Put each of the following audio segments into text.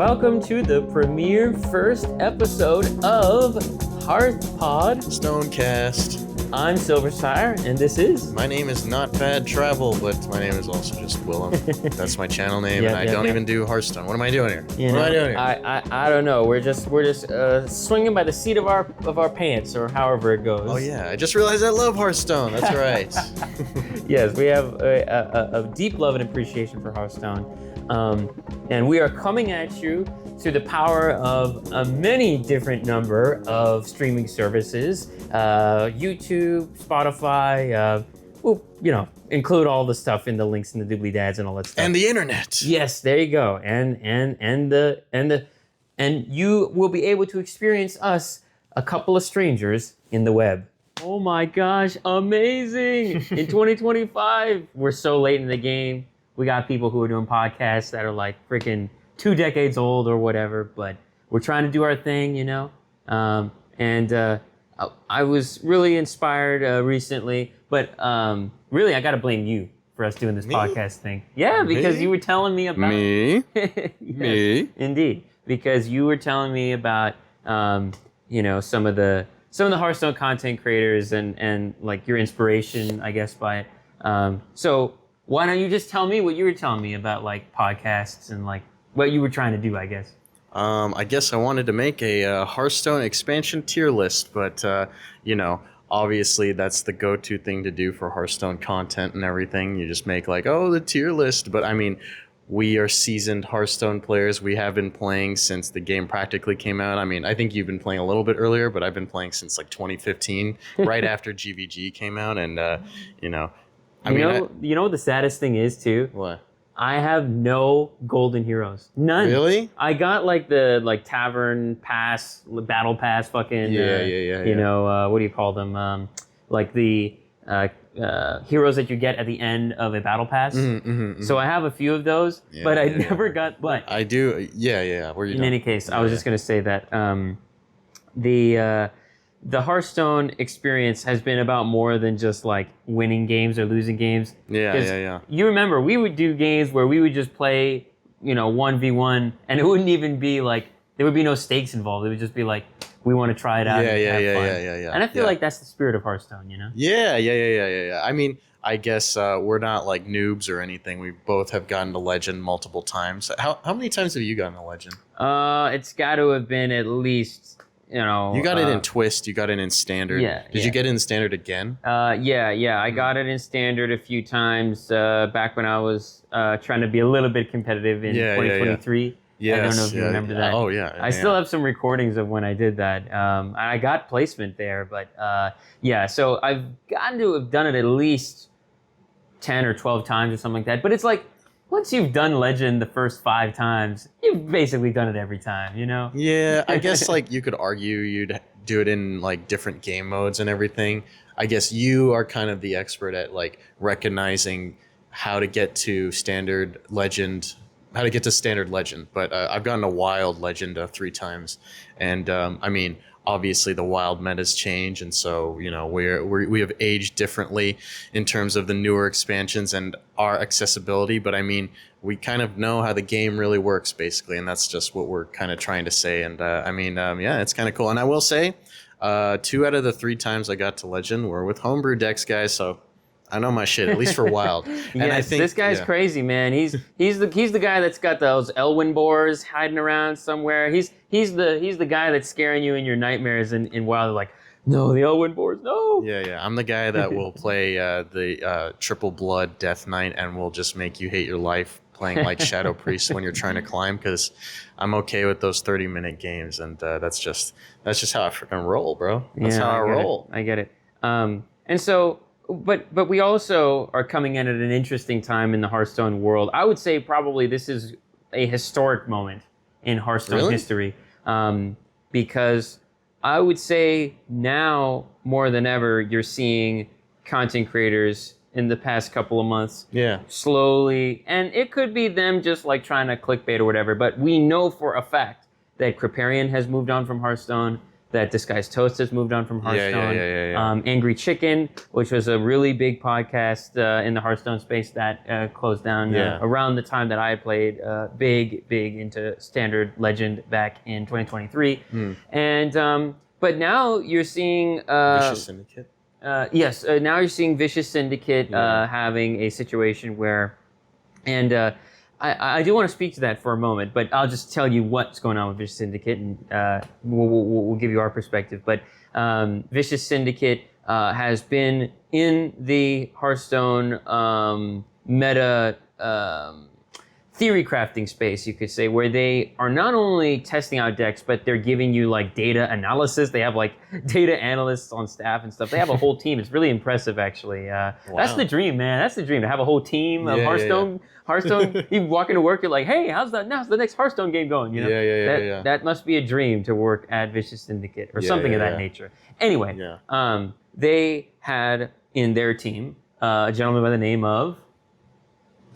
welcome to the premiere first episode of HearthPod StoneCast. I'm Silversire, and this is... My name is Not Bad Travel, but my name is also just Willem. That's my channel name, and I don't even do Hearthstone. What am I doing here? I don't know. We're just swinging by the seat of our pants, or however it goes. Oh yeah, I just realized I love Hearthstone. That's right. Yes, we have a deep love and appreciation for Hearthstone, and we are coming at you through the power of a many different number of streaming services, YouTube, Spotify, include all the stuff in the links and the doobly dads and all that stuff. And the internet. Yes, there you go. And you will be able to experience us, a couple of strangers, in the web. Oh my gosh, amazing! In 2025, we're so late in the game. We got people who are doing podcasts that are like freaking 2 decades old or whatever, but we're trying to do our thing, you know? I was really inspired recently, but really I gotta blame you for us doing this podcast thing. Yeah, because you were telling me about... Me? Yes, Me? Indeed. Because you were telling me about, some of the Hearthstone content creators and like your inspiration, I guess, by it. So why don't you just tell me what you were telling me about like podcasts and like what you were trying to do, I guess. I guess I wanted to make a Hearthstone expansion tier list, but, obviously that's the go-to thing to do for Hearthstone content and everything. You just make like, the tier list. But I mean, we are seasoned Hearthstone players. We have been playing since the game practically came out. I mean, I think you've been playing a little bit earlier, but I've been playing since like 2015, right after GVG came out. And, you know what the saddest thing is too? What? I have no golden heroes. None. Really? I got like the tavern pass, battle pass, fucking. Yeah. What do you call them? Like the heroes that you get at the end of a battle pass. So I have a few of those, but I never got. But I do. Yeah. Where you? In any case, I was just gonna say that the Hearthstone experience has been about more than just like winning games or losing games. Yeah. You remember we would do games where we would just play, 1v1, and it wouldn't even be like, there would be no stakes involved. It would just be like, we want to try it out. Yeah. And I feel like that's the spirit of Hearthstone, you know? Yeah. I mean, I guess we're not like noobs or anything. We both have gotten to Legend multiple times. How many times have you gotten to Legend? It's got to have been at least... You got it in Twist, you got it in Standard. Did you get it in Standard again? I got it in Standard a few times back when I was trying to be a little bit competitive in 2023. Yes, I don't know if you remember that. Oh, yeah. I still have some recordings of when I did that. I got placement there, but so I've gotten to have done it at least 10 or 12 times or something like that. But it's like, once you've done Legend the first 5 times, you've basically done it every time, you know? Yeah, I guess like you could argue you'd do it in like different game modes and everything. I guess you are kind of the expert at like recognizing how to get to Standard Legend. But I've gotten a Wild Legend 3 times. And I mean, obviously the Wild metas change, and so we have aged differently in terms of the newer expansions and our accessibility. But I mean, we kind of know how the game really works, basically, and that's just what we're kind of trying to say. And it's kind of cool. And I will say, 2 out of the 3 times I got to Legend were with homebrew decks, guys. So I know my shit, at least for Wild. And I think this guy's crazy, man. He's the guy that's got those Elwyn boars hiding around somewhere. He's the guy that's scaring you in your nightmares in Wild. Like, no, the Elwyn boars, no. Yeah. I'm the guy that will play the Triple Blood Death Knight and will just make you hate your life playing like Shadow Priest when you're trying to climb, because I'm okay with those 30-minute games, and that's just how I freaking roll, bro. That's how I roll. I get it. And so. But we also are coming in at an interesting time in the Hearthstone world. I would say probably this is a historic moment in Hearthstone history, because I would say now more than ever you're seeing content creators in the past couple of months slowly, and it could be them just like trying to clickbait or whatever, but we know for a fact that Kripparrian has moved on from Hearthstone, that Disguised Toast has moved on from Hearthstone. Yeah. Angry Chicken, which was a really big podcast in the Hearthstone space that closed down around the time that I played big into Standard Legend back in 2023. And but now you're seeing Vicious Syndicate. Yes, now you're seeing Vicious Syndicate having a situation where, and I do want to speak to that for a moment, but I'll just tell you what's going on with Vicious Syndicate, and we'll give you our perspective. But Vicious Syndicate has been in the Hearthstone meta theory crafting space, you could say, where they are not only testing out decks, but they're giving you like data analysis. They have like data analysts on staff and stuff. They have a whole team. It's really impressive, actually. That's the dream, man. That's the dream, to have a whole team of Hearthstone. Hearthstone, you walk into work, you're like, hey, how's the next Hearthstone game going? You know? That must be a dream to work at Vicious Syndicate or something of that nature. Anyway, they had in their team a gentleman by the name of,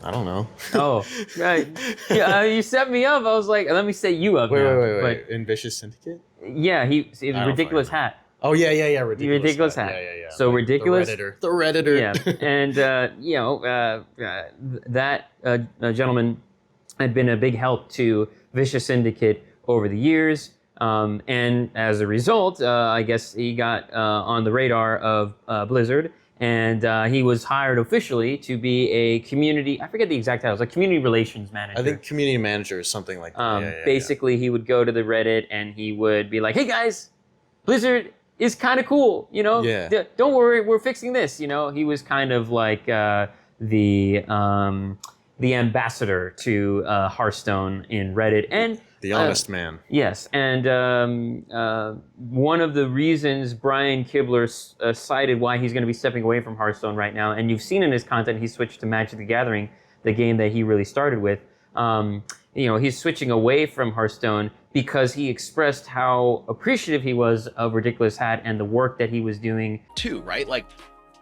I don't know. Oh, right. You set me up. I was like, let me set you up. Wait. In Vicious Syndicate? Yeah, Ridiculous Hat. Oh, yeah. Ridiculous Hat. Yeah. So like Ridiculous. The Redditor. Yeah, and that gentleman had been a big help to Vicious Syndicate over the years. And as a result, I guess he got on the radar of Blizzard. And he was hired officially to be a community, I forget the exact title, it was like community relations manager. I think community manager or something like that. Basically, he would go to the Reddit and he would be like, hey guys, Blizzard is kind of cool, you know? Don't worry, we're fixing this, you know? He was kind of like the ambassador to Hearthstone in Reddit. And the honest man. Yes, and one of the reasons Brian Kibler cited why he's going to be stepping away from Hearthstone right now, and you've seen in his content, he switched to Magic the Gathering, the game that he really started with. He's switching away from Hearthstone because he expressed how appreciative he was of Ridiculous Hat and the work that he was doing. Too, right? Like,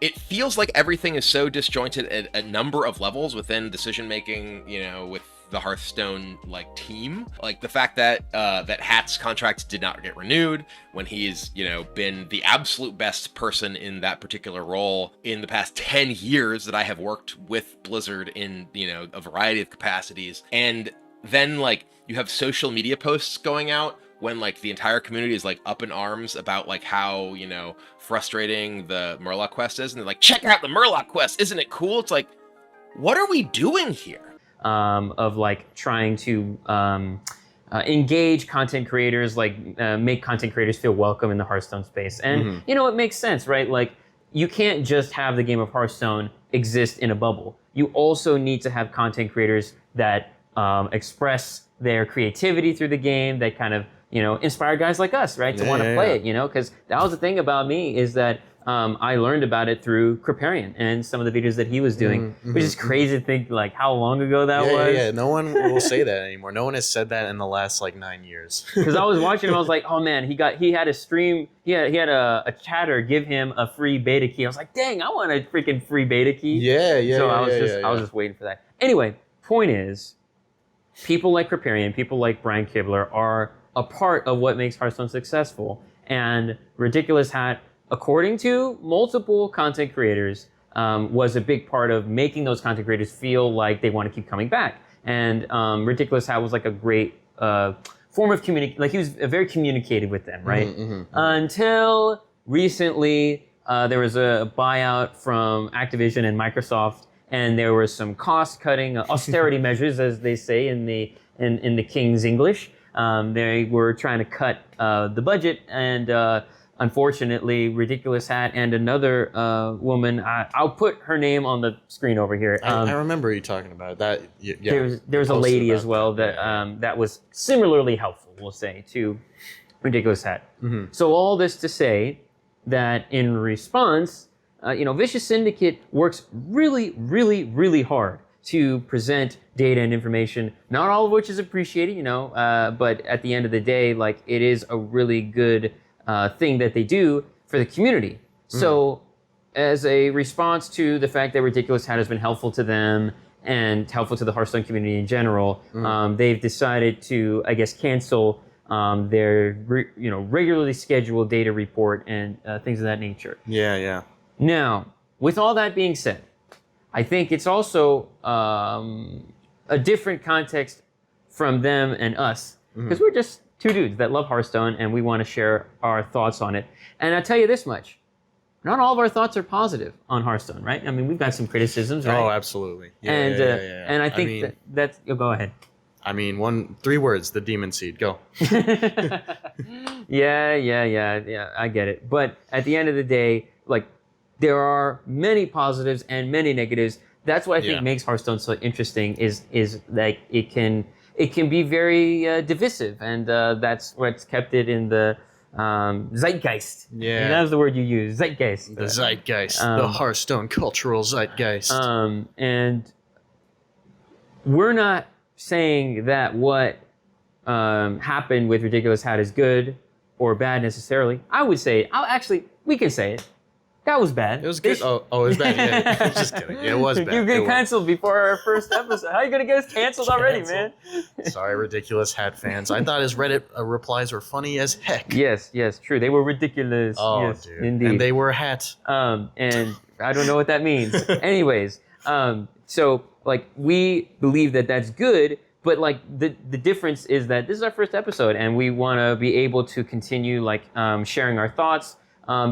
it feels like everything is so disjointed at a number of levels within decision making, you know, with the Hearthstone like team. Like the fact that that Hat's contract did not get renewed when he's, you know, been the absolute best person in that particular role in the past 10 years that I have worked with Blizzard in, you know, a variety of capacities. And then like you have social media posts going out when like the entire community is like up in arms about like how, you know, frustrating the Murloc quest is, and they're like, check out the Murloc quest, isn't it cool? It's like, what are we doing here? Of like trying to engage content creators, like make content creators feel welcome in the Hearthstone space. And, you know, it makes sense, right? Like, you can't just have the game of Hearthstone exist in a bubble. You also need to have content creators that express their creativity through the game, that kind of, you know, inspire guys like us, right, to want to play it, you know? Because that was the thing about me, is that I learned about it through Kripparrian and some of the videos that he was doing, which is crazy to think like how long ago that was. Yeah, no one will say that anymore. No one has said that in the last like 9 years. Because I was watching him, I was like, oh man, he had a stream, he had a chatter give him a free beta key. I was like, dang, I want a freaking free beta key. So I was just waiting for that. Anyway, point is, people like Kripparrian, people like Brian Kibler are a part of what makes Hearthstone successful. And Ridiculous Hat, according to multiple content creators, was a big part of making those content creators feel like they want to keep coming back. And Ridiculous Hat was like a great form of communication. Like, he was very communicative with them, right? Until recently, there was a buyout from Activision and Microsoft, and there were some cost-cutting austerity measures, as they say in the King's English. They were trying to cut the budget, and unfortunately, Ridiculous Hat and another woman, I'll put her name on the screen over here. I remember you talking about that. There's a lady as well that was similarly helpful, we'll say, to Ridiculous Hat. So all this to say that in response, Vicious Syndicate works really, really, really hard to present data and information, not all of which is appreciated, but at the end of the day, like, it is a really good thing that they do for the community. So as a response to the fact that Ridiculous Hat has been helpful to them and helpful to the Hearthstone community in general, they've decided to, I guess, cancel their regularly scheduled data report and things of that nature. Yeah. Now, with all that being said, I think it's also a different context from them and us, because we're just two dudes that love Hearthstone and we want to share our thoughts on it. And I'll tell you this much. Not all of our thoughts are positive on Hearthstone, right? I mean, we've got some criticisms, right? Oh, absolutely. Yeah, And I think that's... Oh, go ahead. I mean, 3 words, the demon seed. Go. Yeah, I get it. But at the end of the day, like, there are many positives and many negatives. That's what I think makes Hearthstone so interesting is like it can be very divisive, and that's what's kept it in the zeitgeist. Yeah. That was the word you used, zeitgeist. The zeitgeist, the Hearthstone cultural zeitgeist. And we're not saying that what happened with Ridiculous Hat is good or bad necessarily. I would say, we can say it. That was bad. It was good. It was bad. Yeah, just kidding. It was bad. You get canceled before our first episode. How are you gonna get us canceled already, man? Sorry, Ridiculous Hat fans. I thought his Reddit replies were funny as heck. Yes, true. They were ridiculous. Oh, yes, dude. Indeed. And they were hat. And I don't know what that means. Anyways, so like we believe that that's good, but like the difference is that this is our first episode, and we want to be able to continue like sharing our thoughts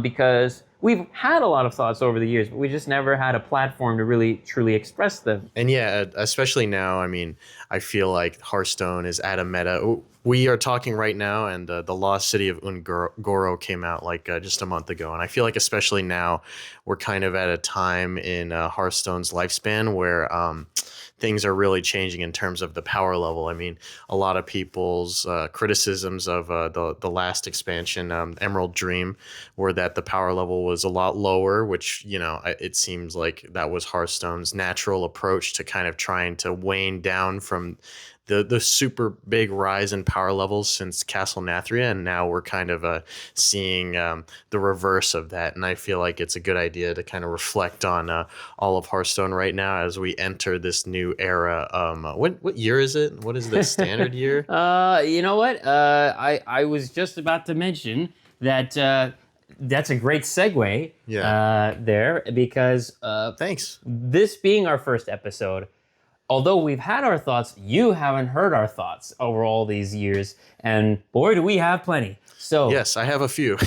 because we've had a lot of thoughts over the years, but we just never had a platform to really truly express them. And yeah, especially now, I mean, I feel like Hearthstone is at a meta. We are talking right now, and the Lost City of Ungoro came out like just a month ago. And I feel like especially now, we're kind of at a time in Hearthstone's lifespan where things are really changing in terms of the power level. I mean, a lot of people's criticisms of the last expansion, Emerald Dream, were that the power level was a lot lower, which, it seems like that was Hearthstone's natural approach to kind of trying to wane down from the super big rise in power levels since Castle Nathria, and now we're kind of seeing the reverse of that. And I feel like it's a good idea to kind of reflect on all of Hearthstone right now as we enter this new era. What year is it? What is the standard year? You know what? I was just about to mention that that's a great segue there, because thanks. This being our first episode, although we've had our thoughts, you haven't heard our thoughts over all these years, and boy, do we have plenty. So yes, I have a few.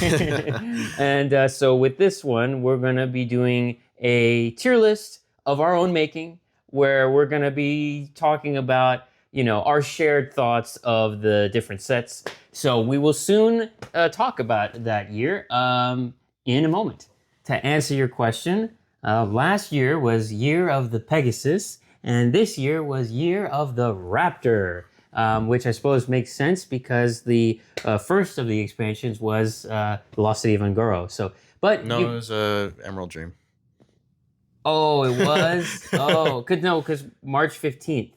And so with this one, we're going to be doing a tier list of our own making, where we're going to be talking about, our shared thoughts of the different sets. So we will soon talk about that year in a moment. To answer your question, last year was Year of the Pegasus, and this year was Year of the Raptor, which I suppose makes sense because the first of the expansions was the Lost City of Ungoro. It was Emerald Dream. Oh, it was? Because March 15th.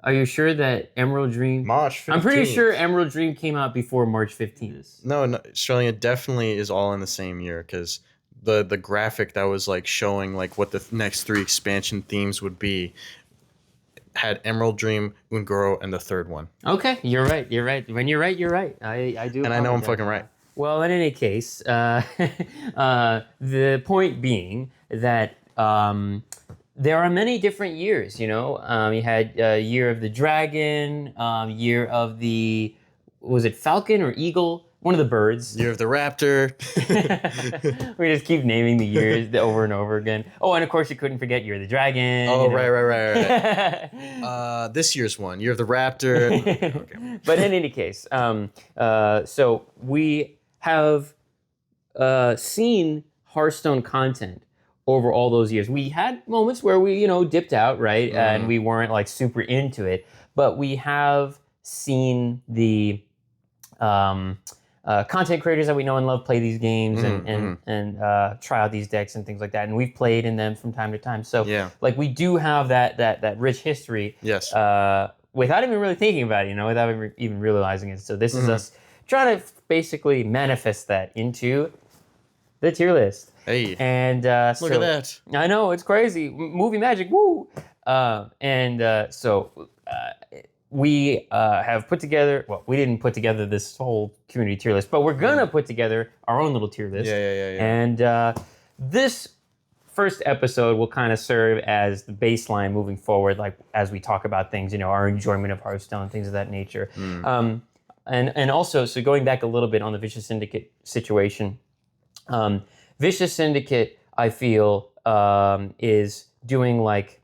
Are you sure that Emerald Dream... March 15th. I'm pretty sure Emerald Dream came out before March 15th. No, Australia definitely is all in the same year, because the graphic that was like showing like what the next 3 expansion themes would be had Emerald Dream, Ungoro, and the third one. Okay, you're right. When you're right, you're right. I do. And I know I'm fucking right. Well, in any case, the point being that there are many different years, you had Year of the Dragon, Year of the, was it Falcon or Eagle? One of the birds. Year of the Raptor. We just keep naming the years over and over again. Oh, and of course you couldn't forget Year of the Dragon. Oh, right. This year's one, Year of the Raptor. Okay. But in any case, so we have seen Hearthstone content over all those years. We had moments where we, dipped out, right? And we weren't like super into it, but we have seen the content creators that we know and love play these games and try out these decks and things like that. And we've played in them from time to time. So like we do have that rich history. Yes. Without even really thinking about it, without even realizing it. So this is us trying to basically manifest that into the tier list. Hey, and look at that. I know, it's crazy. Movie magic, woo! So we have put together, well, we didn't put together this whole community tier list, but we're going to put together our own little tier list. Yeah. And this first episode will kind of serve as the baseline moving forward, like as we talk about things, our enjoyment of Hearthstone, things of that nature. And also, so going back a little bit on the Vicious Syndicate situation, Vicious Syndicate, I feel, is doing like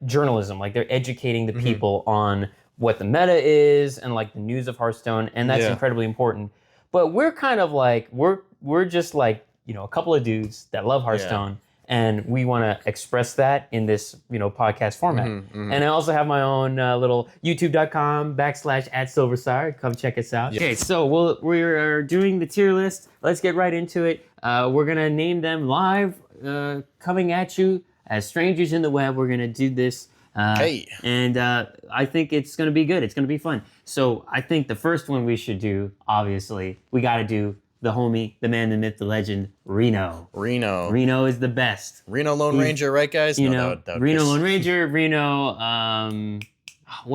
journalism, like they're educating the people on what the meta is and like the news of Hearthstone, and that's incredibly important. But we're kind of like we're just like a couple of dudes that love Hearthstone, and we want to express that in this podcast format. And I also have my own little youtube.com/@Silversire. Come check us out. Okay, so we're doing the tier list. Let's get right into it. We're gonna name them live, coming at you as strangers in the web. We're gonna do this. And I think it's gonna be good. It's gonna be fun. So I think the first one we should do, obviously, we got to do the homie, the man, the myth, the legend, Reno. Reno is the best. Reno Lone Ranger, right, guys? Reno Lone Ranger, Reno. I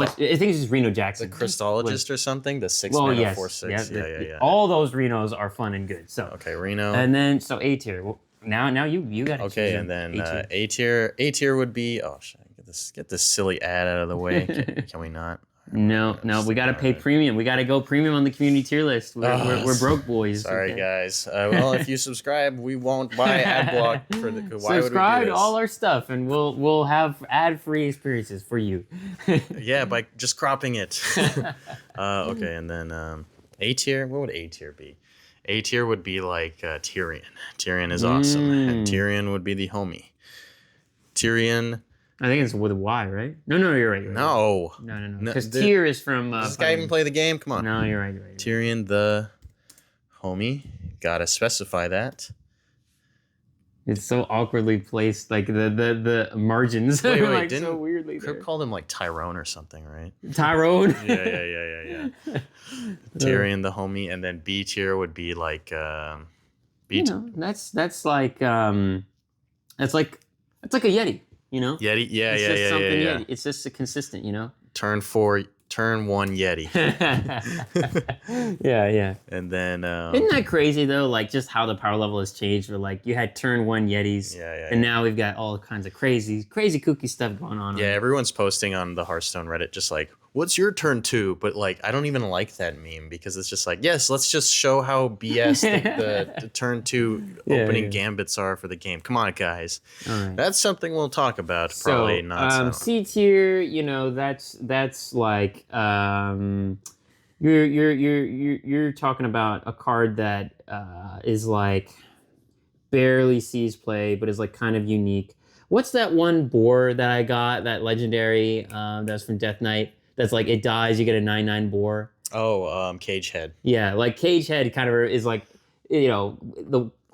think it's just Reno Jackson. The Crystallogist or something. The 6-mana 4/6. Yeah. All those Renos are fun and good. So okay, Reno. And then A tier. Now you got it. Okay, and then A tier. A tier would be. Oh shit! Get this silly ad out of the way. Can we not? No, we got to pay premium. We got to go premium on the community tier list. We're broke boys. Sorry, guys. Well, if you subscribe, we won't buy ad block for the. Why subscribe would we do to all our stuff, and we'll have ad-free experiences for you. Yeah, by just cropping it. Okay, and then A tier. What would A tier be? A tier would be like Tyrion. Tyrion is awesome, and Tyrion would be the homie. Tyrion. I think it's with a Y, right? No, you're right. No. Because tier is from... does this guy even play the game? Come on. No, you're right. Tyrion the homie. Gotta specify that. It's so awkwardly placed, like the margins. Wait, like didn't so weirdly Crip there. called him like Tyrone or something, right? Tyrone? Yeah. Tyrion the homie, and then B tier would be like B tier. That's like that's like a Yeti. Yeti, yeah. Yeti. It's just a consistent, Turn 1 Yeti. Yeah. And then isn't that crazy though? Like just how the power level has changed. Where like you had turn 1 Yetis, and now we've got all kinds of crazy kooky stuff going on. Yeah, everyone's posting on the Hearthstone Reddit just like, what's your turn 2? But like, I don't even like that meme because it's just like, yes, let's just show how BS the turn 2 opening gambits are for the game. Come on, guys. Right. That's something we'll talk about. Probably not. C tier, that's like you're talking about a card that is like barely sees play, but is like kind of unique. What's that one boar that I got? That legendary that's from Death Knight. That's like it dies, you get a 9/9 boar. Oh, Cage Head. Yeah, like Cage Head kind of is like the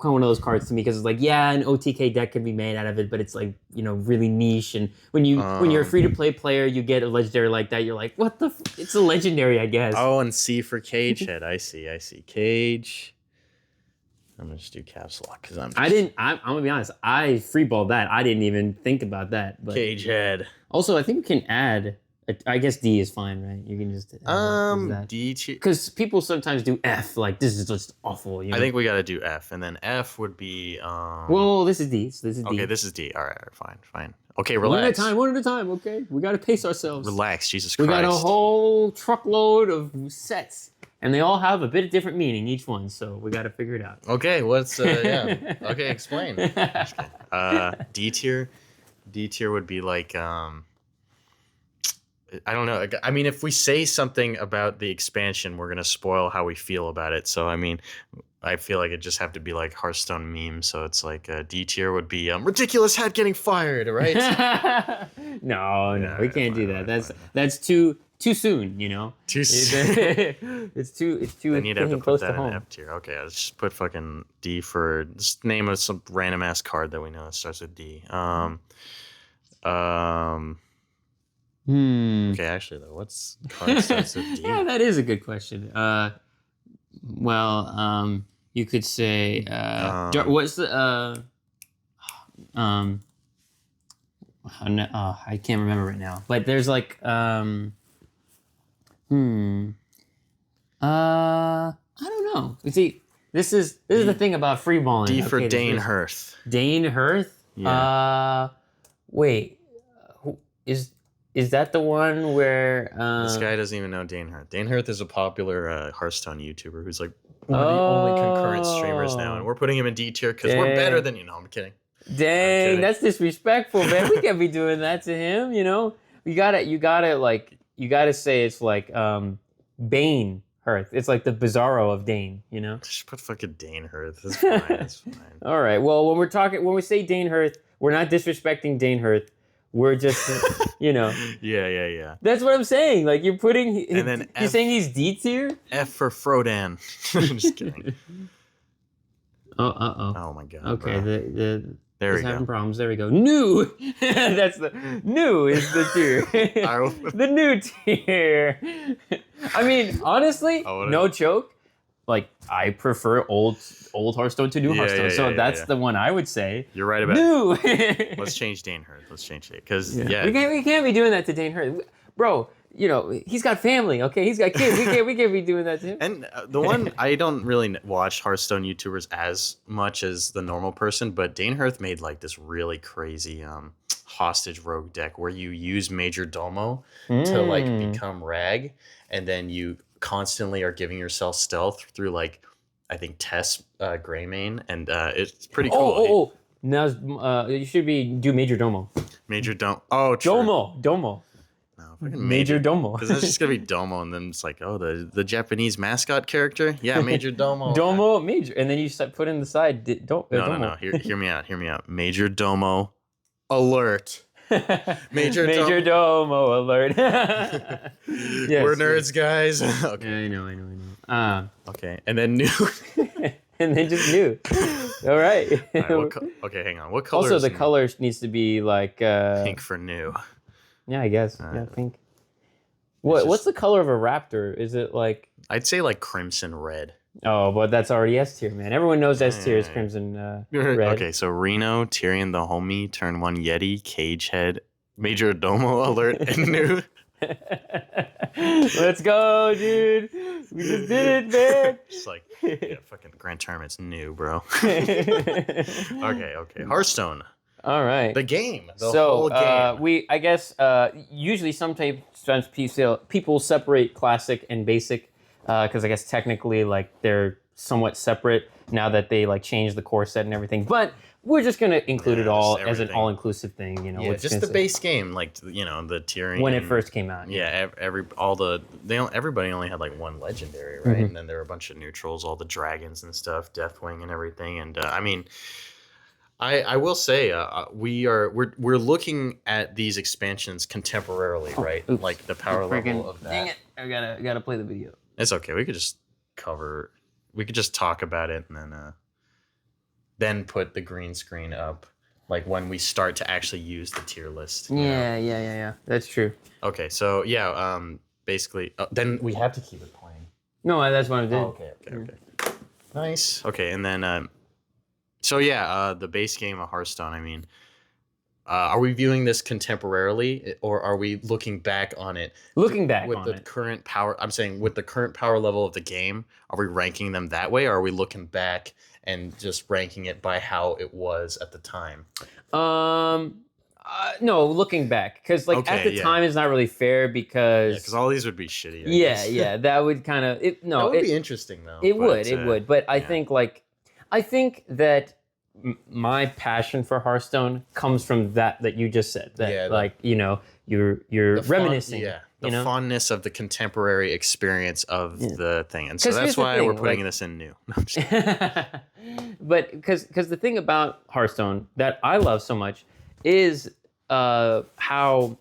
one of those cards to me because it's like an OTK deck can be made out of it, but it's like really niche. And when you're a free to play player, you get a legendary like that. You're like, what the? It's a legendary, I guess. Oh, and C for Cage Head. I see. Cage. I'm gonna just do caps lock because I'm gonna be honest. I freeballed that. I didn't even think about that. But Cage Head. Also, I think we can add. I guess D is fine, right? You can just D because people sometimes do F. Like this is just awful. I think we gotta do F, and then F would be. Well, this is D. So this is D. Okay, this is D. All right, fine. Okay, relax. One at a time. Okay, we gotta pace ourselves. Relax, Jesus Christ. We got a whole truckload of sets, and they all have a bit of different meaning each one. So we gotta figure it out. Okay, what's Okay, explain. D tier. D tier would be like I don't know. I mean, if we say something about the expansion, we're going to spoil how we feel about it. So, I mean, I feel like it just have to be like Hearthstone meme. So it's like D tier would be ridiculous hat getting fired, right? No, we can't do that. That's too soon, Too soon. It's too. Then you'd have to close put that to home. in F tier. Okay, let's just put fucking D for just name of some random ass card that we know that starts with D. Okay, actually though, what's card starts with D? Yeah, that is a good question. You could say what's the I can't remember right now. But there's like I don't know. You see, this is the thing about freeballing. D for Dane Hearth. Dane Hearth? Yeah. Wait. Is that the one where This guy doesn't even know Dane Hearth. Dane Hearth is a popular Hearthstone YouTuber who's like one of the only concurrent streamers now, and we're putting him in D tier because we're better than you. No, I'm kidding. Dang, that's disrespectful, man. We can't be doing that to him, you know? You gotta say it's like Bane Hearth. It's like the Bizarro of Dane, you know? Just put fucking Dane Hearth. It's fine. It's fine. All right. Well, when we say Dane Hearth, we're not disrespecting Dane Hearth. We're just, you know. Yeah. That's what I'm saying. Like you're putting. And then you're saying he's D tier. F for Frodan. I'm just kidding. Oh my god. Okay. Bro. There we go. Having problems. There we go. New. That's the new is the tier. The new tier. I mean, honestly, no joke. Like I prefer old Hearthstone to new Hearthstone, so that's the one I would say. You're right about new. Let's change Dane Hearth. Let's change it because we can't be doing that to Dane Hearth, bro. You know he's got family. Okay, he's got kids. We can't be doing that to him. And the one I don't really watch Hearthstone YouTubers as much as the normal person, but Dane Hearth made like this really crazy hostage rogue deck where you use Major Domo to like become Rag, and then you constantly are giving yourself stealth through like I think Tess Greymane, and it's pretty cool. Now you should do Major Domo. Major Domo. Oh, true. Domo. No, fucking Major Domo. Because it's just gonna be Domo, and then it's like, oh, the Japanese mascot character. Yeah, Major Domo. Domo Major, and then you put in the side. No. Hear me out. Major Domo. Alert. Major Domo alert. Yes, we're nerds, guys. Okay. I know. Okay, and then new. And then just new. All right. Okay, hang on. What color? Also, the color needs to be like pink for new. Yeah, I guess. Pink. What's the color of a raptor? Is it like? I'd say like crimson red. Oh, but that's already S tier, man. Everyone knows S tier is crimson red. Okay, so Reno, Tyrion the Homie, turn 1 Yeti, Cagehead, Major Domo alert, and new. Let's go, dude. We just did it, man. Just like, fucking Grand Tournament's new, bro. Okay. Hearthstone. All right. The game. The whole game. I guess, usually sometimes people separate classic and basic, because I guess technically, like, they're somewhat separate now that they, like, changed the core set and everything. But we're just going to include it all as an all-inclusive thing, you know. Yeah, just the base game, like, you know, the tiering. When it first came out. Yeah, everybody only had, like, one legendary, right? And then there were a bunch of neutrals, all the dragons and stuff, Deathwing and everything. And, I mean... I will say we're looking at these expansions contemporarily, right? Oops. Like the power level of that. Dang it! I gotta play the video. It's okay. We could just talk about it and then put the green screen up, like when we start to actually use the tier list. Yeah. That's true. Okay, so basically, then we have to keep it playing. No, that's what I did. Oh, okay. Nice. Okay, and then. So the base game of Hearthstone, I mean, are we viewing this contemporarily, or are we looking back on it? Current power, I'm saying with the current power level of the game, are we ranking them that way, or are we looking back and just ranking it by how it was at the time? No, looking back, because at the time it's not really fair because all these would be shitty. I guess. That would kind of that would be interesting though. It would, but I think that my passion for Hearthstone comes from that you just said. You're reminiscing. The fondness of the contemporary experience of the thing, and so that's why we're putting this in new. No, I'm just kidding. But because the thing about Hearthstone that I love so much is how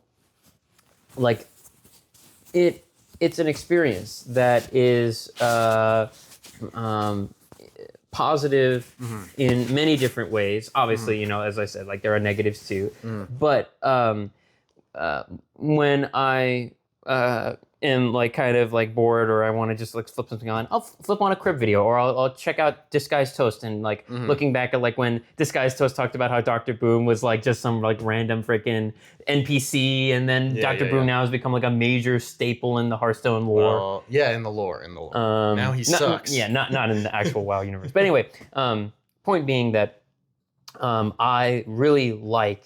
it's an experience that is positive in many different ways. Obviously, as I said, like there are negatives too. But when I am like kind of like bored or I want to just like flip something on, I'll flip on a Crib video or I'll check out Disguised Toast and like looking back at like when Disguised Toast talked about how Dr. Boom was like just some like random freaking NPC and then Dr. Boom now has become like a major staple in the Hearthstone lore. In the lore. Now he sucks. Not in the actual WoW universe. But anyway, point being that I really like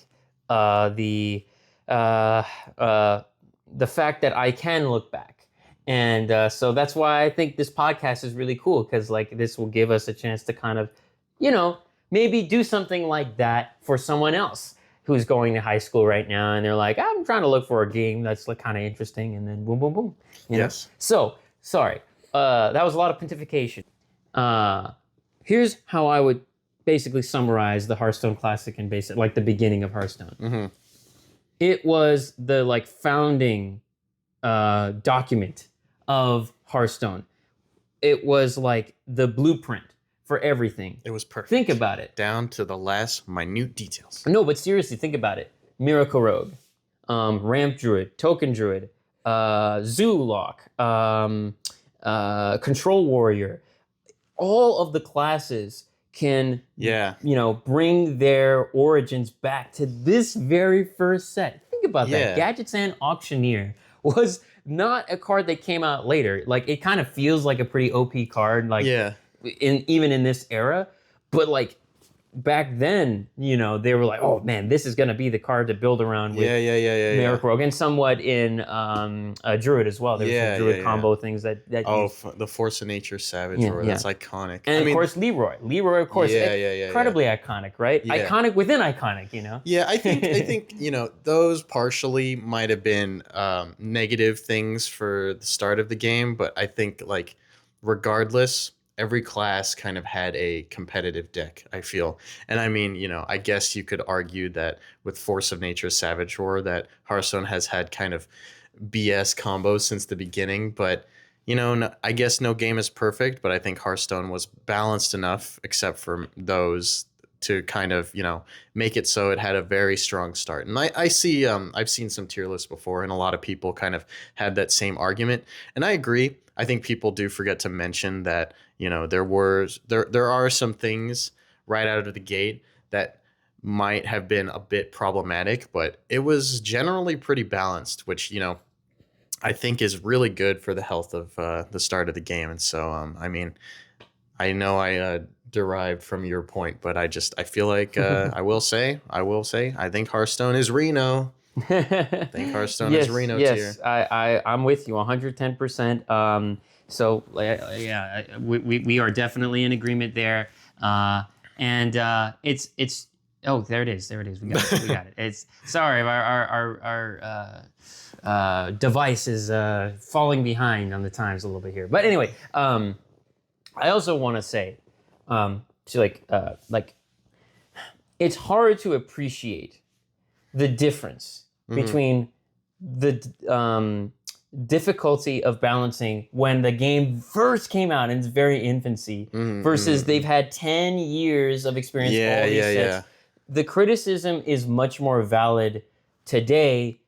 the fact that I can look back. And so that's why I think this podcast is really cool, because like this will give us a chance to kind of, maybe do something like that for someone else who's going to high school right now and they're like, I'm trying to look for a game that's like kind of interesting, and then boom, boom, boom. Yes. So, sorry. That was a lot of pontification. Here's how I would basically summarize the Hearthstone Classic and basic, like the beginning of Hearthstone. It was the like founding document of Hearthstone. It was like the blueprint for everything. It was perfect. Think about it. Down to the last minute details. No, but seriously, think about it. Miracle Rogue, Ramp Druid, Token Druid, Zoolock, Control Warrior. All of the classes can bring their origins back to this very first set. Think about that. Gadgetzan Auctioneer was not a card that came out later. Like, it kind of feels like a pretty OP card, like even in this era. But like back then, they were like, oh man, this is gonna be the card to build around with Miracle Rogue, and somewhat in Druid as well. There was some Druid combo things that the Force of Nature Savage Roar, that's iconic. And of course Leroy, of course, incredibly iconic, right? Iconic within iconic, Yeah, I think those partially might have been negative things for the start of the game, but I think like regardless, every class kind of had a competitive deck, I feel. And I mean, I guess you could argue that with Force of Nature Savage Roar that Hearthstone has had kind of BS combos since the beginning. But, I guess no game is perfect, but I think Hearthstone was balanced enough, except for those, to kind of, make it so it had a very strong start. And I see, I've seen some tier lists before, and a lot of people kind of had that same argument. And I agree. I think people do forget to mention that, there are some things right out of the gate that might have been a bit problematic, but it was generally pretty balanced, which, I think is really good for the health of the start of the game. And so, I mean, I know I derived from your point, but I feel like I will say, I think Hearthstone is Reno. I think Hearthstone is Reno tier. Yes, I'm with you 110%. So we are definitely in agreement there. And it's oh, there it is. We got it. It's sorry, our device is falling behind on the times a little bit here. But anyway, I also want to say, it's hard to appreciate the difference between the difficulty of balancing when the game first came out in its very infancy versus they've had 10 years of experience with all these sets. The criticism is much more valid today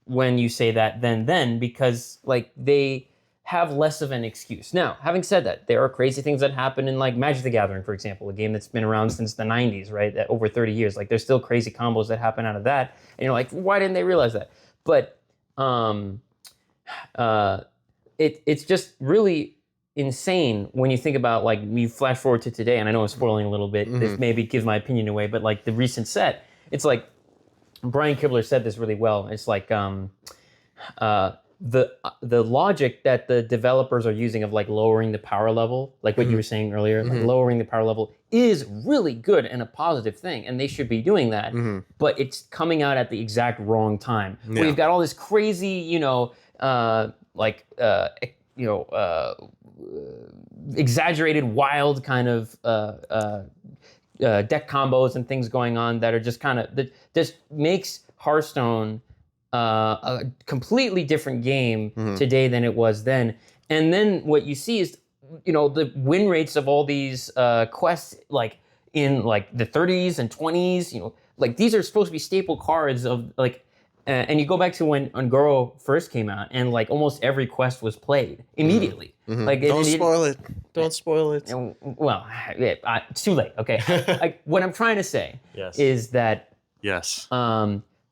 when you say that than then, because like they have less of an excuse. Now, having said that, there are crazy things that happen in like Magic the Gathering, for example, a game that's been around since the 90s, right? That over 30 years. Like there's still crazy combos that happen out of that. And you're like, why didn't they realize that? But it's just really insane when you think about like you flash forward to today, and I know I'm spoiling a little bit. This maybe gives my opinion away, but like the recent set, it's like Brian Kibler said this really well. It's like the logic that the developers are using of like lowering the power level, like what you were saying earlier, like lowering the power level is really good and a positive thing, and they should be doing that. But it's coming out at the exact wrong time. Where you've got all this crazy, exaggerated, wild kind of deck combos and things going on that are just kind of that just makes Hearthstone a completely different game today than it was then. And then what you see is, the win rates of all these quests, like in like the 30s and 20s, like these are supposed to be staple cards of like and you go back to when Ungoro first came out, and like almost every quest was played immediately. Like Don't spoil it. Don't spoil it. Well, it's too late. Okay, what I'm trying to say is that Yes.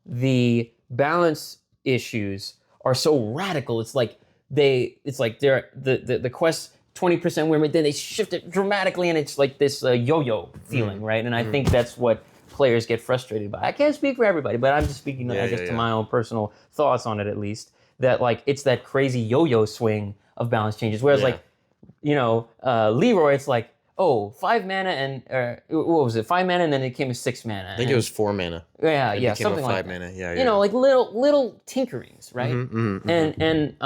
the balance issues are so radical. It's like they're the quest 20% win rate, then they shift it dramatically, and it's like this yo-yo feeling, right? And I think that's what players get frustrated by. I can't speak for everybody, but I'm just speaking, I guess, to my own personal thoughts on it, at least. That like it's that crazy yo-yo swing of balance changes. Whereas like, Leroy, it's like, 5 mana and what was it? 5 mana and then it came to 6 mana. I think it was 4 mana. Yeah, something like 5 mana. Yeah. You know, like little tinkerings, right? And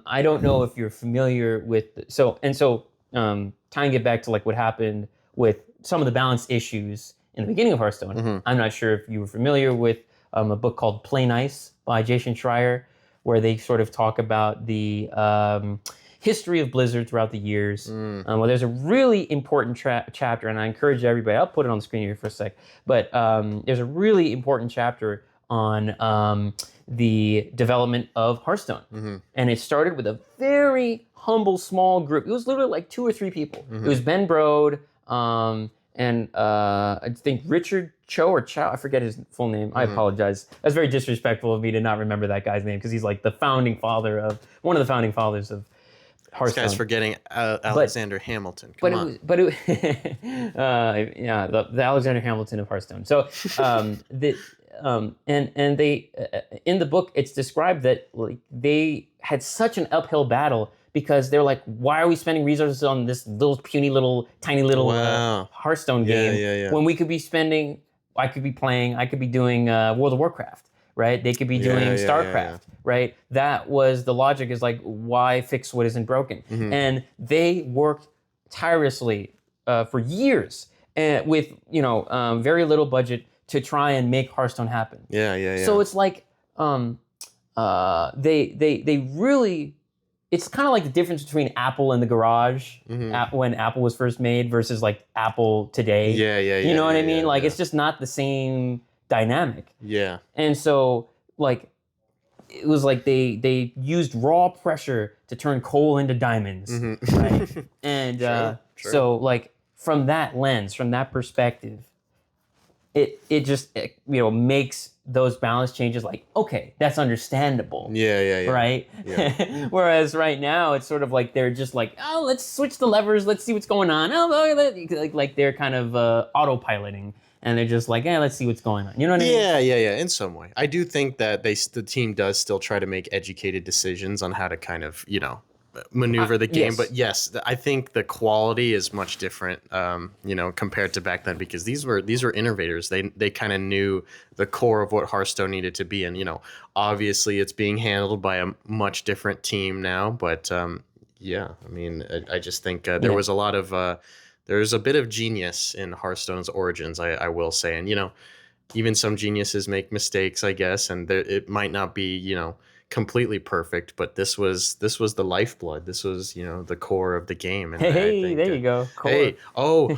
I don't know if you're familiar with tying it back to like what happened with some of the balance issues in the beginning of Hearthstone. I'm not sure if you were familiar with a book called Play Nice by Jason Schreier, where they sort of talk about the history of Blizzard throughout the years. Well, there's a really important chapter, and I encourage everybody, I'll put it on the screen here for a sec, but there's a really important chapter on the development of Hearthstone. And it started with a very humble, small group. It was literally like 2 or 3 people. It was Ben Brode, and I think Richard Cho, I forget his full name. I apologize. That's very disrespectful of me to not remember that guy's name, because he's like one of the founding fathers of Hearthstone. This guy's forgetting Alexander Hamilton. Come on. The Alexander Hamilton of Hearthstone. So, they in the book, it's described that like they had such an uphill battle because they're like, why are we spending resources on this tiny little Hearthstone game when we could be spending? I could be doing World of Warcraft. Right? They could be doing StarCraft, right? That was the logic, is like, why fix what isn't broken? And they worked tirelessly for years with, very little budget to try and make Hearthstone happen. So it's like, they really, it's kind of like the difference between Apple and the garage when Apple was first made versus like Apple today. You know what I mean? It's just not the same dynamic. And so like it was like they used raw pressure to turn coal into diamonds, right? And True. So like from that lens, from that perspective, it just makes those balance changes like, okay, that's understandable. Right? Whereas right now it's sort of like they're just like, oh, let's switch the levers, let's see what's going on. Like they're kind of autopiloting. And they're just like, let's see what's going on. You know what I mean? Yeah. In some way, I do think that the team does still try to make educated decisions on how to kind of, maneuver the game. Yes. But yes, I think the quality is much different, compared to back then, because these were innovators. They kind of knew the core of what Hearthstone needed to be, and obviously it's being handled by a much different team now. But I just think there was a lot of. There's a bit of genius in Hearthstone's origins, I will say. And, even some geniuses make mistakes, I guess, and it might not be, completely perfect, but this was the lifeblood. This was, the core of the game. And there you go. Core. Hey, oh.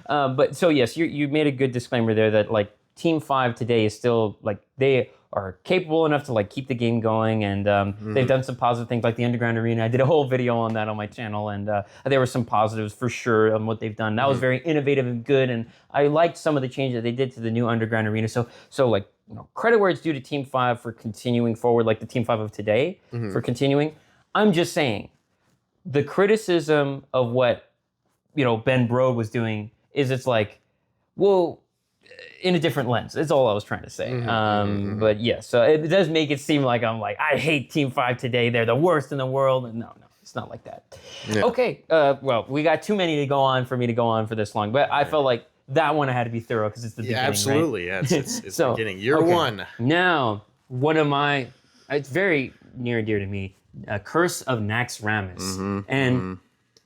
But so, yes, you made a good disclaimer there that, like, Team 5 today is still, like, they are capable enough to like keep the game going, and they've done some positive things like the Underground Arena. I did a whole video on that on my channel, and there were some positives for sure on what they've done. That was very innovative and good, and I liked some of the changes that they did to the new Underground Arena. So like, credit where it's due to Team 5 for continuing forward, like the Team 5 of today for continuing. I'm just saying, the criticism of what Ben Brode was doing is it's like, well, in a different lens. That's all I was trying to say. But yeah, so it does make it seem like I'm like, I hate Team 5 today. They're the worst in the world. And no, it's not like that. Yeah. Okay, well, we got too many to go on for me to go on for this long. But I felt like that one I had to be thorough because it's the beginning, absolutely. Right? Yeah, it's the beginning. Year one. Now, one of my, it's very near and dear to me, Curse of Naxxramas. And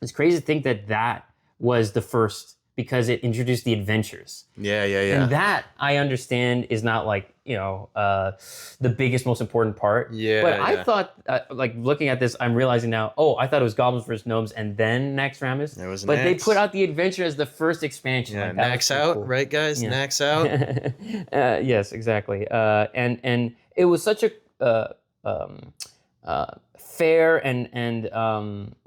it's crazy to think that was the first, because it introduced the adventures. Yeah. And that, I understand, is not like, the biggest, most important part. Yeah. But I thought, like, looking at this, I'm realizing now, I thought it was Goblins versus Gnomes and then Naxxramas. There was But they Nax. put out the adventure as the first expansion. Yeah, like, that Nax was so out, cool. right, guys? Yeah. Nax out. Yes, exactly. And it was such a fair and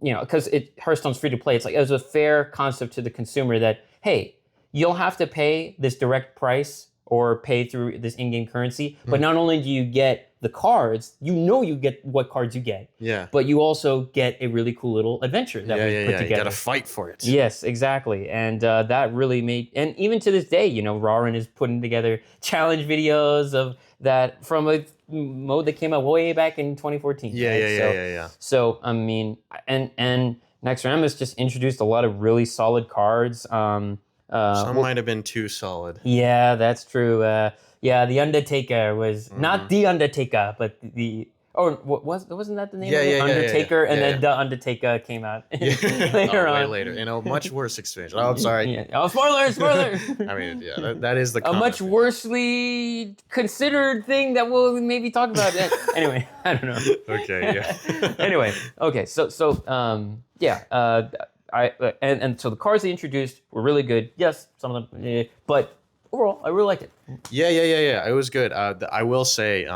because Hearthstone's free to play. It's like it was a fair concept to the consumer that, hey, you'll have to pay this direct price or pay through this in-game currency, but not only do you get the cards, you get what cards you get, Yeah. but you also get a really cool little adventure that we put together. You gotta fight for it. Yes, exactly. And that really made, and even to this day, Rawrin is putting together challenge videos of that from a mode that came out way back in 2014. Yeah. So, I mean, and Naxxramas just introduced a lot of really solid cards. Some might have been too solid. Yeah, that's true. The Undertaker was not the Undertaker, but wasn't that the name of it? Undertaker, and then the Undertaker came out later on. Way later, in a much worse expansion. Oh, I'm sorry. Yeah. Oh, spoiler! I mean, yeah, that is the A common much thing. worsely considered thing that we'll maybe talk about. Anyway, I don't know. Okay, yeah. Anyway, okay, so so the cards they introduced were really good. Yes, some of them, but overall, I really liked it. Yeah. It was good. I will say,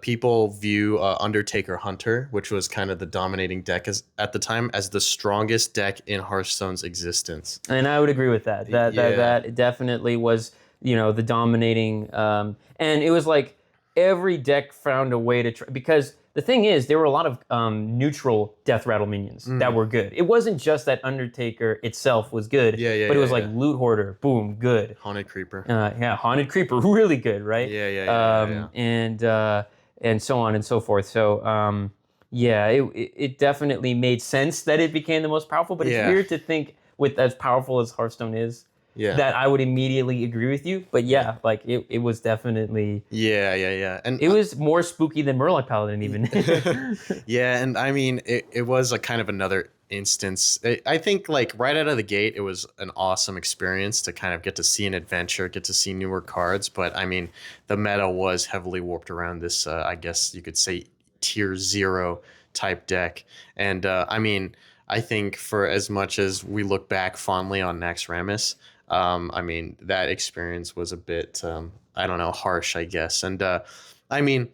people view Undertaker Hunter, which was kind of the dominating deck at the time, as the strongest deck in Hearthstone's existence. And I would agree with that. That definitely was, the dominating. And it was like every deck found a way to try, because the thing is, there were a lot of neutral Death Rattle minions that were good. It wasn't just that Undertaker itself was good, but it was like Loot Hoarder, boom, good. Haunted Creeper. Haunted Creeper, really good, right? Yeah. And so on and so forth. So, it definitely made sense that it became the most powerful, but it's weird to think with as powerful as Hearthstone is, that I would immediately agree with you. But like it was definitely... Yeah. And it was more spooky than Murloc Paladin even. Yeah, and I mean, it was a kind of another instance. I think like right out of the gate, it was an awesome experience to kind of get to see an adventure, get to see newer cards. But I mean, the meta was heavily warped around this, I guess you could say, tier 0 type deck. And I mean, I think for as much as we look back fondly on Naxxramas, I mean, that experience was a bit, I don't know, harsh, I guess. And I mean,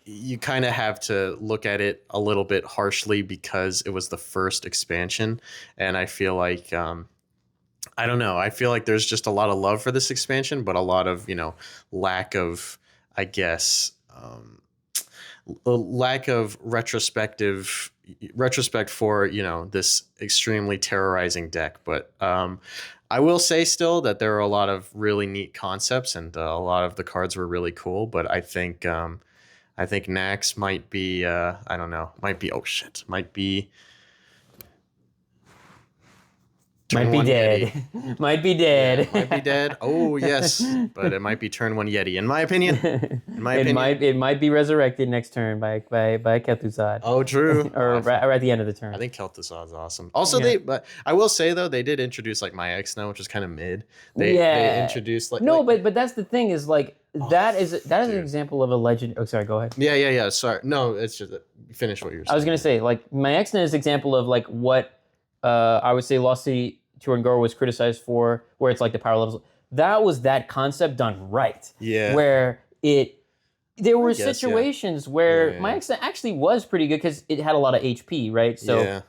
you kind of have to look at it a little bit harshly because it was the first expansion. And I feel like, I don't know, I feel like there's just a lot of love for this expansion, but a lot of, lack of, I guess, lack of retrospect for, this extremely terrorizing deck. But I will say still that there are a lot of really neat concepts and a lot of the cards were really cool. But I think Nax might be I don't know, might be Might be dead. Yeah, might be dead. Oh yes, but it might be turn 1 Yeti, in my opinion. It might be resurrected next turn by Kel'Thuzad. Oh, true. or at the end of the turn. I think Kel'Thuzad's awesome. Also, but I will say though, they did introduce like my X now, which is kind of mid. They introduced like but that's the thing is like that is an example of a legend. Oh, sorry. Go ahead. Yeah. Sorry, no, it's just finish what you're saying. I was gonna say like my X is an example of like what I would say Lost City Turangar was criticized for, where it's like the power levels. That was that concept done right. Yeah. Where there were situations where my X actually was pretty good because it had a lot of HP, right? So,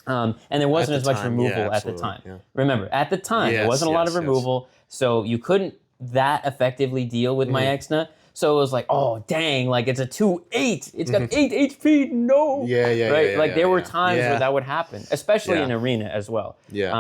and there wasn't as much removal at the time. Yeah. Remember, at the time, there wasn't a lot of removal, so you couldn't that effectively deal with my Exna. So it was like, oh dang, like it's a 2/8. It's got 8 HP. No. Right. Like there were times where that would happen, especially in Arena as well. Yeah.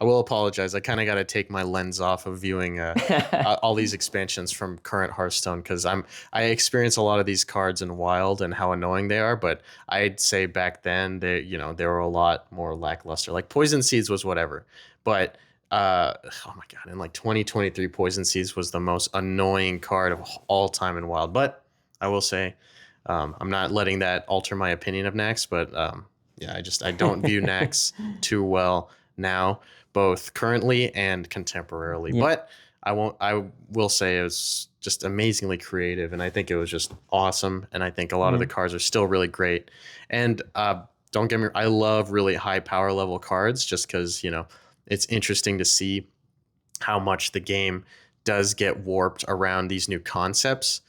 I will apologize. I kind of got to take my lens off of viewing all these expansions from current Hearthstone because I experience a lot of these cards in Wild and how annoying they are. But I'd say back then they were a lot more lackluster. Like Poison Seeds was whatever, but oh my god, in like 2023, Poison Seeds was the most annoying card of all time in Wild. But I will say, I'm not letting that alter my opinion of Nax. But I don't view Nax too well now, both currently and contemporarily. Yeah. But I will say it was just amazingly creative, and I think it was just awesome. And I think a lot of the cards are still really great. And don't get me wrong, I love really high power level cards just because, you know, it's interesting to see how much the game does get warped around these new concepts.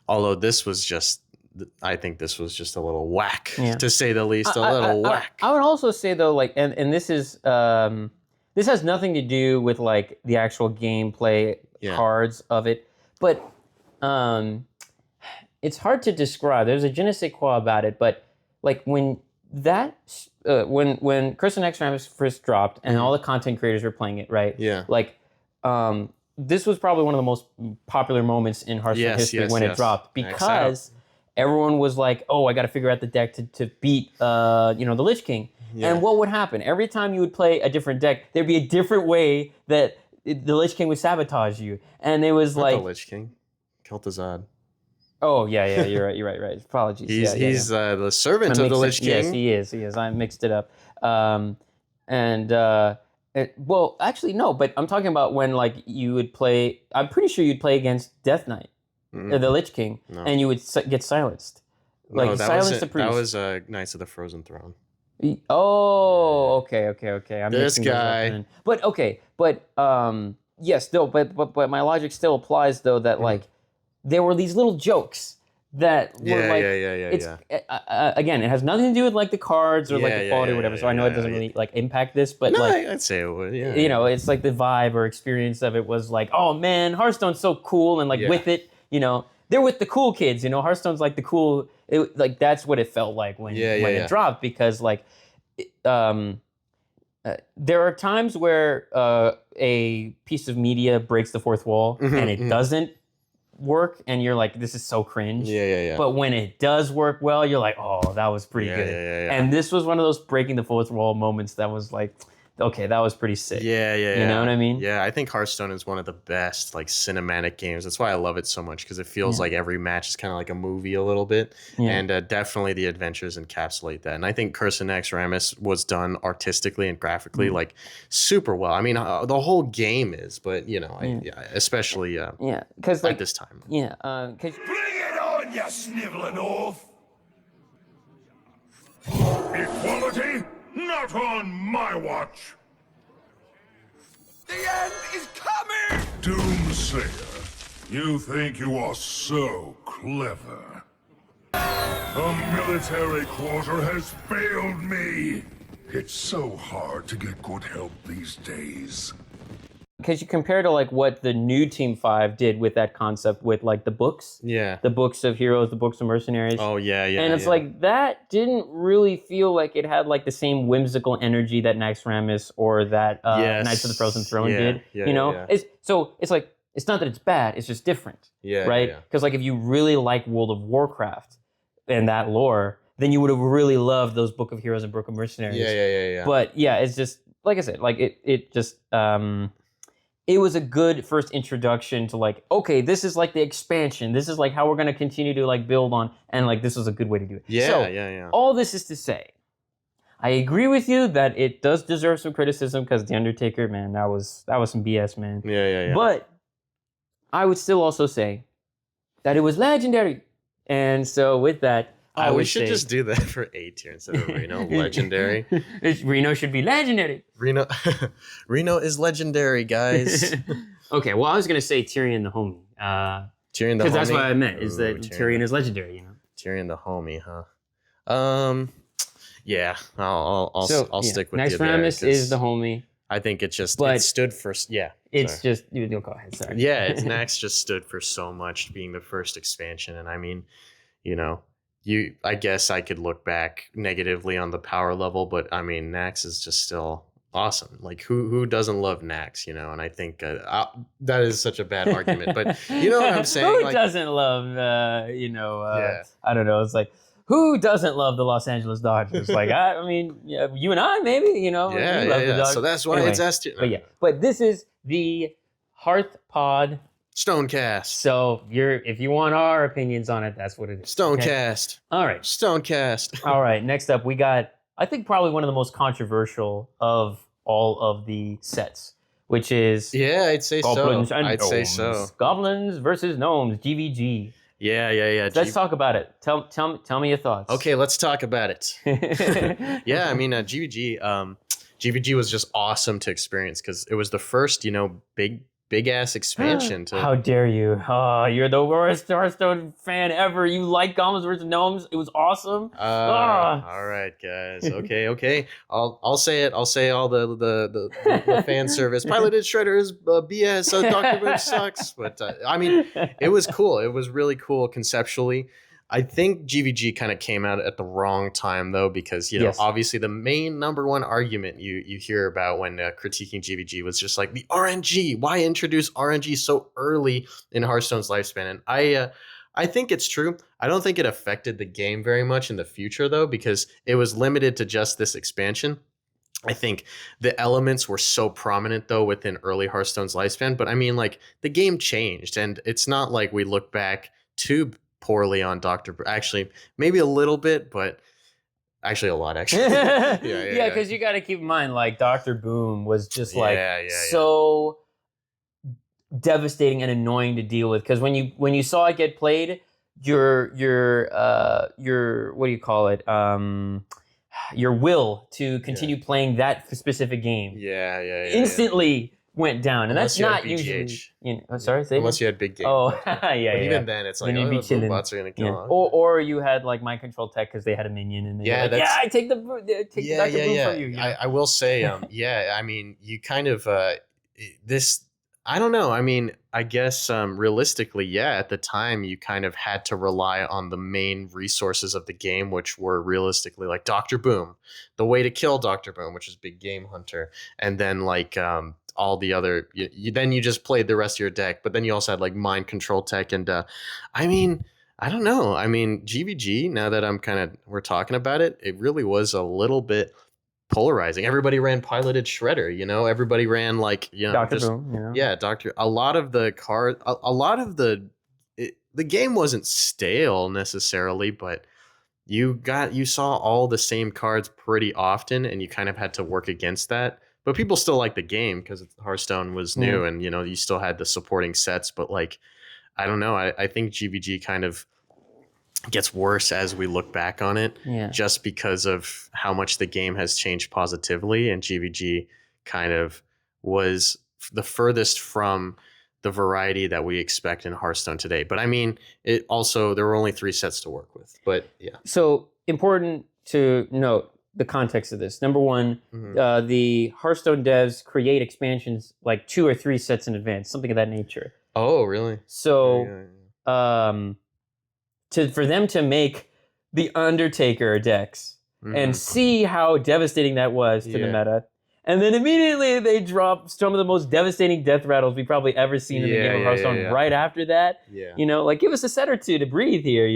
Although this was just, I think this was just a little whack, to say the least. A little whack. I would also say though, like, and this is this has nothing to do with like the actual gameplay cards of it, but it's hard to describe. There's a je ne sais quoi about it, but like when Curse of Naxxramas first dropped and all the content creators were playing it, right? Yeah. Like, this was probably one of the most popular moments in Hearthstone history when it dropped, because everyone was like, "Oh, I got to figure out the deck to beat, the Lich King." Yeah. And what would happen every time you would play a different deck? There'd be a different way that the Lich King would sabotage you, and it was Not the Lich King, Kel'Thuzad. Oh yeah, you're right. Apologies. He's the servant of the Lich King. Yes, he is. I mixed it up. Well, actually no, but I'm talking about when like you would play. I'm pretty sure you'd play against Death Knight, the Lich King, and you would get silenced. Like silence the priest. That was Knights of the Frozen Throne. Oh, okay. I'm this guy. But yes, though. But my logic still applies though that like there were these little jokes that were again, it has nothing to do with like the cards or like the quality or whatever. So I know it doesn't really like impact this, but no, like I'd say it would. Yeah. You know, it's like the vibe or experience of it was like, oh man, Hearthstone's so cool, and like with it, you know, they're with the cool kids. You know, Hearthstone's like the cool. Like that's what it felt like when it dropped, because like. There are times where a piece of media breaks the fourth wall and it doesn't work, and you're like, this is so cringe. Yeah. But when it does work well, you're like, oh, that was pretty good. Yeah. And this was one of those breaking the fourth wall moments that was like, okay, that was pretty sick. Yeah. You know what I mean? Yeah, I think Hearthstone is one of the best like cinematic games. That's why I love it so much, because it feels like every match is kind of like a movie a little bit. Yeah. And definitely the adventures encapsulate that. And I think Curse of Naxxramas was done artistically and graphically like super well. I mean, the whole game is, but you know, especially because like at this time. Yeah, bring it on, you sniveling oaf! Equality? Not on my watch! The end is coming! Doomsayer, you think you are so clever. A military quarter has failed me! It's so hard to get good help these days. Because you compare to like what the new Team 5 did with that concept with like the books. Yeah. The books of heroes, the books of mercenaries. Oh, yeah. And it's like, that didn't really feel like it had like the same whimsical energy that Naxxramas or that Knights of the Frozen Throne did. You know? So it's like, it's not that it's bad, it's just different. Yeah. Right? Because like if you really like World of Warcraft and that lore, then you would have really loved those Book of Heroes and Book of Mercenaries. Yeah. But yeah, it's just, like I said, like it just... it was a good first introduction to like, okay, this is like the expansion. This is like how we're going to continue to like build on, and like this was a good way to do it. Yeah. All this is to say, I agree with you that it does deserve some criticism, because The Undertaker, man, that was some BS, man. Yeah. But I would still also say that it was legendary. And so with that, we should just do that for A tier instead of Reno. Legendary. Reno should be legendary. Reno is legendary, guys. Okay, well, I was going to say Tyrion the homie. Tyrion the homie? Because that's what I meant, is that Tyrion is legendary, you know? Tyrion the homie, huh? Yeah, I'll stick with you there. Naxxramas is the homie. I think it stood for, It's just, you'll go ahead, sorry. Yeah, Nax just stood for so much, being the first expansion. And I mean, you know, I guess I could look back negatively on the power level, but I mean, Nax is just still awesome. Like who doesn't love Nax, you know? And I think that is such a bad argument, but you know what I'm saying? Who doesn't love, I don't know. It's like, who doesn't love the Los Angeles Dodgers? Like, I mean, you and I, maybe, you know. Yeah. So that's why it's S tier. But this is the HearthPod StoneCast. So if you want our opinions on it, that's what it is. StoneCast. Okay? All right. StoneCast. All right. Next up, we got, I think, probably one of the most controversial of all of the sets, which is Yeah, I'd say Goblins so. and I'd Gnomes. say so. Goblins versus Gnomes, GVG. Yeah. Let's talk about it. Tell me your thoughts. Okay, let's talk about it. Yeah, I mean, GVG was just awesome to experience because it was the first, big ass expansion. How dare you? Oh, you're the worst Hearthstone fan ever. You like Goblins versus Gnomes? It was awesome. All right, guys. Okay. I'll say it. I'll say all the fan service. Piloted Shredder is BS. Dr. Boom sucks. But I mean, it was cool. It was really cool conceptually. I think GVG kind of came out at the wrong time though, because Yes. obviously the main number one argument you hear about when critiquing GVG was just like the RNG. Why introduce RNG so early in Hearthstone's lifespan? And I think it's true. I don't think it affected the game very much in the future though, because it was limited to just this expansion. I think the elements were so prominent though within early Hearthstone's lifespan. But I mean, like the game changed, and it's not like we look back too poorly on actually maybe a little bit, but actually a lot actually. Yeah, because you got to keep in mind, like Dr. Boom was just so devastating and annoying to deal with. Because when you saw it get played, your what do you call it? Your will to continue playing that specific game instantly went down, and Unless that's you had not BGH. usually. Sorry, say Unless you had big game. Oh, But yeah. even then, it's like, Then you'd be the chilling. bots are gonna kill. Yeah. Or you had like mind control tech because they had a minion, and I take the Dr. Boom from you. I will say, I mean, you kind of this. I don't know. I mean, I guess realistically, at the time you kind of had to rely on the main resources of the game, which were realistically like Dr. Boom, the way to kill Dr. Boom, which is Big Game Hunter, and then like all the other. Then you just played the rest of your deck, but then you also had like mind control tech, and I mean, I don't know. I mean, GVG. Now that we're talking about it, it really was a little bit polarizing. Everybody ran Piloted Shredder, everybody ran like, Dr. Boom, a lot of the card, a lot of the game wasn't stale necessarily, but you saw all the same cards pretty often, and you kind of had to work against that. But people still liked the game because Hearthstone was new, and you still had the supporting sets. But like, I don't know. I think GVG kind of gets worse as we look back on it, just because of how much the game has changed positively, and GVG kind of was the furthest from the variety that we expect in Hearthstone today. But I mean, it also, there were only 3 sets to work with, but yeah. So important to note the context of this. Number one, the Hearthstone devs create expansions like 2 or 3 sets in advance, something of that nature. Oh, really? So, for them to make the Undertaker decks and see how devastating that was to the meta, and then immediately they drop some of the most devastating death rattles we've probably ever seen in the game of Hearthstone right after that. Like, give us a set or two to breathe here,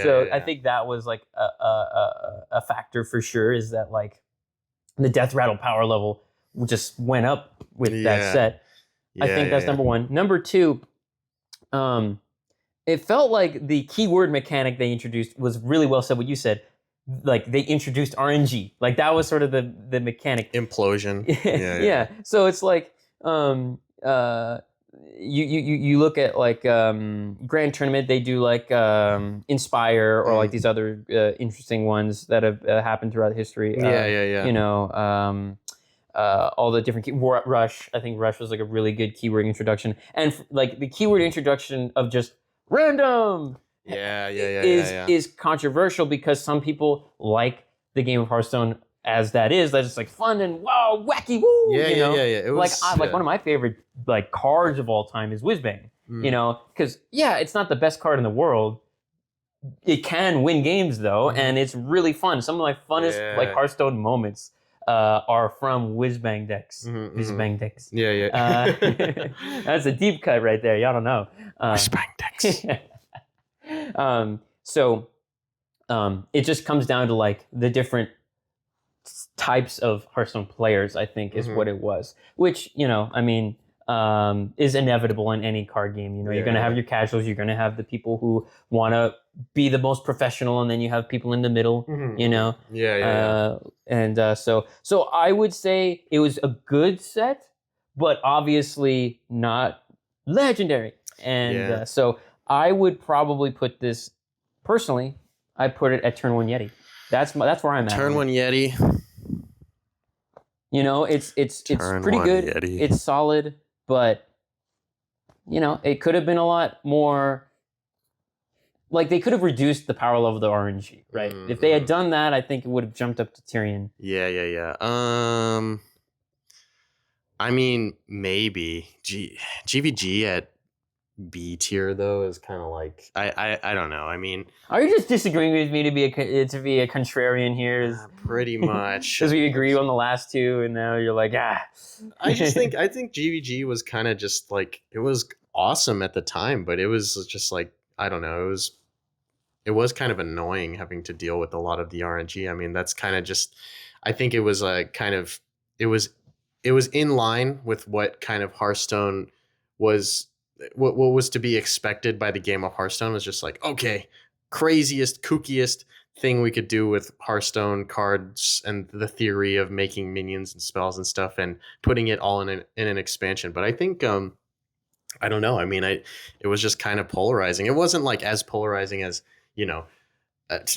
So I think that was like a factor for sure, is that like the death rattle power level just went up with that set. I think that's number one. Number two, it felt like the keyword mechanic they introduced was really well said. What you said, like they introduced RNG, like that was sort of the mechanic. Implosion. So it's like you look at like Grand Tournament, they do like Inspire or like these other interesting ones that have happened throughout history. All the different Rush. I think Rush was like a really good keyword introduction, and like the keyword introduction of just random is controversial because some people like the game of Hearthstone as that is. That's just like fun and wow, wacky, woo. It was, like one of my favorite like cards of all time is Whizbang. Because it's not the best card in the world. It can win games though, and it's really fun. Some of my funnest like Hearthstone moments are from Whizbang decks. Whizbang decks. That's a deep cut right there. Y'all don't know. Whizbang decks. So it just comes down to like the different types of Hearthstone players, I think, is what it was. Which, I mean, is inevitable in any card game. You're going to have your casuals. You're going to have the people who want to be the most professional, and then you have people in the middle, you know. So I would say it was a good set, but obviously not legendary. And so I would probably put this personally. I put it at turn 1 Yeti. That's where I'm at. Turn 1 Yeti. You know, it's pretty good. Yeti. It's solid, but you know, it could have been a lot more. Like, they could have reduced the power level of the RNG, right? If they had done that, I think it would have jumped up to Tyrion. Yeah. I mean, maybe GVG at B tier though is kind of like I don't know. I mean, are you just disagreeing with me to be a contrarian here? Pretty much because we agree on the last two, and now you're like, I think GVG was kind of just like, it was awesome at the time, but it was just like, I don't know, it was kind of annoying having to deal with a lot of the RNG. I mean, that's kind of just, I think it was it was in line with what kind of Hearthstone was. What was to be expected by the game of Hearthstone was just like, okay, craziest, kookiest thing we could do with Hearthstone cards and the theory of making minions and spells and stuff and putting it all in an expansion. But I think I don't know. I mean, it was just kind of polarizing. It wasn't like as polarizing as, you know,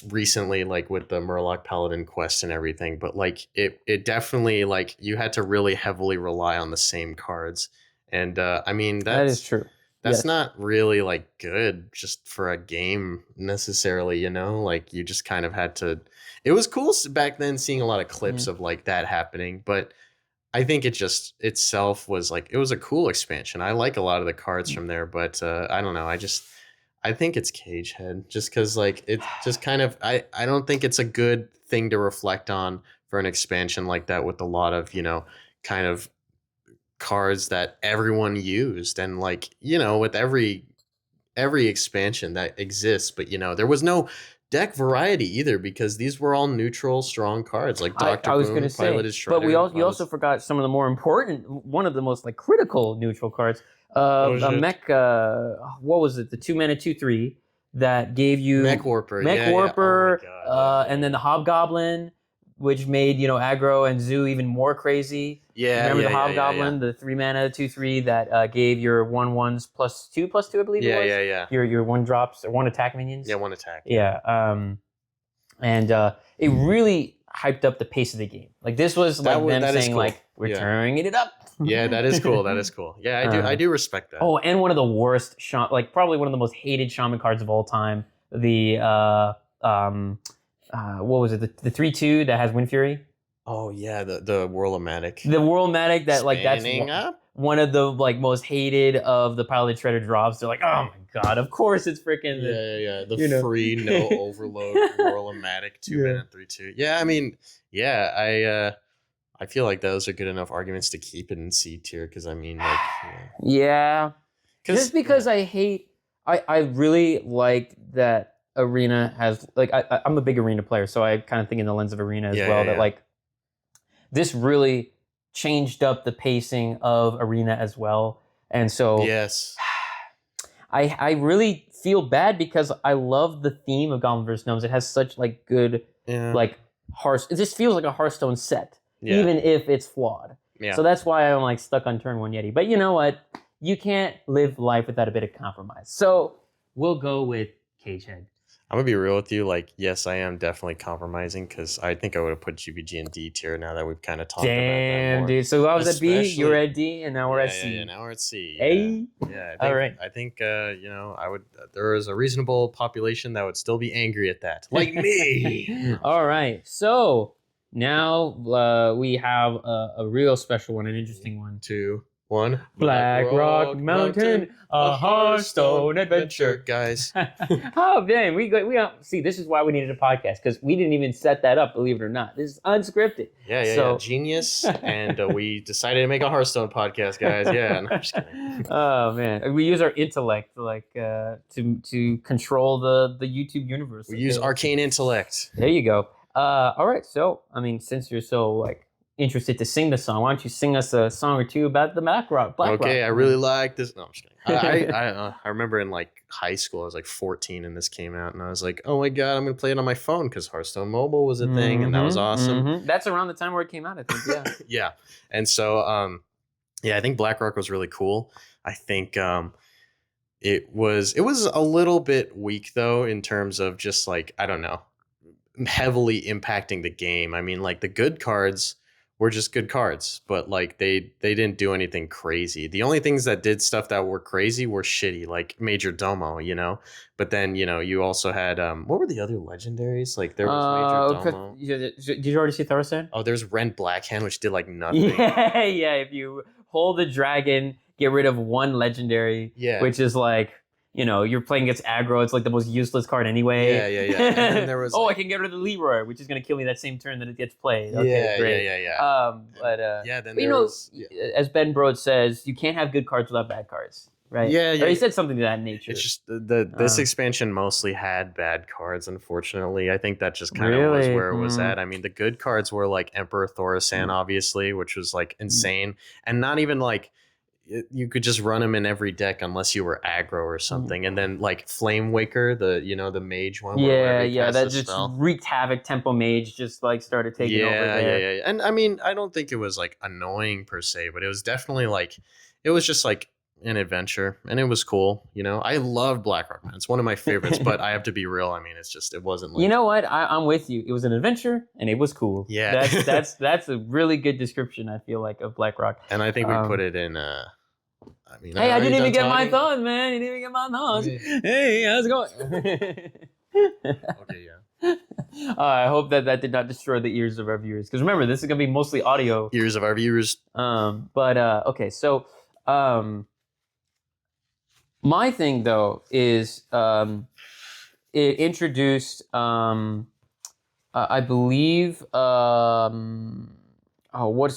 recently, like with the Murloc Paladin quest and everything. But like it definitely, like, you had to really heavily rely on the same cards. And I mean, that is true. That's not really like good just for a game necessarily, you know, like you just kind of had to, it was cool back then seeing a lot of clips of like that happening, but I think it just itself was like, it was a cool expansion. I like a lot of the cards from there, but I don't know. I think it's Cagehead just because like it's just kind of, I don't think it's a good thing to reflect on for an expansion like that with a lot of, you know, kind of cards that everyone used, and like, you know, with every expansion that exists, but you know, there was no deck variety either because these were all neutral strong cards like Dr. I was Boom, going to say, Piloted Shredder, but you also forgot some of the more important, one of the most like critical neutral cards, mech, what was it, the 2-mana 2/3 that gave you Mech Warper, Warper, Oh my God, and then the Hobgoblin, which made, you know, aggro and zoo even more crazy. Remember the Hobgoblin, the 3-mana 2/3 that gave your 1/1s +2/+2, I believe it was. Your 1-drops or 1 attack minions. Yeah, 1 attack. And it really hyped up the pace of the game. Like, this was like them saying cool. Like, we're turning it up. Yeah, that is cool. That is cool. Yeah, I do respect that. Oh, and one of the worst like probably one of the most hated shaman cards of all time. The what was it? The 3/2 that has Wind Fury. Oh yeah, the Whirl-O-Matic. The Whirl-O-Matic that like that's up? One of the like most hated of the Piloted Shredder drops. They're like, oh my god, of course it's freaking the free no overload Whirl-O-Matic 2-mana 3/2. Yeah, I mean, I feel like those are good enough arguments to keep it in C tier because I mean, like, just because I really like that Arena has, like, I'm a big Arena player, so I kind of think in the lens of Arena as well that like this really changed up the pacing of Arena as well, and so I really feel bad because I love the theme of Goblin vs. Gnomes. It has such like good like it just feels like a Hearthstone set, even if it's flawed. So that's why I'm like stuck on turn 1 Yeti. But you know what? You can't live life without a bit of compromise. So we'll go with Cagehead. I'm gonna be real with you. Like, yes, I am definitely compromising because I think I would have put GVG in D tier now that we've kind of talked about that more. Dude. So I was at B, you were at D, and now we're at C. Yeah, now we're at C. A. All right. I think you know, I would. There is a reasonable population that would still be angry at that, like me. All right. So now we have a real special one, an interesting one. 2, 1. Blackrock Mountain, a Hearthstone adventure, guys. Oh man, we see. This is why we needed a podcast because we didn't even set that up. Believe it or not, this is unscripted. Yeah. Genius, and we decided to make a Hearthstone podcast, guys. Yeah, no, I'm just kidding. Oh man, we use our intellect like to control the YouTube universe. We use arcane intellect. There you go. All right. So I mean, since you're so like interested to sing the song. Why don't you sing us a song or two about the Blackrock? Okay, I really like this. No, I'm just kidding. I remember in like high school, I was like 14 and this came out, and I was like, oh my god, I'm gonna play it on my phone because Hearthstone Mobile was a thing, and that was awesome. That's around the time where it came out, I think. Yeah. Yeah, and so I think Blackrock was really cool. I think it was a little bit weak though in terms of just like, I don't know, heavily impacting the game. I mean, like the good cards were just good cards, but like they didn't do anything crazy. The only things that did stuff that were crazy were shitty, like Major Domo, you know. But then, you know, you also had what were the other legendaries? Like there was Major Domo. Did you already see Karazhan? Oh, there's Rent Blackhand, which did like nothing. Yeah, yeah. If you hold the dragon, get rid of one legendary, which is like, you know, you're playing against aggro. It's like the most useless card anyway. Yeah. And then there was I can get rid of the Leroy, which is going to kill me that same turn that it gets played. Okay, great. Yeah. Then you know, as Ben Brode says, you can't have good cards without bad cards, right? Yeah. Or he said something to that nature. It's just this expansion mostly had bad cards. Unfortunately, I think that just kind of was where it was at. I mean, the good cards were like Emperor Thaurissan, obviously, which was like insane, and not even like. You could just run him in every deck unless you were aggro or something, and then like Flame Waker, the mage one. That just wreaked havoc. Tempo Mage just like started taking over there. Yeah. And I mean, I don't think it was like annoying per se, but it was definitely like it was just like an adventure, and it was cool. You know, I love Blackrock Mountain. It's one of my favorites, but I have to be real. I mean, it wasn't. Like, you know what? I'm with you. It was an adventure, and it was cool. Yeah, that's a really good description. I feel like of Blackrock, and I think we put it in. I mean, hey, I didn't even get my thoughts, man. You didn't even get my thoughts. Hey, how's it going? Okay, yeah. I hope that did not destroy the ears of our viewers. Because remember, this is going to be mostly audio. Ears of our viewers. Okay, so my thing, though, is it introduced, I believe, what's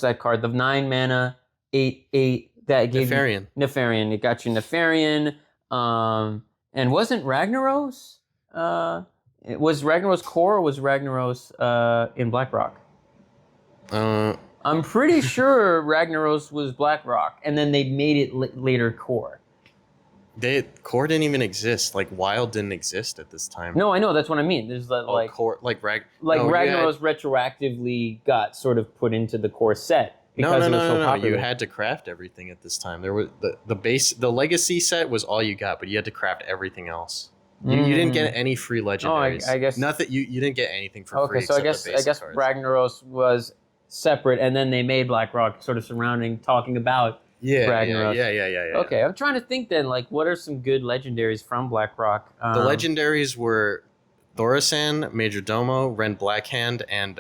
that card? The 9 mana, 8/8. That gave Nefarian. It got you Nefarian. And wasn't Ragnaros? Was Ragnaros core or was Ragnaros in Blackrock? I'm pretty sure Ragnaros was Blackrock, and then they made it later core. Core didn't even exist. Like Wild didn't exist at this time. No, I know. That's what I mean. There's core Ragnaros retroactively got sort of put into the core set. No. You had to craft everything at this time. There was the legacy set was all you got, but you had to craft everything else. You didn't get any free legendaries. I guess nothing. You didn't get anything for free. Okay, so I guess cards. Ragnaros was separate, and then they made Blackrock sort of talking about Ragnaros. Yeah. Okay, I'm trying to think then. Like, what are some good legendaries from Blackrock? The legendaries were Thaurissan, Major Domo, Rend Blackhand, and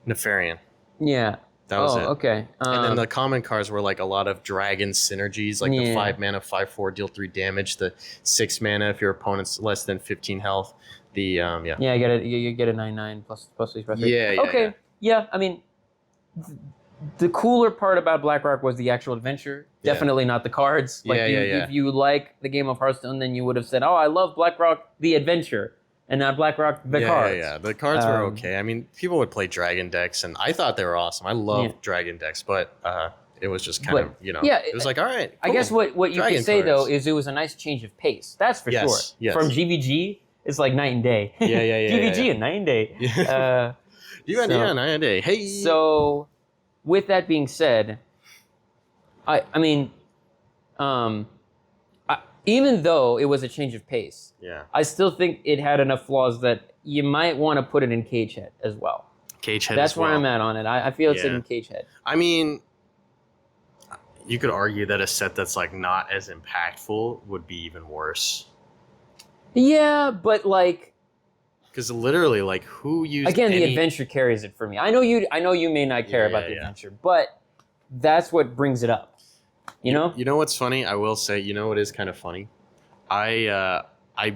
Nefarian. Yeah. That was it. Okay. And then the common cards were like a lot of dragon synergies, like the 5 mana, 5/4, deal 3 damage. The 6 mana if your opponent's less than 15 health. You get a 9/9 plus 3. Okay. Yeah. I mean, the cooler part about Blackrock was the actual adventure. Definitely not the cards. Like if you like the game of Hearthstone, then you would have said, "Oh, I love Blackrock the adventure." And not Blackrock the cards. Yeah. The cards were okay. I mean, people would play dragon decks, and I thought they were awesome. I loved dragon decks, but it was just kind of, it was like, all right, cool. I guess what you could say, though, is it was a nice change of pace. That's for sure. Yes. From GVG, it's like night and day. Yeah. GVG and night and day. Night and day. Hey. So, with that being said, I mean, even though it was a change of pace, I still think it had enough flaws that you might want to put it in Cagehead as well. Cagehead. That's where I'm at on it. I feel it's in Cagehead. I mean, you could argue that a set that's like not as impactful would be even worse. Yeah, but like, because literally, like, who used the adventure carries it for me. I know you may not care about the adventure, but that's what brings it up. You know? You know what's funny? I will say, you know what is kind of funny? I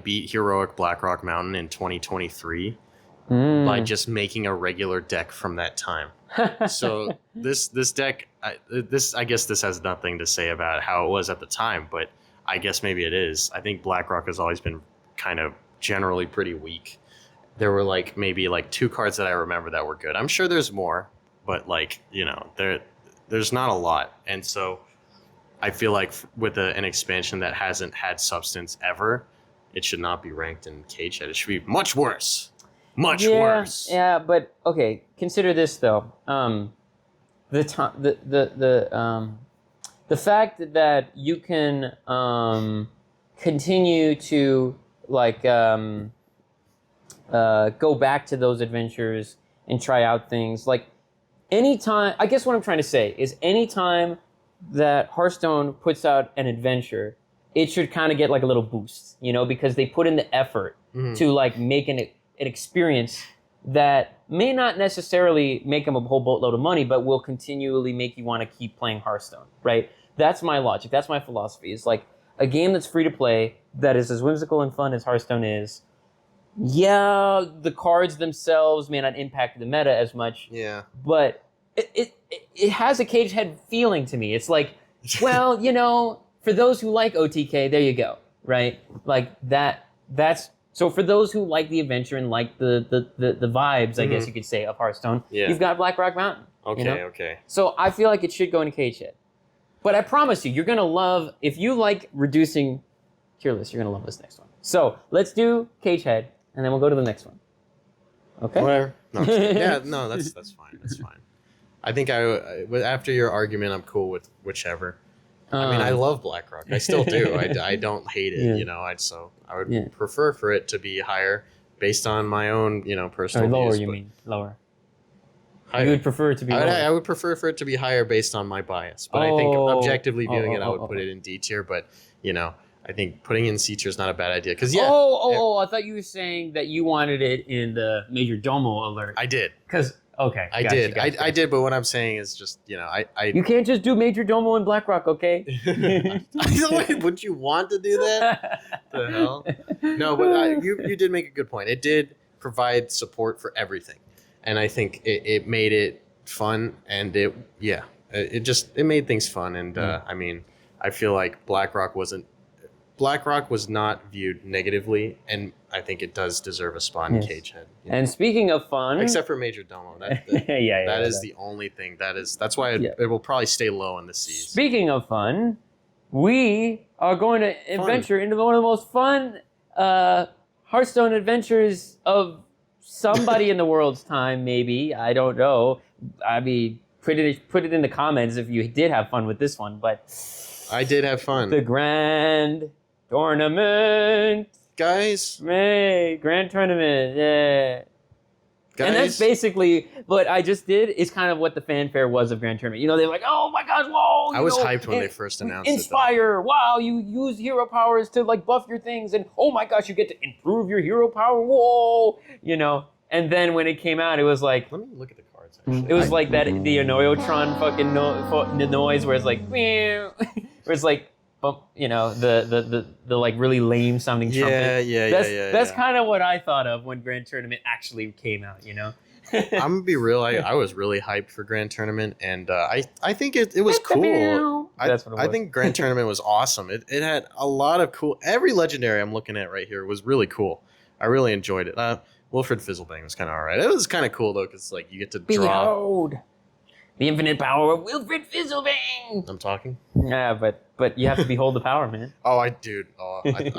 beat Heroic Blackrock Mountain in 2023 by just making a regular deck from that time. So this deck, I guess this has nothing to say about how it was at the time, but I guess maybe it is. I think Blackrock has always been kind of generally pretty weak. There were maybe 2 cards that I remember that were good. I'm sure there's more, but like, you know, there's not a lot. And so I feel like with an expansion that hasn't had substance ever, it should not be ranked in Cagehead. It should be much worse. Much worse. Yeah, but okay, consider this though. The fact that you can continue to like go back to those adventures and try out things like anytime. I guess what I'm trying to say is anytime that Hearthstone puts out an adventure, it should kind of get like a little boost, you know, because they put in the effort to like make an experience that may not necessarily make them a whole boatload of money, but will continually make you want to keep playing Hearthstone, right? That's my logic. That's my philosophy. It's like a game that's free to play, that is as whimsical and fun as Hearthstone is. Yeah, the cards themselves may not impact the meta as much. Yeah. But it has a Cagehead feeling to me. It's like, well, you know, for those who like OTK, there you go, right? Like that's so for those who like the adventure and like the vibes, I guess you could say, of Hearthstone, you've got Blackrock Mountain. Okay, you know? okay. So I feel like it should go into Cagehead. But I promise you're gonna love, if you like reducing tier lists, you're gonna love this next one. So let's do Cagehead, and then we'll go to the next one. Okay? Whatever. No, I'm just kidding. Yeah, no, that's fine. That's fine. I think after your argument, I'm cool with whichever. I mean, I love Blackrock. I still do. I don't hate it. You know, I would prefer for it to be higher based on my own, you know, personal lower, views. you mean lower? Higher. You would prefer it to be lower. I would prefer for it to be higher based on my bias. But I think objectively viewing it, I would put it in D tier. But you know, I think putting in C tier is not a bad idea. Because I thought you were saying that you wanted it in the Major Domo alert. I did. Because I did. But what I'm saying is just, you know, you can't just do Major Domo and Blackrock, okay? Would you want to do that? The hell? No, but you did make a good point. It did provide support for everything, and I think it made it fun, and it made things fun. And I mean, I feel like Blackrock was not viewed negatively, and I think it does deserve a spot in Cagehead. You know? And speaking of fun, except for Major Domo, that is the only thing. That's why it will probably stay low in the C's. Speaking of fun, we are going to adventure into one of the most fun Hearthstone adventures of somebody in the world's time. Maybe, I don't know. I mean, put it in the comments if you did have fun with this one. But I did have fun. The Grand Tournament. Guys. Grand Tournament, yeah. Guys. And that's basically what I just did is kind of what the fanfare was of Grand Tournament. You know, they're like, oh my gosh, whoa. I was hyped when they first announced Inspire, wow, you use hero powers to like buff your things, and oh my gosh, you get to improve your hero power, whoa. You know, and then when it came out, it was like, let me look at the cards, actually. It was like that, the Enoyotron fucking noise where it's like, where it's like, you know, the like really lame sounding trumpet. That's kind of what I thought of when Grand Tournament actually came out, you know? I'm gonna be real, I was really hyped for Grand Tournament, and I think it was cool. That's what it was. I think Grand Tournament was awesome. It had a lot of cool, every legendary I'm looking at right here was really cool. I really enjoyed it. Wilfred Fizzlebang was kind of alright. It was kind of cool though, because like you get to draw. Behold the infinite power of Wilfred Fizzlebang. I'm talking. Yeah, but you have to behold the power, man. I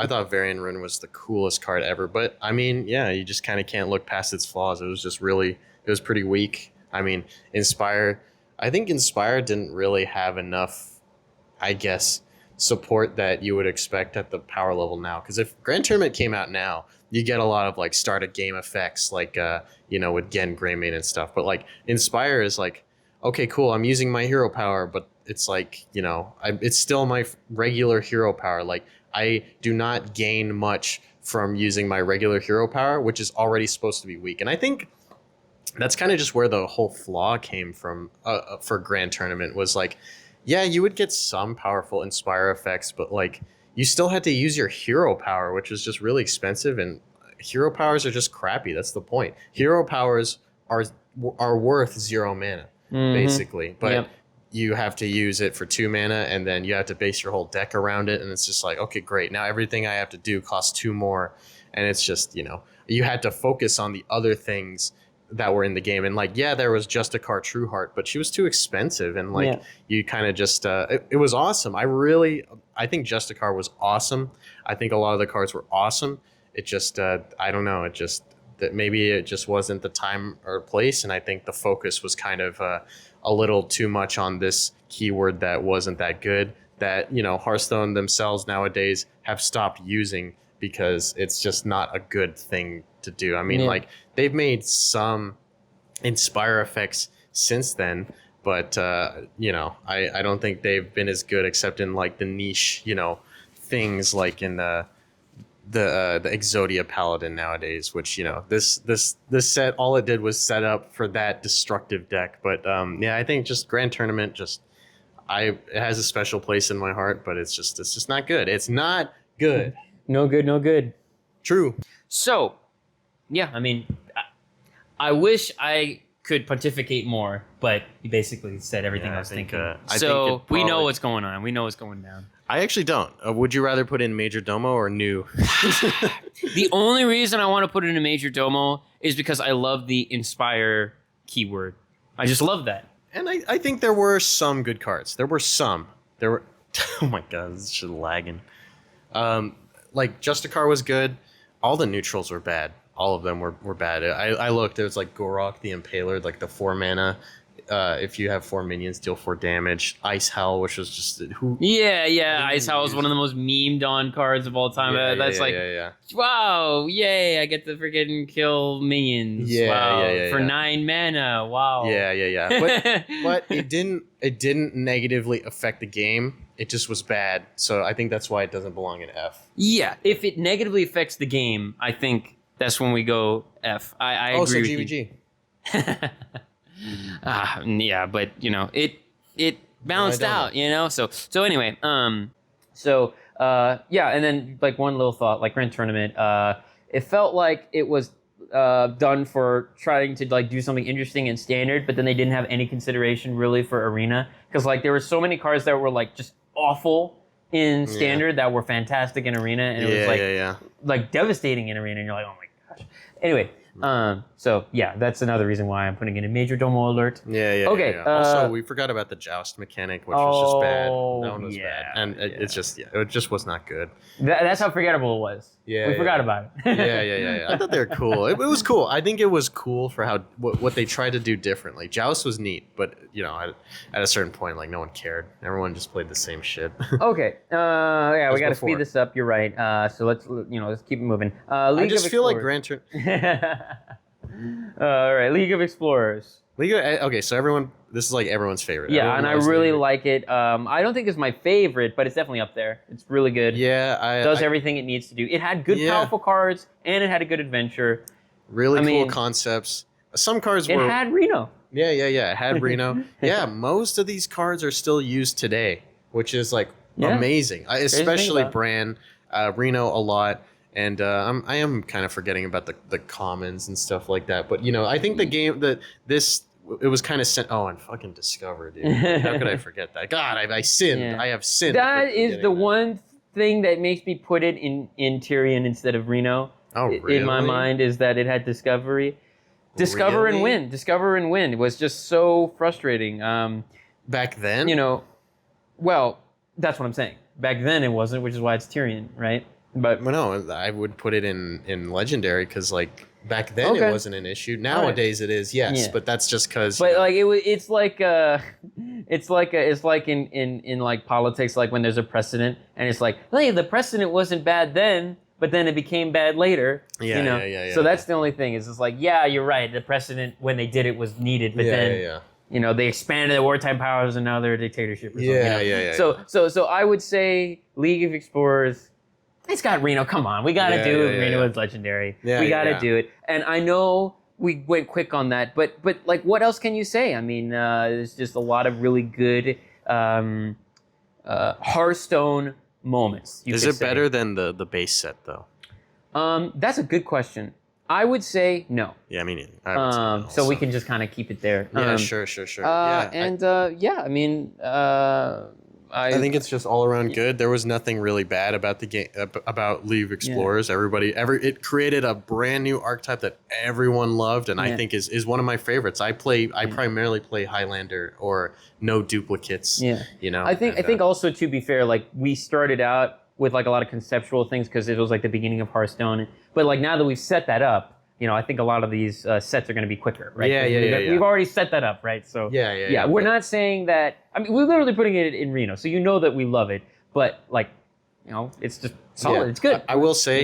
thought Varian Rune was the coolest card ever. But I mean, yeah, you just kind of can't look past its flaws. It was pretty weak. I mean, I think Inspire didn't really have enough, I guess, support that you would expect at the power level now. Because if Grand Tournament came out now, you get a lot of like start a game effects, like you know, with Gen Greymane and stuff. But like Inspire is like, okay, cool, I'm using my hero power, but it's like, you know, it's still my regular hero power. Like, I do not gain much from using my regular hero power, which is already supposed to be weak. And I think that's kind of just where the whole flaw came from for Grand Tournament was like, yeah, you would get some powerful Inspire effects, but like, you still had to use your hero power, which was just really expensive, and hero powers are just crappy. That's the point. Hero powers are worth 0 mana. Basically, but you have to use it for 2 mana, and then you have to base your whole deck around it, and it's just like, okay, great, now everything I have to do costs 2 more, and it's just, you know, you had to focus on the other things that were in the game. And like, yeah, there was Justicar True Heart, but she was too expensive. And like, you kind of just, it was awesome. I think Justicar was awesome. I think a lot of the cards were awesome. It just, I don't know. It just, that maybe it just wasn't the time or place. And I think the focus was kind of a little too much on this keyword that wasn't that good, that, you know, Hearthstone themselves nowadays have stopped using because it's just not a good thing to do. I mean, like, they've made some Inspire effects since then, but, you know, I don't think they've been as good except in, like, the niche, you know, things like in the Exodia Paladin nowadays, which, you know, this set, all it did was set up for that destructive deck. But yeah, I think just Grand Tournament, it has a special place in my heart, but it's just not good. It's not good. No good. True. So, yeah, I mean, I wish I could pontificate more, but you basically said everything I was thinking. So we know what's going on. We know what's going down. I actually don't. Would you rather put in Major Domo or New? The only reason I want to put in a Major Domo is because I love the Inspire keyword. I just love that. And I think there were some good cards. There were. Oh my god, this is just lagging. Like Justicar was good. All the neutrals were bad. All of them were bad. I looked. There was like Gorok the Impaler, like the 4 mana. If you have 4 minions, deal 4 damage. Ice Hell, which was just Ice Hell is one of the most memed on cards of all time. Wow, yay! I get to freaking kill minions. For 9 mana. Wow. But it didn't negatively affect the game. It just was bad. So I think that's why it doesn't belong in F. Yeah, if it negatively affects the game, I think that's when we go F. I agree with GVG. Yeah, but you know, it balanced out, you know. So anyway, yeah, and then like one little thought, like Grand Tournament, it felt like it was done for trying to like do something interesting in Standard, but then they didn't have any consideration really for Arena, because like there were so many cards that were like just awful in Standard that were fantastic in Arena, and it was like devastating in Arena, and you're like, oh my gosh. Anyway. So yeah, that's another reason why I'm putting in a Major Domo alert. Okay. Also, we forgot about the joust mechanic, which was just bad. That one was bad, and it just was not good. That's how forgettable it was. We forgot about it. Yeah. I thought they were cool. It was cool. I think it was cool for how what they tried to do differently. Joust was neat, but you know, at a certain point, like no one cared. Everyone just played the same shit. Okay. Yeah, we got to speed this up. You're right. So let's keep it moving. I just feel like Grand Tournament. All right, League of Explorers. Okay, so this is like everyone's favorite. Yeah, and I really like it. I don't think it's my favorite, but it's definitely up there. It's really good. Yeah, does everything it needs to do. It had good, powerful cards, and it had a good adventure. Really cool concepts. Some cards were. It had Reno. Yeah. It had Reno. Yeah, most of these cards are still used today, which is like amazing. Especially Bran, Reno a lot. And I am kind of forgetting about the commons and stuff like that. But, you know, I think the game, it was kind of sent. Oh, and fucking Discover, dude. How could I forget that? God, I sinned. Yeah. I have sinned. That is the one thing that makes me put it in Tyrion instead of Reno. Oh, really? In my mind is that it had Discovery. Discover and win. It was just so frustrating. Back then? You know, well, that's what I'm saying. Back then it wasn't, which is why it's Tyrion, right? But no, I would put it in Legendary because like back then it wasn't an issue. Nowadays it is, yes, but that's just because. But like it's like in like politics, like when there's a precedent and it's like, hey, the precedent wasn't bad then, but then it became bad later. Yeah. So that's the only thing. Is it's like, yeah, you're right. The precedent when they did it was needed, but then. You know, they expanded the wartime powers and now they're a dictatorship or something. So I would say League of Explorers. It's got Reno. Come on, we gotta do Reno as Legendary. We gotta do it. And I know we went quick on that, but like, what else can you say? I mean, there's just a lot of really good Hearthstone moments. Is it better than the base set though? That's a good question. I would say no. Yeah, me neither. So we can just kind of keep it there. Yeah, sure. I mean, I think it's just all around good. There was nothing really bad about the game, about League of Explorers. It created a brand new archetype that everyone loved, and I think is one of my favorites. I primarily play Highlander or no duplicates. Yeah, you know. I think also, to be fair, like we started out with like a lot of conceptual things because it was like the beginning of Hearthstone, but like now that we've set that up, you know, I think a lot of these sets are going to be quicker, right? We've already set that up, right? So we're not saying that. I mean, we're literally putting it in Reno, so you know that we love it. But like, you know, it's just solid. Yeah. It's good. I will say,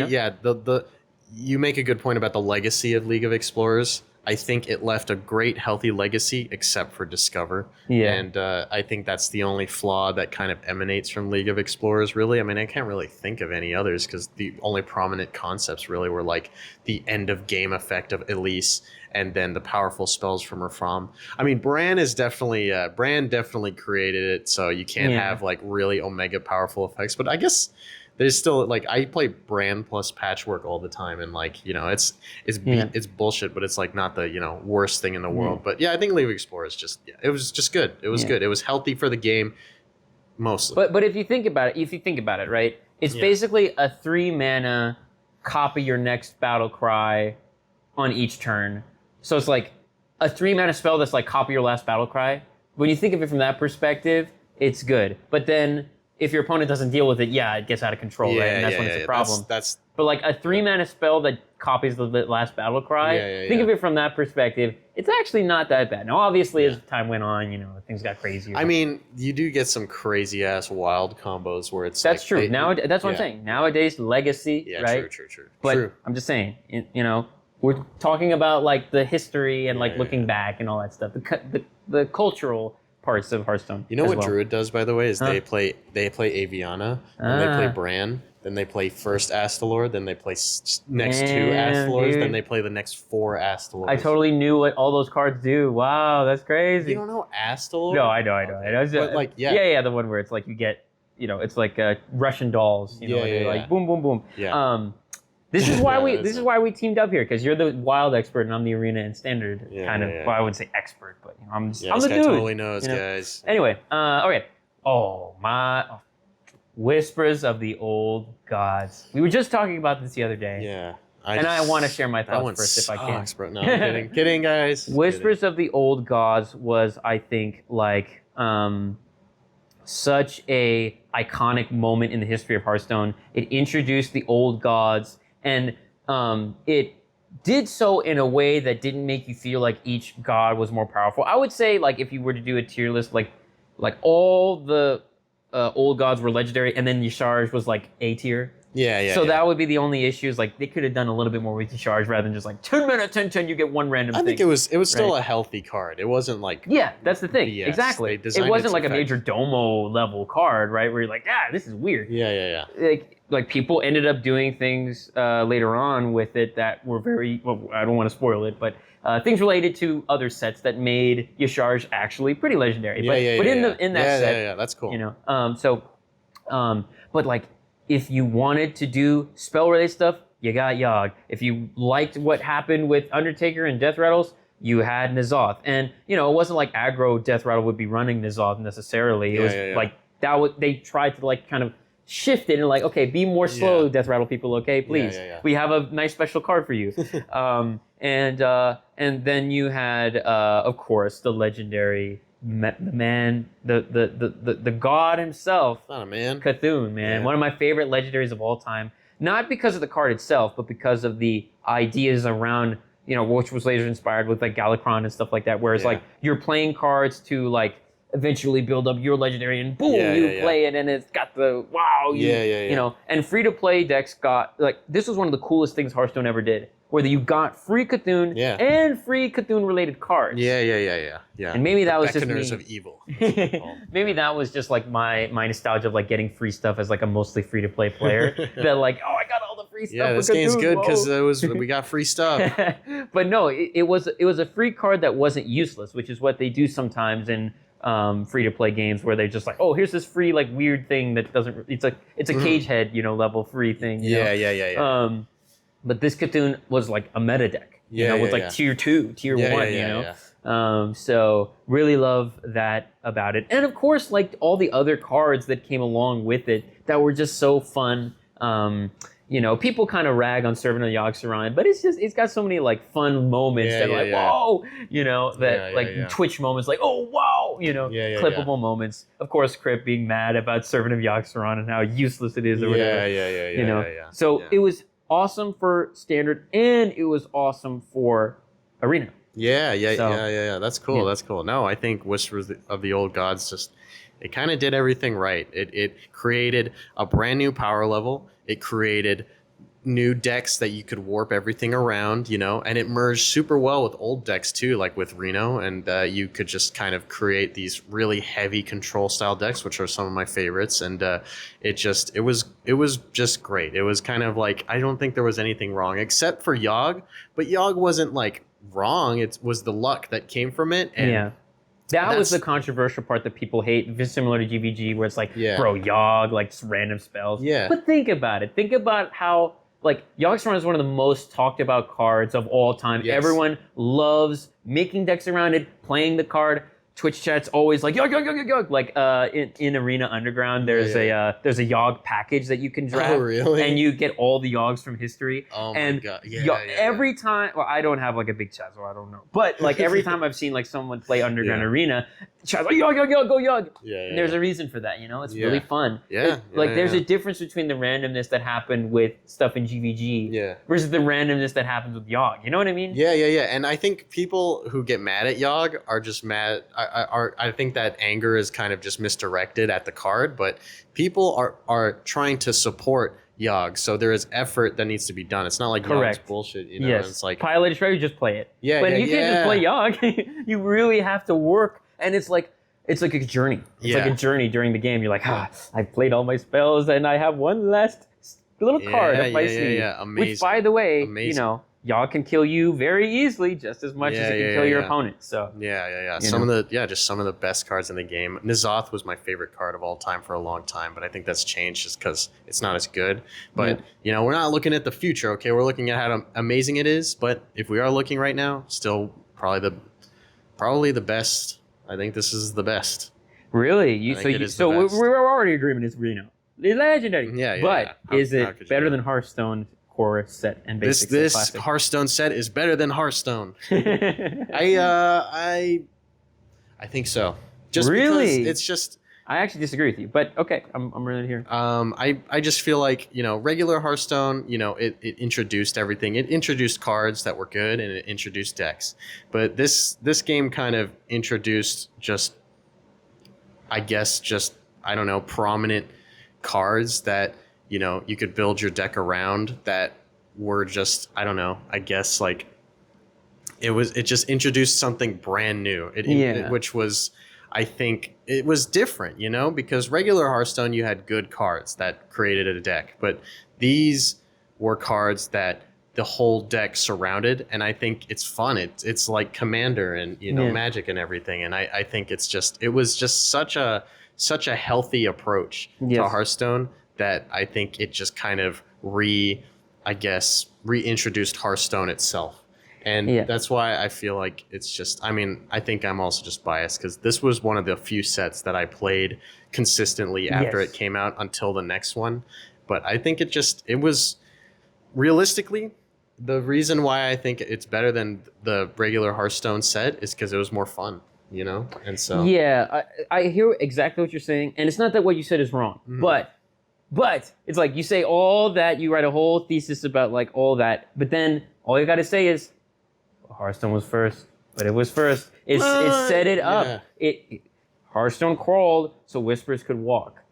you make a good point about the legacy of League of Explorers. I think it left a great, healthy legacy, except for Discover. Yeah. And I think that's the only flaw that kind of emanates from League of Explorers, really. I mean, I can't really think of any others because the only prominent concepts really were like the end of game effect of Elise and then the powerful spells from Rathram. I mean, Bran definitely created it, so you can't have like really omega powerful effects. But I guess there's still like I play Bran plus Patchwork all the time, and like it's bullshit, but it's like not the worst thing in the world. But I think League of Explorers it was just good. It was good. It was healthy for the game, mostly. But if you think about it, right, it's basically a 3-mana copy your next battle cry on each turn. So it's like a 3-mana spell that's like copy your last battle cry. When you think of it from that perspective, it's good. But then if your opponent doesn't deal with it, it gets out of control, right? And that's when it's a problem. But like a 3-mana spell that copies the last battle cry, think of it from that perspective, it's actually not that bad. Now, obviously, as time went on, things got crazier. I mean, you do get some crazy-ass wild combos where it's That's true. That's what I'm saying. Nowadays, Legacy, right? True. But I'm just saying, we're talking about like the history and like looking back and all that stuff. The cultural parts of Hearthstone. You know what Druid does, by the way, is they play Aviana, and they play Bran, then they play first Astalor, then they play next 2 Astalors, then they play the next 4 Astalors. I totally knew what all those cards do. Wow, that's crazy. You don't know Astalor? No, I know. But like, the one where it's like you get, it's like Russian dolls. Like boom, boom, boom. Yeah. This is why we teamed up here, because you're the wild expert and I'm the arena and standard kind of. Well, I wouldn't say expert, but I'm the this guy dude. Totally knows, guys. Anyway, okay. Whispers of the Old Gods. We were just talking about this the other day. Yeah. I want to share my thoughts first if I can. Bro. No, I'm kidding. Kidding, guys. Whispers of the Old Gods was, I think, like such a iconic moment in the history of Hearthstone. It introduced the old gods, and it did so in a way that didn't make you feel like each god was more powerful. I would say, like, if you were to do a tier list, like all the old gods were legendary, and then Yasharj was like A tier. So that would be the only issues. Like, they could have done a little bit more with Yasharj rather than just like 10 mana, 10, you get one random thing. I think it was still a healthy card. It wasn't like that's the thing. BS. Exactly. It wasn't like a major Domo level card, right? Where you're like, this is weird. Like people ended up doing things later on with it that were very, well, I don't want to spoil it, but things related to other sets that made Yasharj actually pretty legendary. But in that set, that's cool. But like, if you wanted to do spell-related stuff, you got Yogg. If you liked what happened with Undertaker and Death Rattles, you had N'Zoth. And, it wasn't like aggro Death Rattle would be running N'Zoth necessarily. It was like, they tried to like kind of shift it and like, okay, be more slow, Death Rattle people, okay, please. We have a nice special card for you. And then you had, of course, the legendary the god himself. Not a man. Cthulhu, man. One of my favorite legendaries of all time. Not because of the card itself, but because of the ideas around, which was later inspired with like Galakron and stuff like that. Whereas like you're playing cards to like eventually build up your legendary and boom, play it and it's got the wow. And free to play decks got like, this was one of the coolest things Hearthstone ever did. Where you got free Cthulhu and free Cthulhu related cards. Yeah. And maybe that was just me. of evil. Maybe that was just like my nostalgia of like getting free stuff as like a mostly free to play player. That like, I got all the free stuff. Yeah, this game's good because we got free stuff. But no, it was a free card that wasn't useless, which is what they do sometimes in free to play games where they're just like, oh, here's this free like weird thing that doesn't. It's a cage head level free thing. Yeah. But this Cthulhu was like a meta deck, with like tier 2, tier 1, So really love that about it. And of course, like all the other cards that came along with it that were just so fun. You know, people kind of rag on Servant of Yogg-Saron, but it's got so many like fun moments that are like, whoa, you know, that Twitch moments like, oh, wow, you know, clippable moments. Of course, Crip being mad about Servant of Yogg-Saron and how useless it is or whatever. You know, so it was awesome for Standard and it was awesome for Arena. Yeah. That's cool. That's cool. No, I think Whispers of the Old Gods just, it kind of did everything right. It created a brand new power level. It created new decks that you could warp everything around, you know, and it merged super well with old decks too, like with Reno, and you could just kind of create these really heavy control style decks, which are some of my favorites. And it was just great. It was kind of like, I don't think there was anything wrong except for Yogg, but Yogg wasn't like wrong. It was the luck that came from it. And that was the controversial part that people hate, similar to GVG, where it's like, bro, Yogg, like just random spells. But think about it. Think about how, like, Yogg-Saron is one of the most talked about cards of all time. Everyone loves making decks around it, playing the card. Twitch chat's always like Yogg. Like in Arena Underground, there's a Yogg package that you can draft. Oh, really? And you get all the Yoggs from history. Oh my god! Every time, well, I don't have like a big chat, so I don't know. But like every time I've seen like someone play Underground Arena, chat's like Yogg, go Yogg. And there's a reason for that, you know. It's really fun. There's a difference between the randomness that happened with stuff in GVG versus the randomness that happens with Yogg. You know what I mean? Yeah. And I think people who get mad at Yogg are just mad. I think that anger is kind of just misdirected at the card, but people are trying to support Yogg, so there is effort that needs to be done. It's not like Yogg's bullshit, you know. It's like pilot is ready, just play it. But you can't just play Yogg. You really have to work, and it's like a journey. It's like a journey during the game. You're like, I played all my spells, and I have one last little card up my sleeve. Amazing. Which, by the way, you know, Yogg can kill you very easily, just as much as it can kill your opponent. So some of the best cards in the game. N'Zoth was my favorite card of all time for a long time, but I think that's changed just because it's not as good. But you know, we're not looking at the future. Okay, we're looking at how amazing it is. But if we are looking right now, still probably the best. I think this is the best. We're already in agreement. It's Reno, the legendary. But is it better than Hearthstone core set and basics? This Hearthstone set is better than Hearthstone. I think so. Just really? Because it's just. I actually disagree with you, but okay, I'm really here. I just feel like, you know, regular Hearthstone, you know, it introduced everything. It introduced cards that were good and it introduced decks. But this game kind of introduced I don't know, prominent cards that, you know, you could build your deck around that were just, I don't know, I guess like it just introduced something brand new. Which was, I think it was different, you know, because regular Hearthstone, you had good cards that created a deck, but these were cards that the whole deck surrounded. And I think it's fun. It's like Commander and, you know, Magic and everything. And I think it was just such a healthy approach to Hearthstone that I think it just kind of reintroduced Hearthstone itself. And that's why I feel like it's just, I mean, I think I'm also just biased because this was one of the few sets that I played consistently after it came out until the next one. But I think it was realistically, the reason why I think it's better than the regular Hearthstone set is because it was more fun, you know? And so. Yeah, I hear exactly what you're saying. And it's not that what you said is wrong, but it's like you say all that, you write a whole thesis about like all that, but then all you got to say is Hearthstone was first, but it was first. It set it up. Hearthstone crawled so Whispers could walk.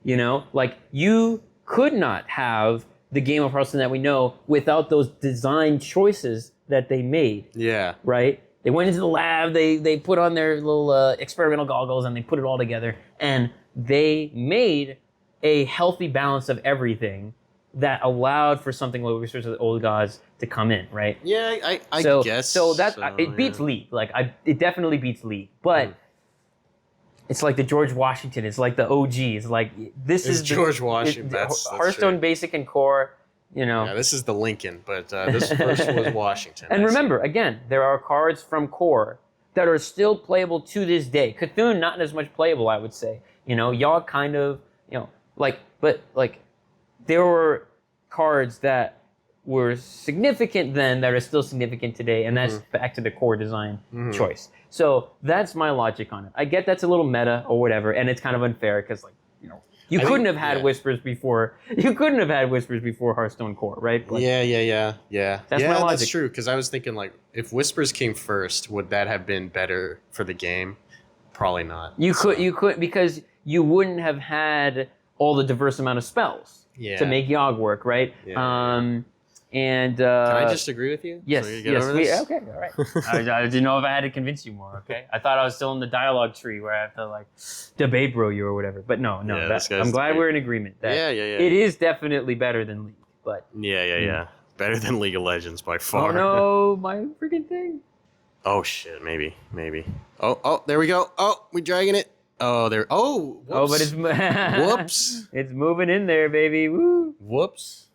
You know, like you could not have the game of Hearthstone that we know without those design choices that they made. Yeah. Right? They went into the lab, they put on their little experimental goggles and they put it all together and they made a healthy balance of everything that allowed for something like Whispers of the Old Gods to come in, right? Yeah, I guess. So it beats League. Like it definitely beats League, but it's like the George Washington. It's like the OG. It's like it's George Washington. That's Hearthstone true. Basic and Core. You know. Yeah, this is the Lincoln, but this first was Washington. And remember, again, there are cards from Core that are still playable to this day. Cthulhu, not as much playable, I would say. Y'all kind of, but there were cards that were significant then that are still significant today, and that's back to the core design choice. So that's my logic on it. I get that's a little meta or whatever, and it's kind of unfair because, you couldn't have had Whispers before. You couldn't have had Whispers before Hearthstone Core, right? Yeah. That's my logic. That's true. Because I was thinking, if Whispers came first, would that have been better for the game? Probably not. You could because you wouldn't have had all the diverse amount of spells to make Yogg work, right? Yeah. And can I just agree with you? Yes, so you get over yes. this? Okay, all right. I didn't know if I had to convince you more. Okay, I thought I was still in the dialogue tree where I have to debate bro you or whatever. But no. Yeah, I'm glad we're in agreement. That It is definitely better than League, but yeah. Better than League of Legends by far. Oh no, my freaking thing. Oh shit, maybe. Oh, there we go. Oh, we dragging it. Oh, there. Oh, whoops. Oh, but it's whoops. It's moving in there, baby. Woo. Whoops.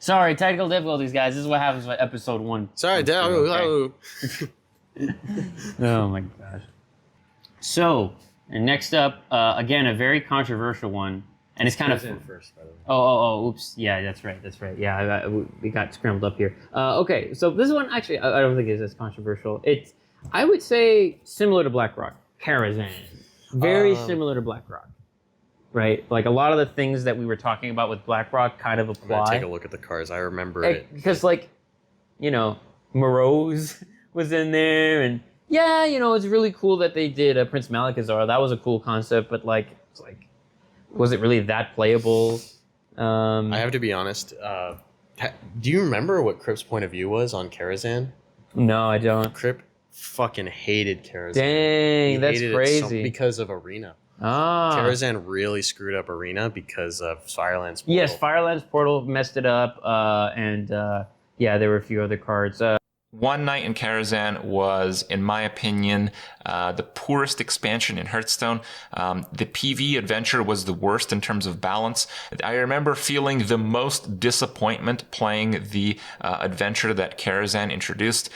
Sorry, technical difficulties, guys. This is what happens with episode 1. Sorry, Oh my gosh. So, and next up, again, a very controversial one, and it's kind of first, by the way. Oh, oops. Yeah, that's right. Yeah, we got scrambled up here. Okay, so this one actually, I don't think is as controversial. It's, I would say, similar to Blackrock, Karazhan. Very similar to Blackrock. Right, a lot of the things that we were talking about with Blackrock kind of apply. I'm gonna take a look at the cards. I remember it because, Morose was in there, and it's really cool that they did Prince Malakazar. That was a cool concept, but was it really that playable? I have to be honest. Do you remember what Crip's point of view was on Karazhan? No, I don't. Crip fucking hated Karazhan. Dang, that's crazy. Because of Arena. Karazhan really screwed up Arena because of Firelands Portal. Yes, Firelands Portal messed it up, and there were a few other cards. One Night in Karazhan was, in my opinion, the poorest expansion in Hearthstone. The PvE adventure was the worst in terms of balance. I remember feeling the most disappointment playing the adventure that Karazhan introduced.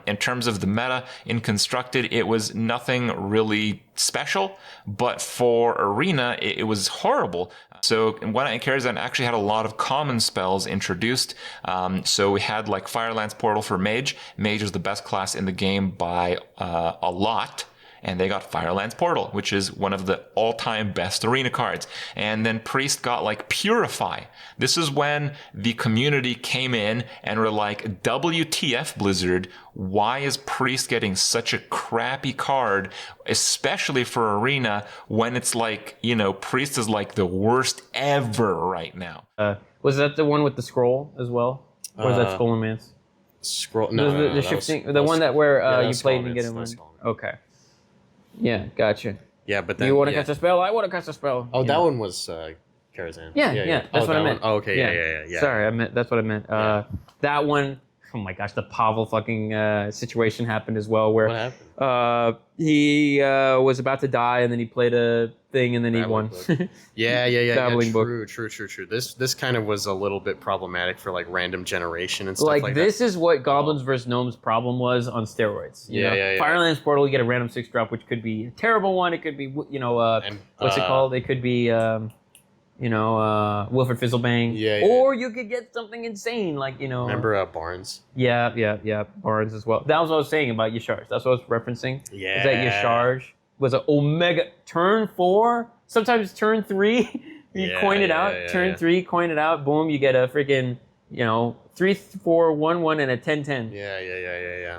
In terms of the meta, in Constructed, it was nothing really special, but for Arena, it was horrible. So One Night in Karazhan actually had a lot of common spells introduced. So we had Firelands Portal for Mage. Mage is the best class in the game by a lot. And they got Firelands Portal, which is one of the all-time best Arena cards. And then Priest got Purify. This is when the community came in and were like, WTF Blizzard, why is Priest getting such a crappy card, especially for Arena, when it's Priest is the worst ever right now. Was that the one with the scroll as well? Or was that Skullman's? Scroll? No, the shifting, the one that where you played and get in one. Skullman's. Okay. Yeah, gotcha. Yeah, but then you want to cast a spell? I want to cast a spell. Oh, that one was Karazhan. Yeah. That's what I meant. Oh, okay, yeah. Sorry, that's what I meant. That one. Oh my gosh, the Pavel fucking situation happened as well. Where what happened? He was about to die, and then he played a thing, and then he won. Yeah. Babbling book. True. This kind of was a little bit problematic for random generation and stuff like that. This is what Goblins versus Gnomes problem was on steroids. You know? Firelands Portal, you get a random 6-drop, which could be a terrible one. It could be, what's it called? It could be, Wilfred Fizzlebang. Or you could get something insane, Remember Barnes? Yeah. Barnes as well. That was what I was saying about Yasharj. That's what I was referencing. Yeah. Is that Yasharj was an Omega turn 4, sometimes turn 3. You coin it out. Turn 3, coin it out. Boom, you get a freaking, 3-4-1-1 and a 10-10. Yeah.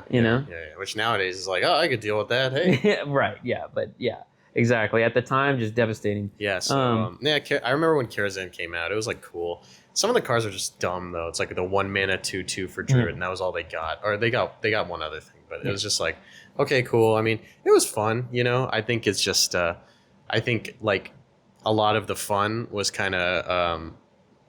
Yeah. Which nowadays is I could deal with that. Hey. Right. Yeah. But yeah. Exactly. At the time, just devastating. Yeah. So I remember when Karazhan came out, it was like cool. Some of the cards are just dumb though. It's like the 1 mana 2/2 for Druid, and that was all they got. Or they got one other thing, but it was just like, okay, cool. I mean, it was fun. I think it's just I think a lot of the fun was kind of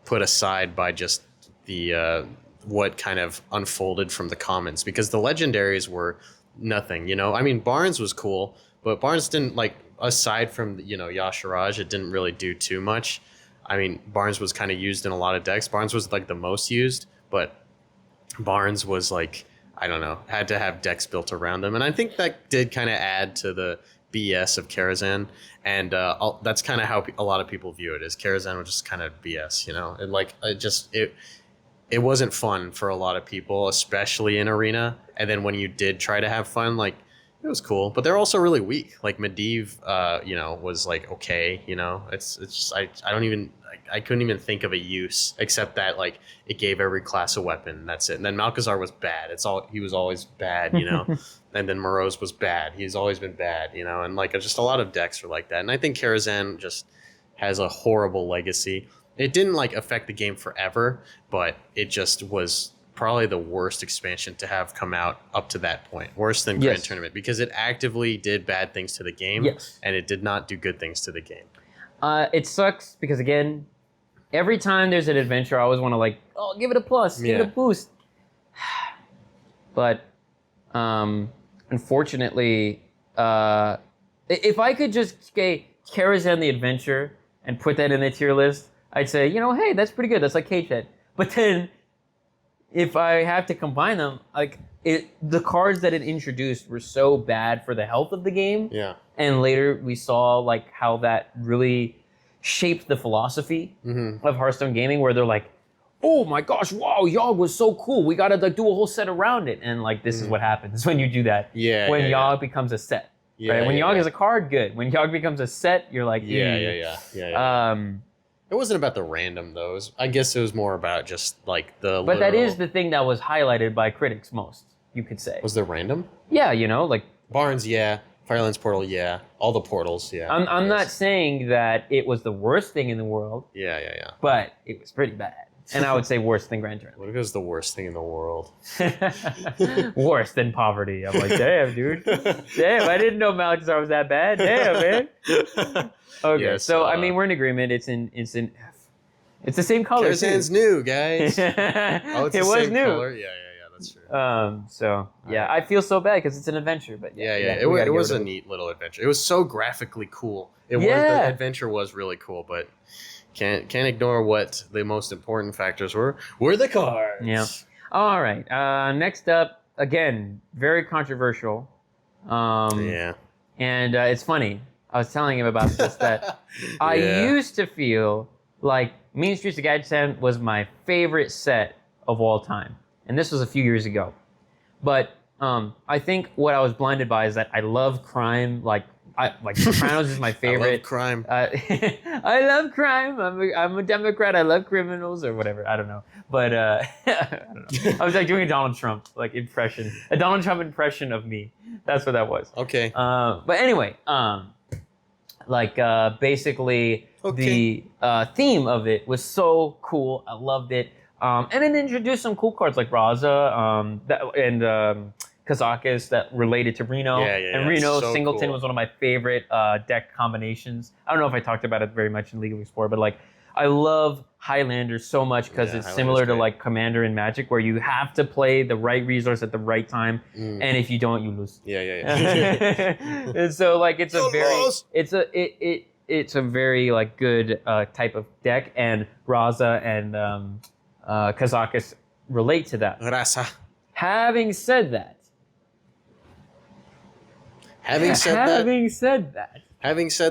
put aside by just the what kind of unfolded from the commons, because the legendaries were nothing. I mean, Barnes was cool, but Barnes didn't aside from Yasharaj, it didn't really do too much. I mean, Barnes was kind of used in a lot of decks. Barnes was the most used, but Barnes was I don't know, had to have decks built around them. And I think that did kind of add to the BS of Karazhan. And that's kind of how a lot of people view it, is Karazhan was just kind of BS, you know? And like, it wasn't fun for a lot of people, especially in Arena. And then when you did try to have fun, like, it was cool, but they're also really weak. Like Medivh, you know, was like okay, you know. It's just I couldn't even think of a use except that like it gave every class a weapon. That's it. And then Malchezaar was bad. He was always bad, you know. And then Moroz was bad. He's always been bad, you know. And like just a lot of decks were like that. And I think Karazhan just has a horrible legacy. It didn't like affect the game forever, but it just was probably the worst expansion to have come out up to that point. Worse than Grand Tournament, because it actively did bad things to the game, and it did not do good things to the game. It sucks because, again, every time there's an adventure, I always want to like, oh, give it a plus, give it a boost. But unfortunately, if I could just get Karazhan the Adventure and put that in the tier list, I'd say, you know, hey, that's pretty good. That's like Cagehead. But then if I have to combine them, like the cards that it introduced were so bad for the health of the game. Yeah. And later we saw like how that really shaped the philosophy of Hearthstone gaming, where they're like, oh my gosh, wow, Yogg was so cool. We gotta like do a whole set around it. And like this is what happens when you do that. Yeah. When Yogg becomes a set. Yeah. Right? When Yogg is a card, good. When Yogg becomes a set, you're like, yeah. It wasn't about the random, though. I guess it was more about just, like, the But that is the thing that was highlighted by critics most, you could say. Was there random? Yeah, you know, like... Barnes, yeah. Firelands Portal, yeah. All the portals, yeah. I'm not saying that it was the worst thing in the world. Yeah. But it was pretty bad. And I would say worse than Grand Tournament. What if it was the worst thing in the world? Worse than poverty. I'm like, damn, dude. Damn, I didn't know Malchezaar was that bad. Damn, man. Okay, Yes, so I mean, we're in agreement. It's the same color. Karazhan's new, guys. Oh, it's it the was same new. color. Yeah, that's true. So yeah, I feel so bad because it's an adventure, but Yeah. It was a neat little adventure. It was so graphically cool. The adventure was really cool, but can't ignore what the most important factors were the cards. Yeah. All right. Next up, again, very controversial. And it's funny. I was telling him about this, that I used to feel like Mean Streets of Gadgetzan was my favorite set of all time. And this was a few years ago. But I think what I was blinded by is that I love crime. Like Sopranos is my favorite. I love crime. I love crime. I'm a Democrat. I love criminals or whatever. I don't know. But I don't know. I was like doing a Donald Trump impression. A Donald Trump impression of me. That's what that was. Okay. But anyway, basically the theme of it was so cool. I loved it. And it introduced some cool cards like Raza and Kazakus that related to Reno. And Reno so Singleton cool. was one of my favorite deck combinations. I don't know if I talked about it very much in League of Explore, but like I love Highlander so much because it's similar to like Commander in Magic, where you have to play the right resource at the right time, and if you don't, you lose. And so like it's a very like good type of deck, and Raza and Kazakus relate to that. Rasa. Having said that, Having said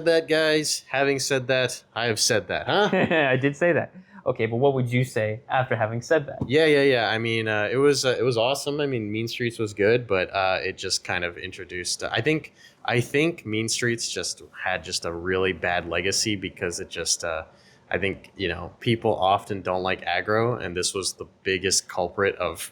that, guys, I have said that, huh? I did say that. Okay, but what would you say after having said that? Yeah. I mean, it was awesome. I mean, Mean Streets was good, but it just kind of introduced. I think Mean Streets just had a really bad legacy because it just. I think people often don't like aggro, and this was the biggest culprit of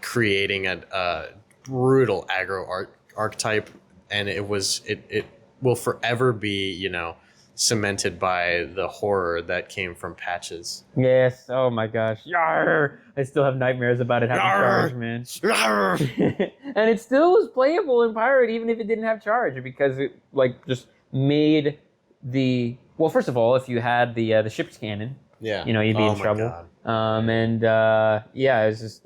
creating a brutal aggro archetype, and it will forever be cemented by the horror that came from patches. Yes. Oh my gosh. Yarr! I still have nightmares about it having charge, man. Yarr! And it still was playable in Pirate even if it didn't have charge, because it just made the first of all, if you had the ship's cannon, you'd be in trouble. God. It was just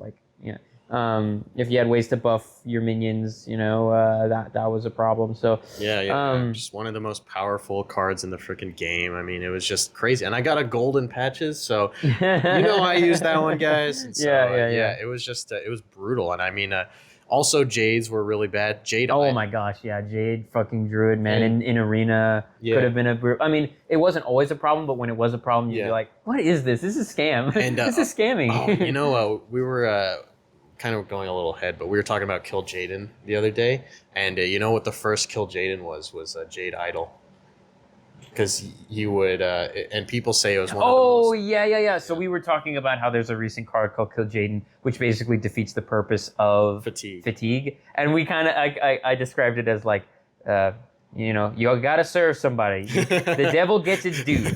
If you had ways to buff your minions, that was a problem. So just one of the most powerful cards in the freaking game. I mean, it was just crazy. And I got a golden patches, so I used that one, guys. And so, it was just it was brutal. And I mean, also Jades were really bad. Jade. Oh my gosh, yeah, Jade fucking Druid, man, in Arena could have been I mean, it wasn't always a problem, but when it was a problem, you'd be like, what is this? This is a scam. And this is scamming. We were kind of going a little ahead, but we were talking about Kill Jaden the other day, and you know what the first Kill Jaden was Jade Idol, because you would and people say it was one of the most... yeah. So we were talking about how there's a recent card called Kill Jaden, which basically defeats the purpose of fatigue, and we kind of I described it as like you gotta serve somebody. The devil gets its due,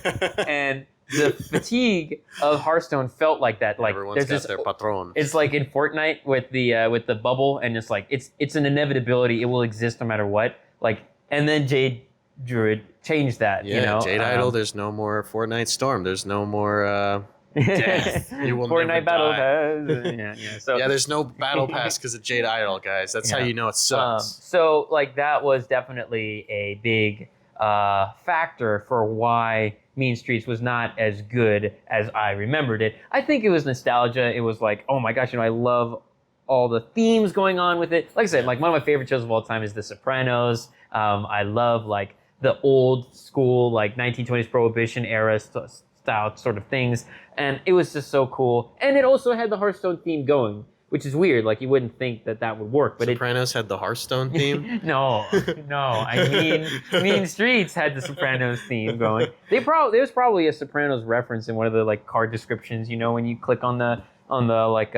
and the fatigue of Hearthstone felt like that. Like everyone's got their patron. It's like in Fortnite with the bubble, and it's like it's an inevitability. It will exist no matter what. Like, and then Jade Druid changed that. Jade Idol. There's no more Fortnite Storm. There's no more death. You will Fortnite never Battle die. Pass. So there's no battle pass because of Jade Idol, guys. That's how you know it sucks. So like that was definitely a big factor for why Mean Streets was not as good as I remembered it. I think it was nostalgia. It was like, oh my gosh, I love all the themes going on with it. Like I said, like one of my favorite shows of all time is The Sopranos. I love like the old school, like 1920s Prohibition era style sort of things. And it was just so cool. And it also had the Hearthstone theme going, which is weird. Like you wouldn't think that would work, but Sopranos had the Hearthstone theme. No. I mean, Mean Streets had the Sopranos theme going. There's probably a Sopranos reference in one of the like card descriptions. When you click on the like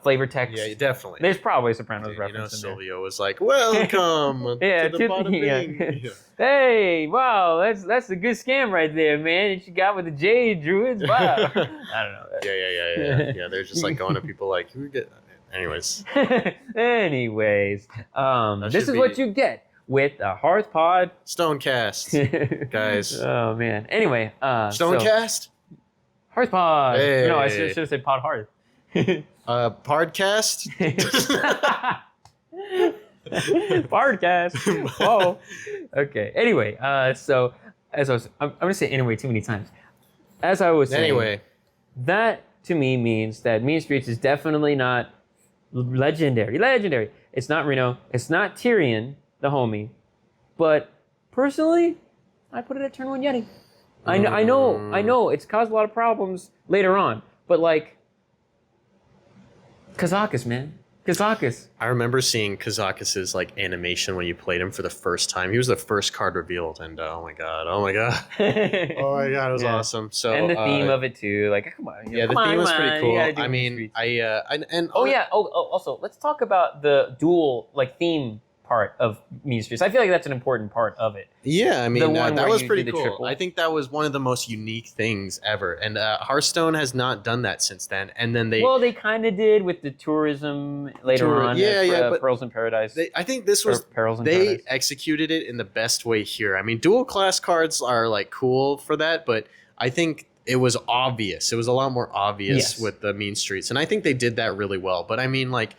flavor text. Yeah, definitely. There's probably a Sopranos reference in Silvio was like, "Welcome to the bottom thing." Yeah. Hey, wow, that's a good scam right there, man. That you got with the Jade Druids. Wow. I don't know. Yeah. They're just like going to people like, "Who get?" Anyways, this is what you get with a HearthPod StoneCast, guys. Oh man. Anyway, StoneCast, HearthPod. Hey. No, I should have said Pod Hearth. Podcast. Podcast. Whoa. Okay. Anyway, so as I'm gonna say anyway too many times. As I was saying, that to me means that Mean Streets is definitely not legendary. It's not Reno. It's not Tyrion, the homie. But personally, I put it at turn 1 Yeti. I know. It's caused a lot of problems later on. But like, Kazakus, man. Kazakus. I remember seeing Kazakis's like animation when you played him for the first time. He was the first card revealed, and oh my god, it was awesome. So and the theme of it too, like come on, the theme was pretty cool. I mean, also let's talk about the dual like theme part of Mean Streets. I feel like that's an important part of it. Yeah, I mean, that was pretty cool. I think that was one of the most unique things ever. And Hearthstone has not done that since then. And then they kind of did with the tourism later on. But Pearls in Paradise. I think this was, they executed it in the best way here. I mean, dual class cards are like cool for that, but I think it was obvious. It was a lot more obvious with the Mean Streets. And I think they did that really well. But I mean, like,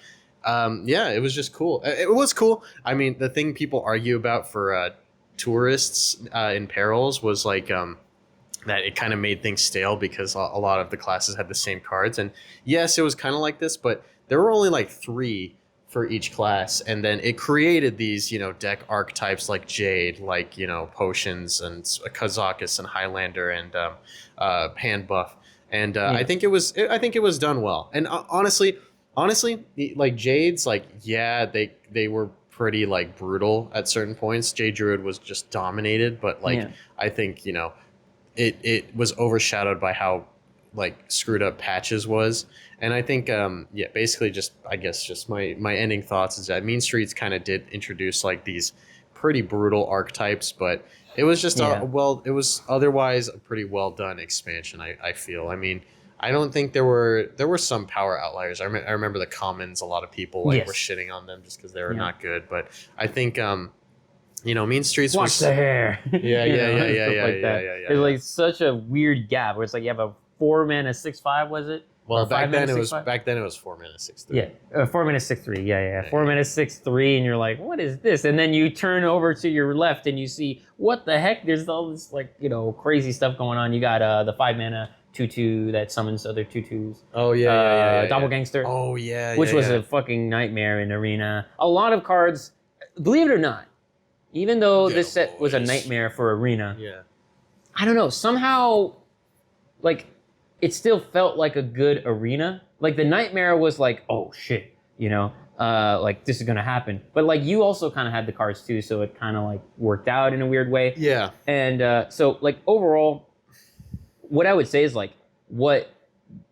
it was just cool. It was cool. I mean, the thing people argue about for tourists in Perils was like that it kind of made things stale because a lot of the classes had the same cards. And yes, it was kind of like this, but there were only like 3 for each class. And then it created these, deck archetypes like Jade, like, Potions and Kazakus and Highlander and Hand Buff. And I think it was done well. And honestly, like Jade's, like, they were pretty like brutal at certain points. Jade Druid was just dominated, but like I think it was overshadowed by how like screwed up Patches was. And I think basically just my ending thoughts is that Mean Streets kind of did introduce like these pretty brutal archetypes, but it was just it was otherwise a pretty well done expansion. I feel. I mean, I don't think there were some power outliers. I remember the commons. A lot of people were shitting on them just because they were not good. But I think Mean Streets Watch the hair. Yeah. There's like such a weird gap where it's like you have a 4-mana 6/5, was it? Well, Or back 5 then mana, it was 6/5? 4 mana 6/3. Yeah, 4 mana 6/3. Yeah. 4 mana 6/3, and you're like, what is this? And then you turn over to your left and you see, what the heck? There's all this crazy stuff going on. You got the 5 mana 2/2 that summons other 2/2s. Oh yeah. Doppelgangster. Oh yeah. Which was yeah. a fucking nightmare in Arena. A lot of cards, believe it or not, even though this set was a nightmare for Arena, Yeah. I don't know, somehow, it still felt like a good Arena. Like, the nightmare was like, oh shit, this is gonna happen. But you also kind of had the cards too, so it kind of worked out in a weird way. Yeah. And so overall, what I would say is what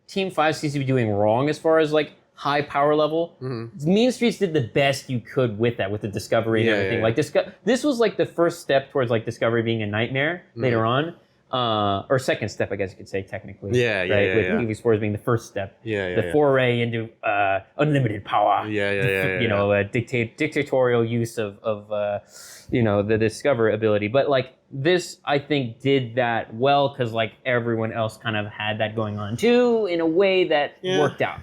Team 5 seems to be doing wrong as far as high power level. Mm-hmm. Mean Streets did the best you could with that, with the Discovery and everything. This was the first step towards Discovery being a nightmare later on. Or second step, I guess you could say technically. With League of Explorers being the first step. The foray into unlimited power. Dictatorial use of the Discover ability. But this, I think, did that well because everyone else kind of had that going on too in a way that worked out.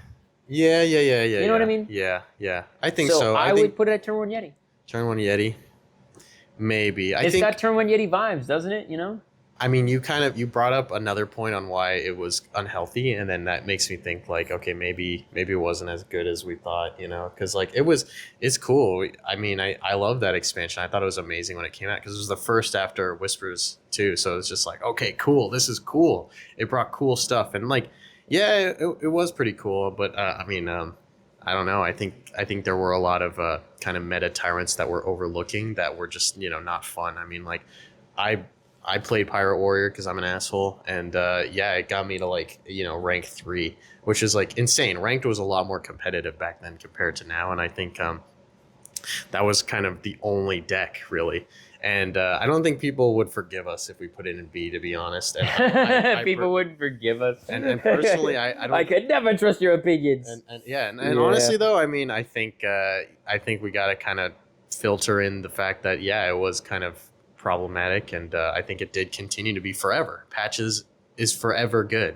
Yeah. You know what I mean? Yeah. I think so. I would put it at Turn 1 Yeti. Turn 1 Yeti. Maybe. It's got Turn 1 Yeti vibes, doesn't it? I mean, you brought up another point on why it was unhealthy, and then that makes me think okay, maybe it wasn't as good as we thought, because it's cool. I mean, I love that expansion. I thought it was amazing when it came out because it was the first after Whispers too. So it's just okay, cool. This is cool. It brought cool stuff, and it was pretty cool. But I mean, I don't know. I think there were a lot of kind of meta tyrants that were overlooking that were just not fun. I mean, I played Pirate Warrior because I'm an asshole, and it got me to rank 3, which is insane. Ranked was a lot more competitive back then compared to now, and I think that was kind of the only deck really. And I don't think people would forgive us if we put it in B, to be honest. And I people wouldn't forgive us. And personally, I don't. I could never trust your opinions. And honestly, though, I mean, I think we got to kind of filter in the fact that it was kind of problematic, and I think it did continue to be forever. Patches is forever good,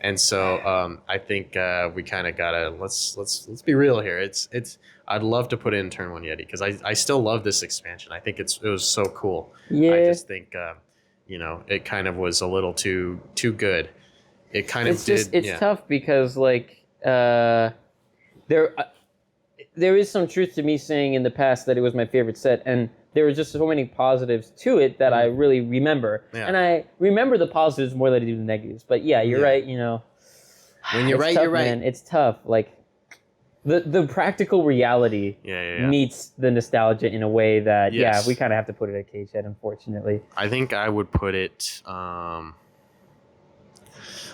and so I think we kind of gotta let's be real here. It's I'd love to put it in Turn 1 Yeti because I still love this expansion. I think it was so cool. I just think it kind of was a little too good. It kind of did. It's tough because there is some truth to me saying in the past that it was my favorite set, and there were just so many positives to it that I really remember. Yeah. And I remember the positives more than I do the negatives. But you're right, When you're right, tough, you're right. Man. It's tough. The practical reality meets the nostalgia in a way that, we kind of have to put it at cage head, unfortunately. I think I would put it...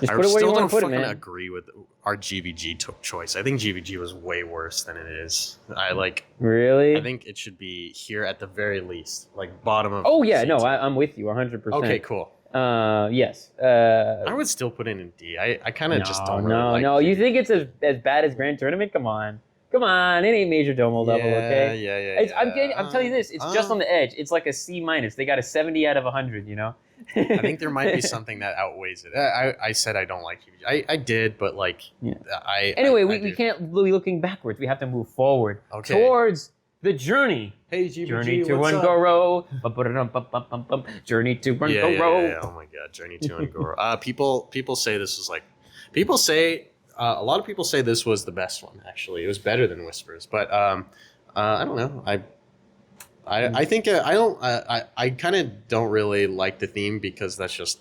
Just put it where you want to put it, man. I still don't agree with our GVG choice. I think GVG was way worse than it is. Really? I think it should be here at the very least, bottom of. Oh yeah, no, I'm with you 100%. Okay, cool. Yes. I would still put it in D. I kind of just don't. No. You think it's as bad as Grand Tournament? Come on. It ain't Major Domo level, okay? Yeah. I'm telling you this. It's just on the edge. It's like a C-. They got a 70 out of 100. I think there might be something that outweighs it. I said I don't like GVG. I did, but Anyway, we can't be looking backwards. We have to move forward towards the journey. Hey, GVG, Journey to Ungoro. Journey to Ungoro. Yeah. Oh my God, Journey to Ungoro. People say this was people say a lot of people say this was the best one. Actually, it was better than Whispers, but I don't know. I think I kind of don't really like the theme because that's just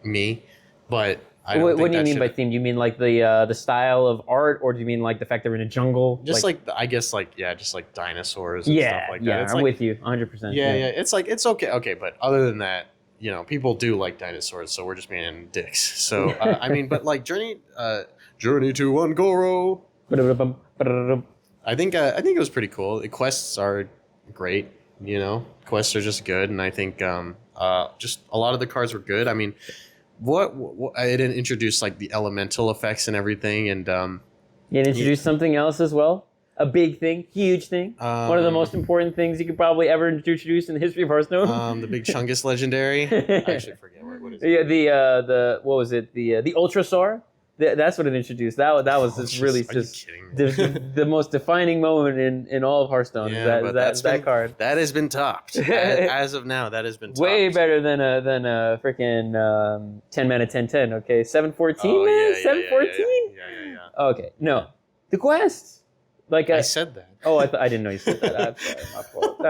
me, but What do you mean by theme? Do you mean the style of art, or do you mean the fact they're in a jungle? Just I guess just dinosaurs and stuff like that. Yeah, it's I'm with you 100%. Yeah. It's it's okay, but other than that, people do like dinosaurs, so we're just being dicks. So I mean, but Journey to Ungoro. I think it was pretty cool. The quests are great. Quests are just good, and I think just a lot of the cards were good. I mean, what I didn't introduce the elemental effects and everything, and you introduced something else as well. A big thing, huge thing. One of the most important things you could probably ever introduce in the history of Hearthstone. The big Chungus legendary. I actually forget what is it. Yeah, the what was it? The Ultrasaur. That's what it introduced. That was just really are you just kidding me? the most defining moment in all of Hearthstone. Yeah, but that's that been, card. That has been topped. As of now, that has been topped. Way better than a freaking 10 mana 10/10. Okay, 7/14 Oh, man, yeah, 7/14. Yeah. Okay, no, the quests. Like I said that. Oh, I didn't know you said that. I'm sorry, my fault.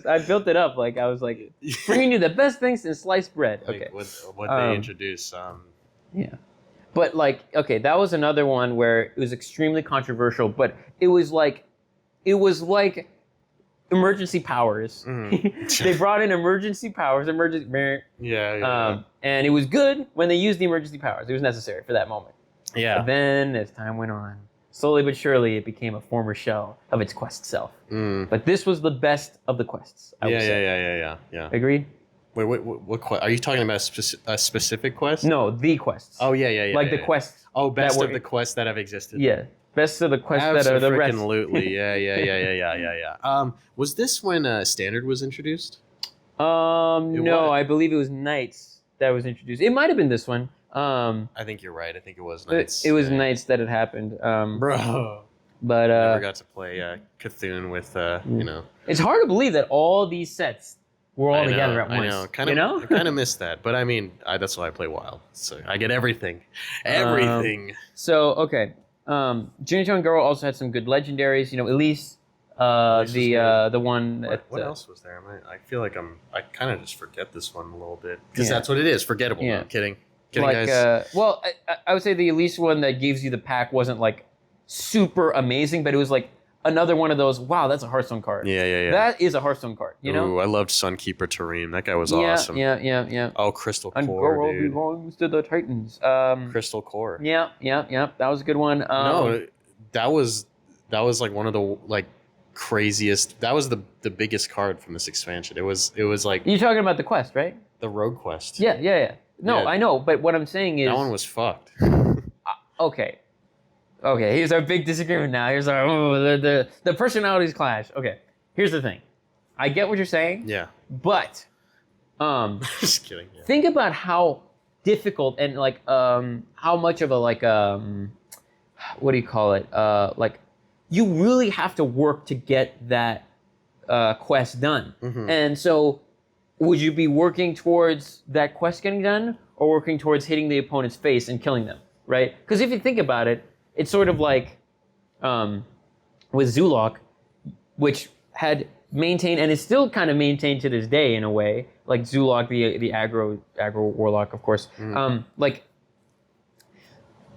I built it up like I was like bringing you the best things in sliced bread. Like, Okay, what they introduce. yeah, but like okay, that was another one where it was extremely controversial, but it was like emergency powers. They brought in emergency powers, Yeah. and it was good when they used the emergency powers. It was necessary for that moment. Yeah. But then, as time went on, slowly but surely, it became a former shell of its quest self. But this was the best of the quests. I would say. Yeah. Agreed? Wait, what quest? Are you talking about a specific quest? No, the quests. Oh, yeah. Like the quests. Oh, best that of were- the quests that have existed. Yeah, best of the quests that are the rest. Absolutely. Yeah. Was this when Standard was introduced? No, was. I believe it was Knights that was introduced. It might have been this one. I think you're right. I think it was Knights. It was Knights that had happened. Bro. But Never got to play Cthulhu with, it's hard to believe that all these sets were all together at once. I know. I kind of missed that. But I mean, that's why I play Wild. So I get everything. Everything. So, okay. Jinchon Girl also had some good legendaries. Elise, the one that... What else was there? I feel like I kind of just forget this one a little bit. Because that's what it is. Forgettable. Yeah. No, I'm kidding. Like, guys. well, I would say the Elise one that gives you the pack wasn't like super amazing, but it was like another one of those, wow, that's a Hearthstone card. Yeah. That is a Hearthstone card, you know? Ooh, I loved Sunkeeper Tareem. That guy was Yeah, awesome. yeah. Oh, Crystal And Core, Girl dude. belongs to the Titans. Crystal Core. Yeah. That was a good one. No, that was like one of the craziest. That was the biggest card from this expansion. It was like You're talking about the quest, right? the Rogue Quest. Yeah. No, Yeah. I know, but what I'm saying is... That one was fucked. Okay, here's our big disagreement now. Here's our the personalities clash. Okay, here's the thing. I get what you're saying, Yeah. but Just kidding. Yeah. think about how difficult and how much of a what do you call it? You really have to work to get that quest done. And so would you be working towards that quest getting done or working towards hitting the opponent's face and killing them, right? Because if you think about it, it's sort of like with Zulok, which had maintained and is still kind of maintained to this day in a way, like Zulok, the aggro warlock, of course.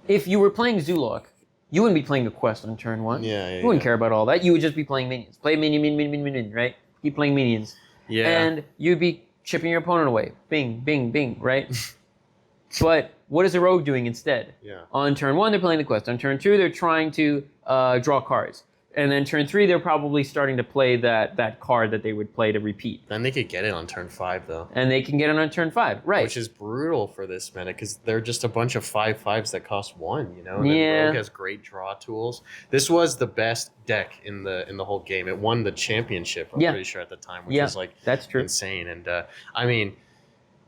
If you were playing Zulok, you wouldn't be playing a quest on turn one. You wouldn't care about all that. You would just be playing minions. Play minion, right? Keep playing minions. Yeah. And you'd be chipping your opponent away. Bing, bing, bing, right? But what is a rogue doing instead? Yeah. On turn one, they're playing the quest. On turn two, they're trying to draw cards. And then turn three, they're probably starting to play that card that they would play to repeat. Then they could get it on turn 5 though. And they can get it on turn 5, right? Which is brutal for this meta because they're just a bunch of 5/5s that cost 1, you know? And Yeah. then Rogue has great draw tools. This was the best deck in the whole game. It won the championship, I'm pretty sure at the time, which is that's true. insane. And I mean,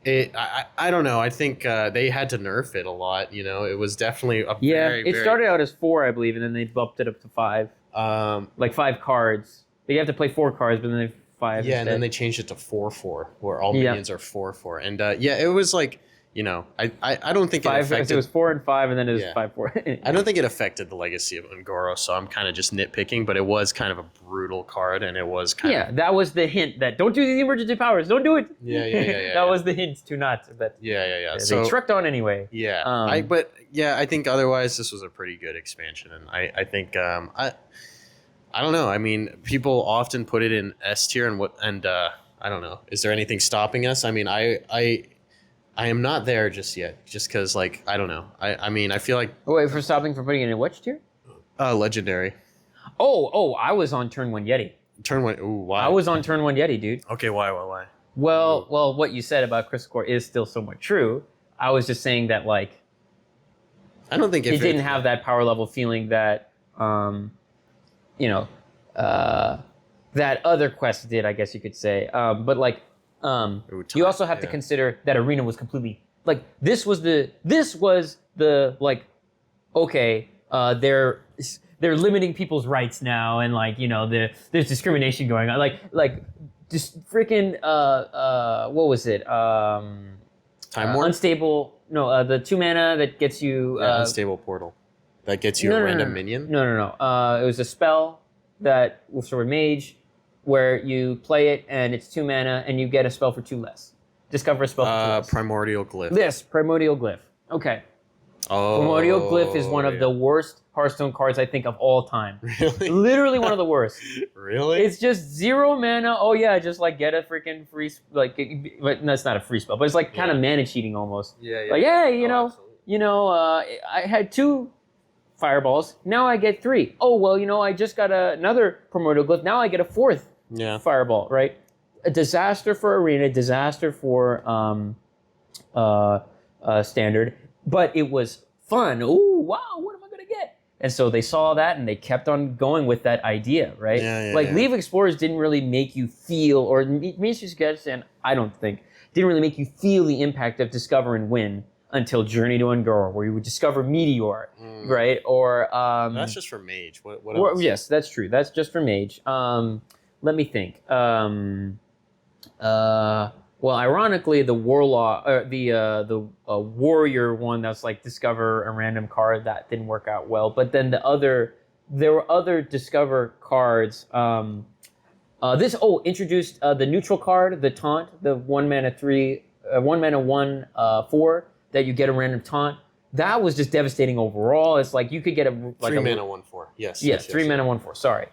I don't know. I think they had to nerf it a lot, you know? It was definitely a very, it started out as 4, I believe, and then they bumped it up to 5. 5 cards. You have to play 4 cards, but then they 5 Yeah, instead. and then they changed it to 4/4, where all minions are 4/4. And it was like, you know, I don't think 5, it affected. it was 4 and 5, and then it was Yeah. 5-4. I don't think it affected the legacy of Ungoro, so I'm kind of just nitpicking. But it was kind of a brutal card, and it was kind of that was the hint that don't do the emergency powers. Don't do it. Yeah. That was the hint to not. But yeah. they So trucked on anyway. yeah, I think otherwise this was a pretty good expansion, and I think I don't know. I mean, people often put it in S tier, and I don't know. Is there anything stopping us? I mean, I am not there just yet, just because I don't know. I mean, I feel like Wait, for stopping from putting it in which tier? legendary. Oh, I was on turn 1 Yeti. Turn 1. Ooh, why? I was on turn 1 Yeti, dude. Okay, why? Well, what you said about Crystal Core is still somewhat true. I was just saying that I don't think it didn't have that power level feeling that that other quest did, I guess you could say. You also have to consider that arena was completely this was the okay, they're limiting people's rights now, and like there's discrimination going on, like just freaking what was it? Time Warp? Unstable. No, the 2 mana that gets you Unstable Portal. That gets you a random minion? No. It was a spell that was for a mage, where you play it and it's 2 mana and you get a spell for 2 less. Discover a spell for 2 less. Primordial Glyph. Yes, Primordial Glyph. Okay. Oh. Primordial Glyph is one of the worst Hearthstone cards I think of all time. Really? Literally one of the worst. Really? It's just 0 mana. Oh yeah, just like get a freaking free but no, it's not a free spell, but it's like kind of mana cheating almost. Yeah. Like hey, Absolutely. I had 2 fireballs. Now I get 3. Oh well, I just got another Primordial Glyph. Now I get a 4th fireball. Right? A disaster for arena, disaster for standard, but it was fun. Ooh, wow! What am I gonna get? And so they saw that and they kept on going with that idea, right? League of Explorers didn't really make you feel, or Miniatures Gadgetzan, I don't think, didn't really make you feel the impact of Discover and Win until Journey to Un'Goro, where you would discover Meteor, right? Or that's just for Mage. What else? Yes, that's true. That's just for Mage. Let me think. Well, ironically, the Warlock, the Warrior one that's like discover a random card, that didn't work out well. But then there were other discover cards. Introduced the neutral card, the Taunt, the 1 mana 3, 1 mana 1 4 that you get a random taunt. That was just devastating overall. It's like you could get a 3 mana 1/4. Yes. 3 mana 1/4. Sorry.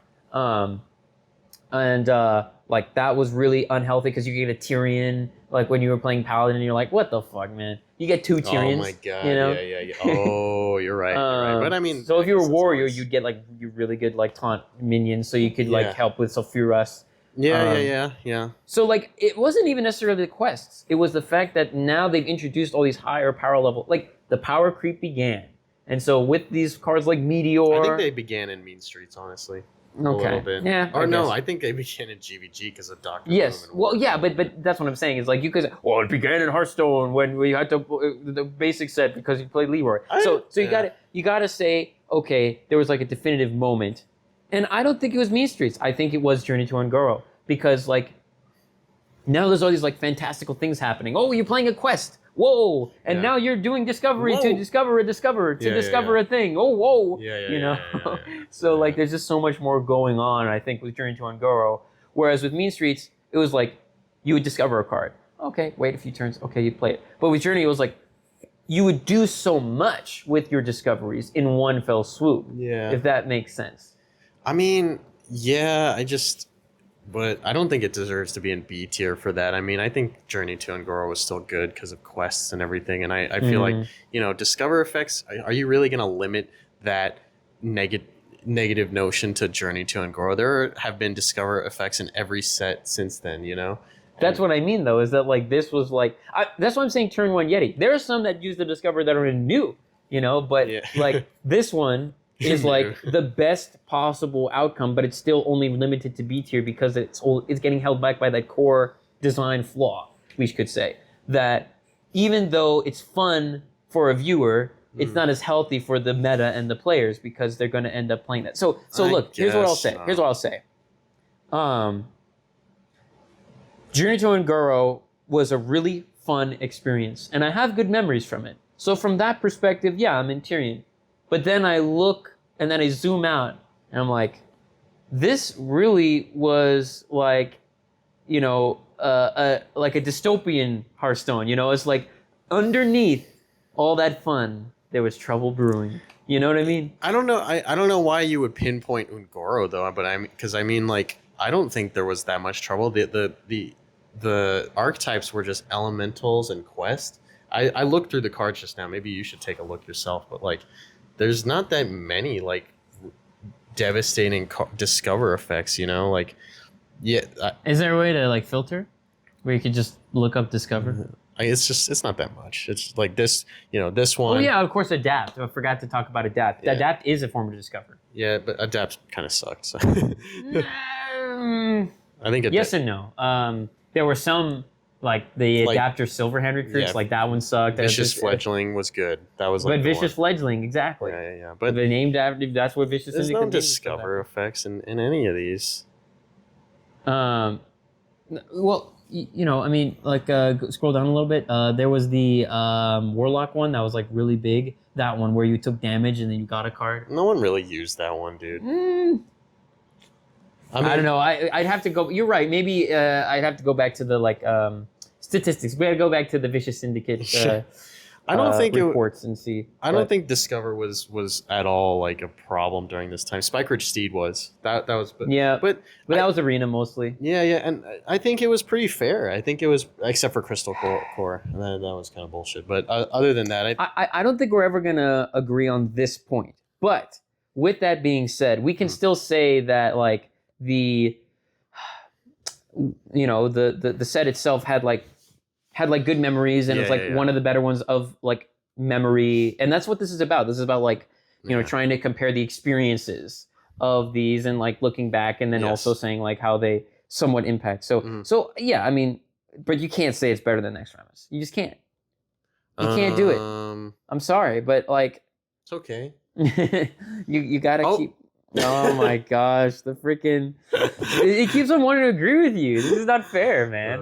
Like that was really unhealthy because you get a Tyrion like when you were playing Paladin and you're like, what the fuck, man? You get 2 Tyrions. Oh my god. You know? Yeah. Oh, you're right. But I mean, so if you were a warrior, you'd get like you really good like taunt minions, so you could like help with Sulfuras. Yeah. So like it wasn't even necessarily the quests. It was the fact that now they've introduced all these higher power level, like the power creep began. And so with these cards like Meteor, I think they began in Mean Streets, honestly. Okay. A little bit. Yeah. I think they began in GVG because of Dr. Yes. Boom. Well, yeah, but that's what I'm saying is like you could say, well, it began in Hearthstone when we had to the basic set because you played Leroy. So you gotta say, okay, there was like a definitive moment, and I don't think it was Mean Streets. I think it was Journey to Un'Goro because like now there's all these like fantastical things happening. Oh, you're playing a quest. Whoa! And now you're doing discovery to discover a a thing. Oh, whoa! Yeah. So like, there's just so much more going on. I think with Journey to Un'Goro, whereas with Mean Streets, it was like you would discover a card. Okay, wait a few turns. Okay, you'd play it. But with Journey, it was like you would do so much with your discoveries in one fell swoop. Yeah. If that makes sense. I mean, yeah. But I don't think it deserves to be in B tier for that. I mean, I think Journey to Un'Goro was still good because of quests and everything. And I feel like, Discover effects, are you really going to limit that negative notion to Journey to Un'Goro? There have been Discover effects in every set since then, That's what I mean, though, is that like this was like, that's why I'm saying turn 1 Yeti. There are some that use the Discover that are new, but like this one is like the best possible outcome, but it's still only limited to B tier because it's getting held back by that core design flaw, we could say. That even though it's fun for a viewer, it's not as healthy for the meta and the players because they're going to end up playing that. So look, here's what I'll say. Journey to Un'Goro was a really fun experience, and I have good memories from it. So from that perspective, yeah, I'm in Tyrion. But then I look and then I zoom out and I'm like, this really was like, like a dystopian Hearthstone. It's like underneath all that fun, there was trouble brewing. You know what I mean? I don't know. I don't know why you would pinpoint Un'Goro though, but I don't think there was that much trouble. The archetypes were just elementals and quest. I looked through the cards just now. Maybe you should take a look yourself, but like, there's not that many like devastating discover effects, Is there a way to like filter where you could just look up discover? It's not that much. It's like this, this one. Oh yeah, of course, adapt. I forgot to talk about adapt. Yeah. Adapt is a form of discover. Yeah, but adapt kind of sucks. So. I think yes and no. There were some Like the Like- adapter Silverhand recruits, Yeah. like that one sucked. Vicious Fledgling was good. That was like But the Vicious one. Fledgling, exactly. Yeah. But But they named after, that's what Vicious there's no Syndicate named it for discover effects in any of these. that. Well, I mean, like scroll down a little bit. There was the Warlock one that was like really big. That one where you took damage and then you got a card. No one really used that one, dude. I don't know. I'd have to go. You're right. Maybe I'd have to go back to the like statistics. We got to go back to the Vicious Syndicate. I don't think reports and see. I don't think Discover was at all like a problem during this time. Spike Ridge Steed was that was but that was arena mostly. yeah, and I think it was pretty fair. I think it was except for Crystal Core. That was kind of bullshit. But other than that, I don't think we're ever gonna agree on this point. But with that being said, we can still say that like the set itself had good memories and it's like one of the better ones of like memory, and that's what this is about. This is about like trying to compare the experiences of these and like looking back and then also saying like how they somewhat impact. So yeah, I mean, but you can't say it's better than Naxxramas. You just can't. You can't do it. I'm sorry, but like it's okay. you gotta keep. Oh my gosh, the freaking it keeps on wanting to agree with you. This is not fair, man.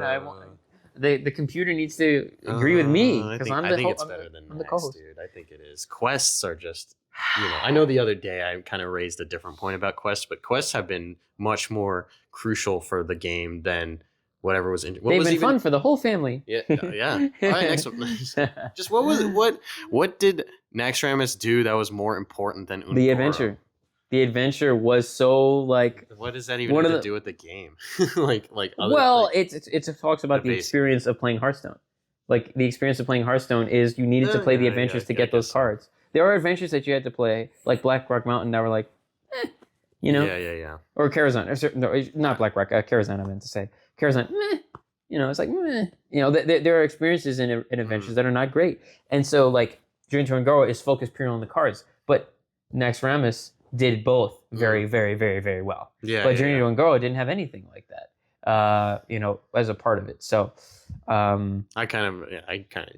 The computer needs to agree with me because I think it's better than Nax, dude. I think it is. Quests are just, I know the other day I kind of raised a different point about quests, but quests have been much more crucial for the game than whatever was in. They've been fun for the whole family. Yeah. All right, next one. Just what did Naxxramas do that was more important than Ungoro? The adventure. The adventure was so like. What does that even have to do with the game? It talks about the experience of playing Hearthstone. Like the experience of playing Hearthstone is you needed to play the adventures to get those cards. There are adventures that you had to play, like Blackrock Mountain, that were like, Yeah. Or Karazhan. No, not Blackrock. Karazhan, I meant to say. Karazhan, meh. It's like, meh. There are experiences in adventures that are not great. And so, like, Journey to Ungoro is focused purely on the cards. But Naxxramas did both very, very, very, very well. Yeah. But Journey to Ungoro didn't have anything like that, as a part of it. So, I kind of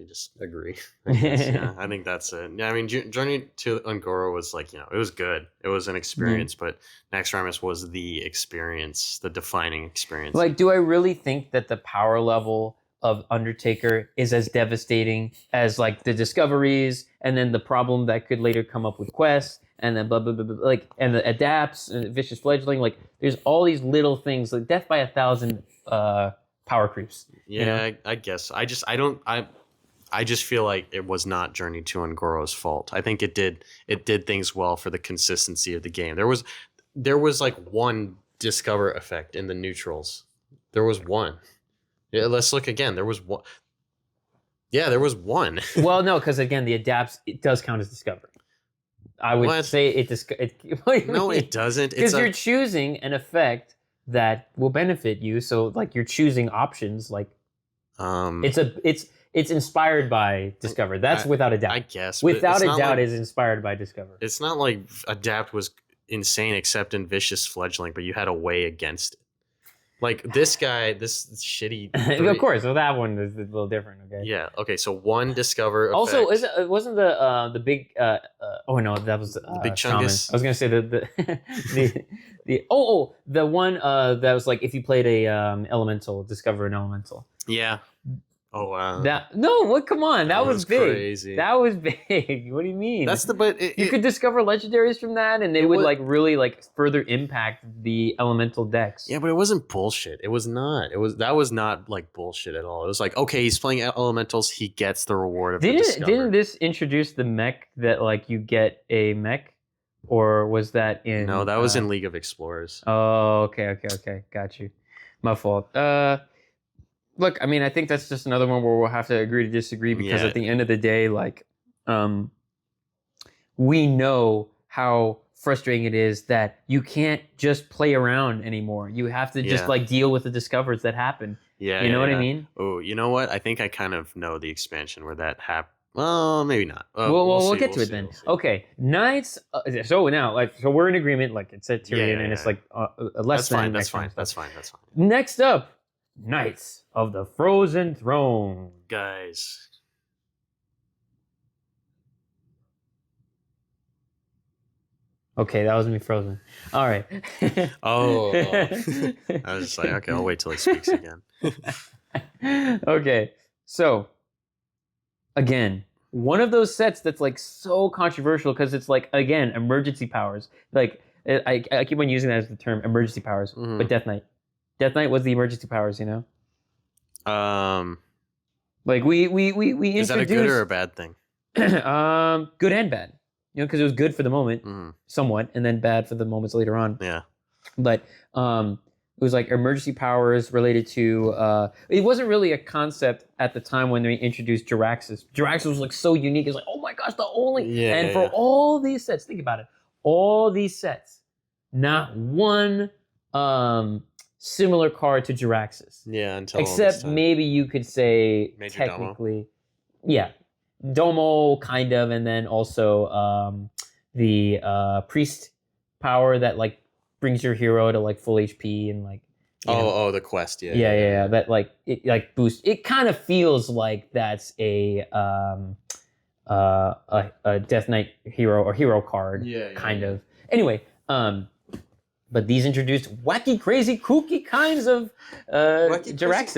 just agree. I think that's it. Yeah, I mean, Journey to Ungoro was like, it was good. It was an experience, but Naxxramas was the experience, the defining experience. Like, do I really think that the power level of Undertaker is as devastating as like the discoveries and then the problem that could later come up with quests and then blah blah blah, blah like and the adapts and Vicious Fledgling, like there's all these little things like death by 1,000 power creeps. Yeah, I guess. I just feel like it was not Journey to Ungoro's fault. I think it did things well for the consistency of the game. There was like one discover effect in the neutrals. There was one. Yeah, let's look again. There was one. Yeah, there was one. Well, no, because again, the adapts, it does count as discover. I would say it. No, it doesn't. Because you're choosing an effect that will benefit you. So, like, you're choosing options. Like, it's inspired by discover. That's without a doubt. I guess. Without a doubt, is inspired by discover. It's not like adapt was insane, except in Vicious Fledgling, but you had a way against it. Like this guy, this shitty. Of course, well, that one is a little different. Okay. Yeah. Okay. So one discover. Effect. Also, wasn't the big? Oh no, that was the big shaman. Chungus. I was gonna say the one that was like if you played a elemental, discover an elemental. Yeah. Oh wow. Come on, that was big. Crazy. That was big. What do you mean? That's you could discover legendaries from that, and they would like really like further impact the elemental decks. Yeah, but it wasn't bullshit. It was not. That was not like bullshit at all. It was like, okay, he's playing elementals, he gets the reward of the discover. Didn't this introduce the mech that like you get a mech, or was that in? No, that was in League of Explorers. Oh, okay, got you. My fault. Look, I mean, I think that's just another one where we'll have to agree to disagree because at the end of the day, like, we know how frustrating it is that you can't just play around anymore. You have to just like deal with the discovers that happen. Yeah, you know what I mean? Oh, you know what? I think I kind of know the expansion where that happened. Well, maybe not. We'll get to it then. Okay, Knights. So now, like, so we're in agreement. Like it said Tyrion, and it's like less than. That's fine. Next up, Knights of the Frozen Throne. Guys. Okay, that was me frozen. All right. Oh. I was just like, okay, I'll wait till he speaks again. Okay, so again, one of those sets that's like so controversial because it's like, again, emergency powers. Like I keep on using that as the term emergency powers, but Death Knight was the emergency powers, you know. Like we introduced. Is that a good or a bad thing? Good and bad, you know, because it was good for the moment, somewhat, and then bad for the moments later on. Yeah. But it was like emergency powers related to. It wasn't really a concept at the time when they introduced Jiraxis. Jiraxis was like so unique. It's like, oh my gosh, the only. Yeah. And for all these sets, think about it. All these sets, not one similar card to Jiraxis. Yeah, until except maybe you could say Major technically, yeah, Domo kind of, and then also the priest power that like brings your hero to like full HP and like. The quest, yeah. Yeah. That like it like boosts. It kind of feels like that's a Death Knight hero or hero card, kind of. Anyway, but these introduced wacky, crazy, kooky kinds of Jiraxi.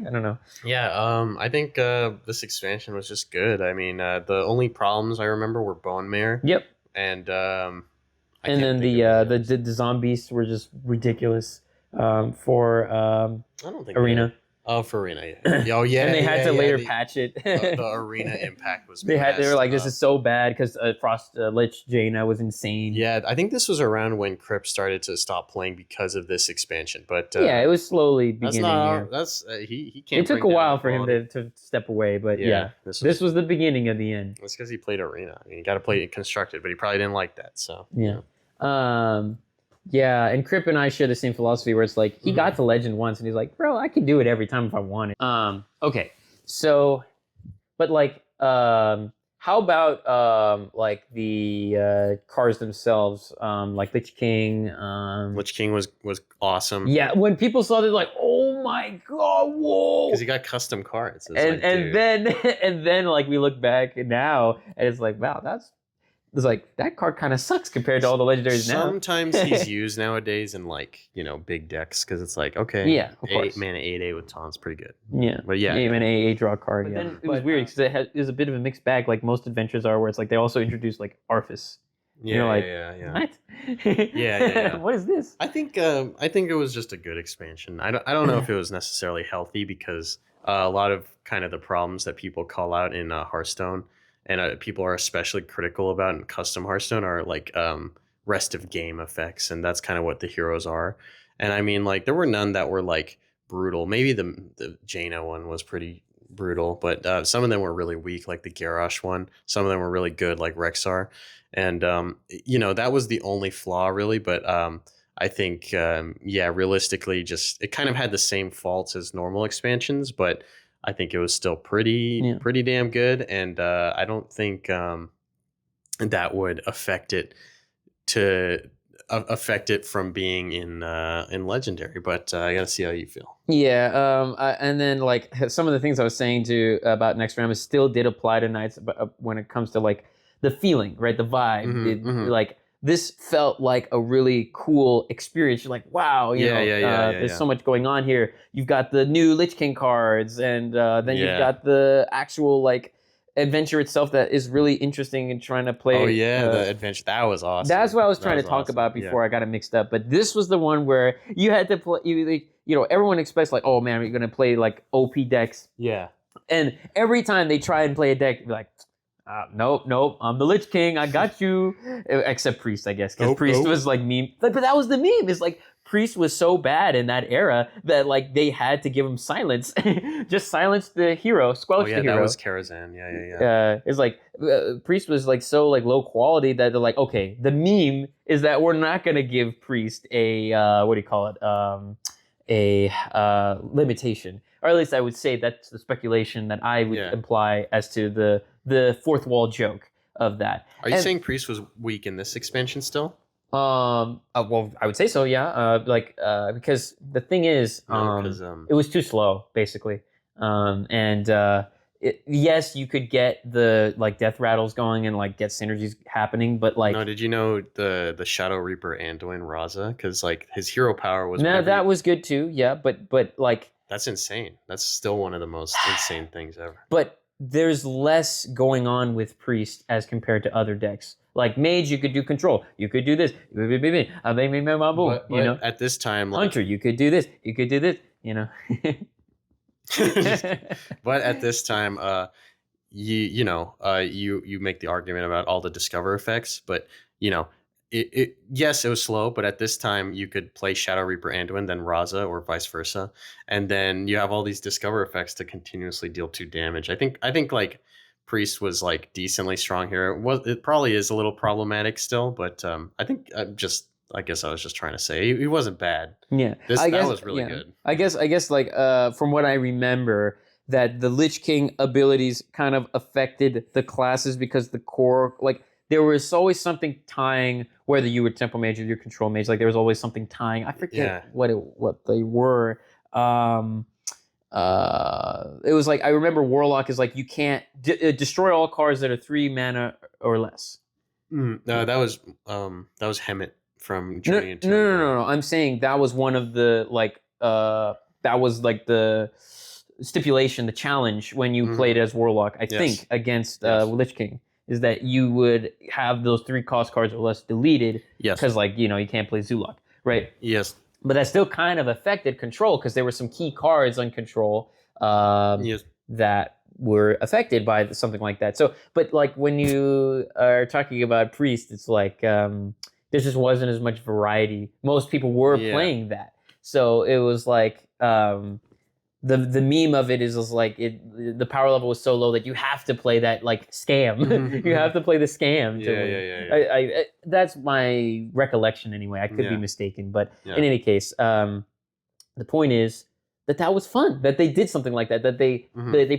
I don't know. Yeah, I think this expansion was just good. I mean, the only problems I remember were Bone Mare. Yep. And then the zombies were just ridiculous for I don't think Arena. Oh, for Arena, yeah. Oh, yeah. And they had to later patch it. The Arena impact was they were like, this is so bad because Frost Lich Jaina was insane. Yeah, I think this was around when Crip started to stop playing because of this expansion. But yeah, it was slowly beginning. He can't. It took a while for him to step away, but yeah, this was the beginning of the end. That's because he played Arena. I mean, you got to play it constructed, but he probably didn't like that. So yeah. Yeah, and Crip and I share the same philosophy where it's like he got to Legend once and he's like, bro, I can do it every time if I wanted. Okay, so, but like, how about like the cards themselves, like Lich King? Lich King was awesome. Yeah, when people saw it, they're like, oh my god, whoa! Because he got custom cards. And then like we look back now and it's like, wow, it's like that card kind of sucks compared to all the legendaries now. Sometimes he's used nowadays in like, you know, big decks because it's like, okay, yeah, of course. 8-mana 8/8 with Taunt's pretty good. Yeah, but yeah, 8-mana 8 draw card. But then it was weird because it was a bit of a mixed bag, like most adventures are, where it's like they also introduced like Arthas. Yeah, you're like, yeah. What? Yeah. What is this? I think it was just a good expansion. I don't know if it was necessarily healthy because a lot of kind of the problems that people call out in Hearthstone. And people are especially critical about in custom Hearthstone are like rest of game effects, and that's kind of what the heroes are. And I mean, like there were none that were like brutal. Maybe the Jaina one was pretty brutal, but some of them were really weak, like the Garrosh one. Some of them were really good, like Rexxar. And you know, that was the only flaw really. But I think realistically, just it kind of had the same faults as normal expansions, but I think it was still pretty damn good, and I don't think that would affect it from being in Legendary. But I gotta see how you feel. Yeah, and then like some of the things I was saying about Naxxramas still did apply to Knights, but when it comes to like the feeling, right, the vibe, like. This felt like a really cool experience. You're like, wow, there's so much going on here. You've got the new Lich King cards, and then you've got the actual like adventure itself that is really interesting and trying to play. Oh yeah, the adventure, that was awesome. That's what I was trying to talk about before I got it mixed up. But this was the one where you had to play. You know, everyone expects like, oh man, you're gonna play like OP decks. Yeah. And every time they try and play a deck, you're like. Nope. I'm the Lich King. I got you. Except Priest, I guess, because Priest was like meme. But that was the meme. It's like Priest was so bad in that era that like they had to give him silence. Just silence the hero, squelch the hero. That was Karazhan. Yeah. It's like Priest was like so like low quality that they're like, okay, the meme is that we're not gonna give Priest a what do you call it? A limitation, or at least I would say that's the speculation that I would imply as to the fourth wall joke of that. Are you saying Priest was weak in this expansion still? Well, I would say so. Yeah. Because the thing is, No, 'cause, it was too slow, basically. Yes, you could get the like death rattles going and like get synergies happening, but like no, did you know the Shadow Reaper Anduin Raza? Because like his hero power was no, whenever that was good too. Yeah, but like, that's insane. That's still one of the most insane things ever. but there's less going on with priest as compared to other decks. Like mage, you could do control. You could do this. But You know, at this time, like, hunter, you could do this. You could do this. You know. but at this time, you make the argument about all the discover effects, but yes, it was slow, but at this time you could play Shadow Reaper Anduin, then Raza, or vice versa, and then you have all these discover effects to continuously deal 2 damage. I think like Priest was like decently strong here. It probably is a little problematic still, but I guess I was just trying to say he wasn't bad. Yeah, That was really good. I guess like from what I remember, that the Lich King abilities kind of affected the classes because the core, like there was always something tying whether you were Temple Mage or your Control Mage. Like there was always something tying. I forget what they were. It was like I remember Warlock is like you can't destroy all cards that are 3 mana or less. No, that was Hemet from Journey into No. I'm saying that was one of the like that was like the stipulation, the challenge when you played as Warlock. I think against Lich King is that you would have those 3 cost cards or less deleted. Yes. Because like you can't play Zulok, right? Yes. But that still kind of affected control because there were some key cards on control that were affected by something like that. So, but like when you are talking about Priest, it's like there just wasn't as much variety. Most people were playing that, so it was like the meme of it is like the power level was so low that you have to play that like scam. You have to play the scam. To win. I that's my recollection anyway. I could be mistaken, but in any case, the point is that was fun. That they did something like that. That they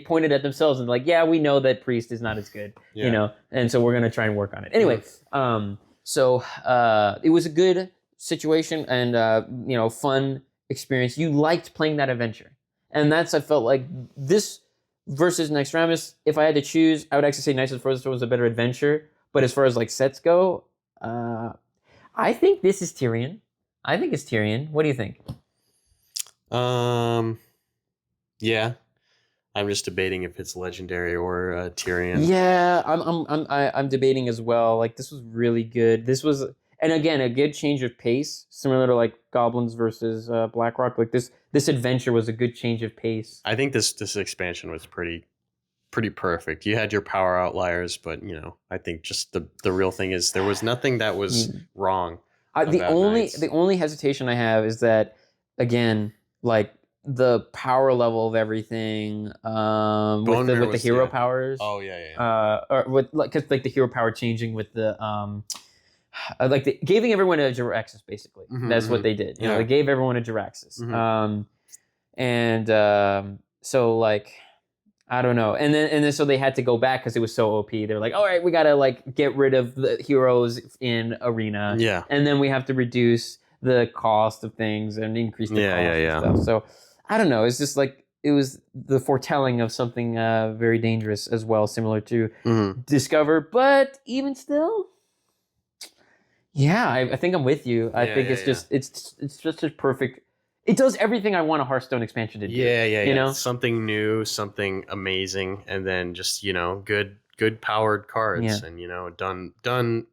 pointed at themselves and like, yeah, we know that Priest is not as good, and so we're gonna try and work on it. Anyway, so it was a good situation and fun experience. You liked playing that adventure. And I felt like this versus Naxxramas, if I had to choose, I would actually say Naxxramas was a better adventure. But as far as like sets go, I think this is Tirion. I think it's Tirion. What do you think? Yeah. I'm just debating if it's legendary or Tirion. Yeah, I'm debating as well. Like this was really good. This was, and again, a good change of pace, similar to like Goblins versus Blackrock. Like this adventure was a good change of pace. I think this expansion was pretty perfect. You had your power outliers, but I think just the real thing is there was nothing that was wrong. The only hesitation I have is that, again, like the power level of everything with the hero powers. Oh yeah. Or with because like the hero power changing with the like giving everyone a Jiraxis basically. That's what they did. They gave everyone a Jiraxis. So like I don't know. And then so they had to go back because it was so OP. They're like, all right, we gotta like get rid of the heroes in arena. Yeah. And then we have to reduce the cost of things and increase the cost and stuff. So I don't know. It's just like it was the foretelling of something very dangerous as well, similar to Discover. But even still, yeah, I think I'm with you. I think it's just a perfect. It does everything I want a Hearthstone expansion to do. Yeah. Something new, something amazing, and then just good powered cards, and done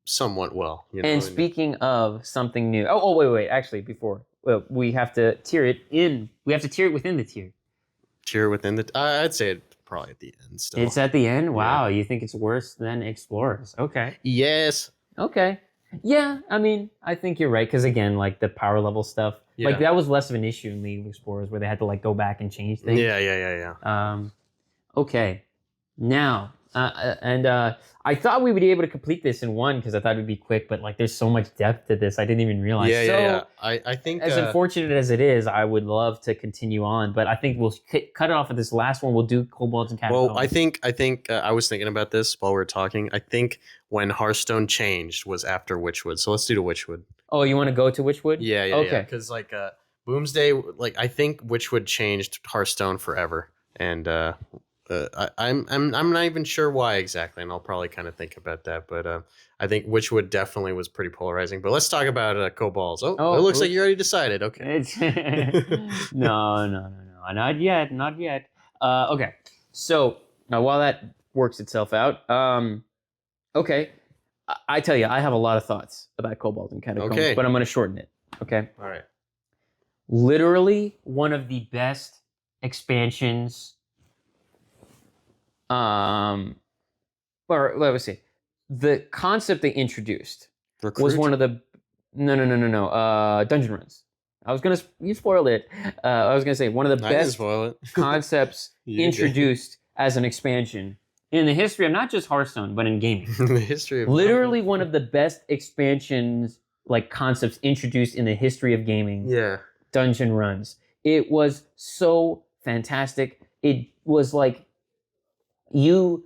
somewhat well. And speaking of something new, wait. Actually, before we have to tier it in. We have to tier it within the tier. Tier within the. I'd say it probably at the end. Still, it's at the end. Wow, you think it's worse than Explorers? Okay. Yes. Okay. Yeah, I mean, I think you're right because again, like the power level stuff, like that was less of an issue in League of Explorers where they had to like go back and change things. Yeah. Okay. Now, I thought we would be able to complete this in one because I thought it'd be quick, but like there's so much depth to this I didn't even realize. Yeah. I think as unfortunate as it is, I would love to continue on, but I think we'll cut it off at this last one. We'll do Kobolds and Catacombs. Well, I think I was thinking about this while we were talking. I think when Hearthstone changed was after Witchwood, so let's do the Witchwood. Oh, you want to go to Witchwood? Yeah. Okay. Because like Boomsday, like I think Witchwood changed Hearthstone forever, and I'm not even sure why exactly, and I'll probably kind of think about that. But I think Witchwood definitely was pretty polarizing. But let's talk about Kobolds. Oh, it looks like you already decided. Okay. No, not yet. Okay, so now while that works itself out, okay, I tell you, I have a lot of thoughts about Kobolds and Catacombs, Okay. but I'm going to shorten it. Okay. All right. Literally one of the best expansions. Or let me see. The concept they introduced was one of the no. Dungeon runs. You spoiled it. I was gonna say one of the I didn't best spoil it. concepts You did. introduced as an expansion in the history of not just Hearthstone but in gaming. The history of Literally one of the best expansions, like concepts introduced in the history of gaming. Yeah. Dungeon runs. It was so fantastic. It was like you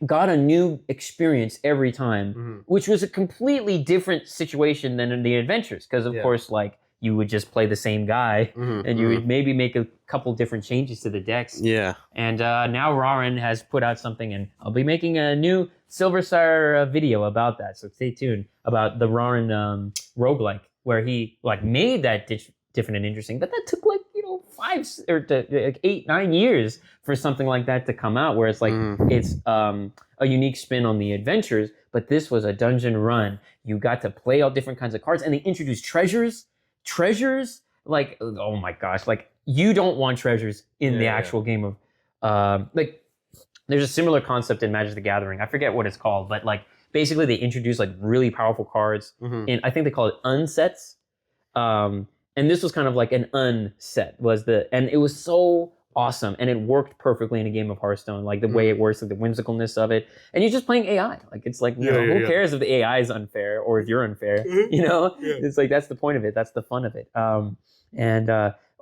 got a new experience every time, which was a completely different situation than in the adventures. Because of course, like you would just play the same guy, and you would maybe make a couple different changes to the decks. Yeah. And now Rarin has put out something, and I'll be making a new Silversire video about that. So stay tuned about the Rarin roguelike, where he like made that different and interesting. But that took like 8-9 years for something like that to come out, where it's like it's a unique spin on the adventures. But this was a dungeon run. You got to play all different kinds of cards, and they introduced treasures. Like, oh my gosh, like you don't want treasures in the actual game of like there's a similar concept in Magic the Gathering. I forget what it's called, but like basically they introduced like really powerful cards, and I think they call it unsets. And this was kind of like an unset and it was so awesome, and it worked perfectly in a game of Hearthstone, like the way it works, like the whimsicalness of it, and you're just playing AI. Like it's like, who cares if the AI is unfair or if you're unfair? It's like that's the point of it. That's the fun of it. Oh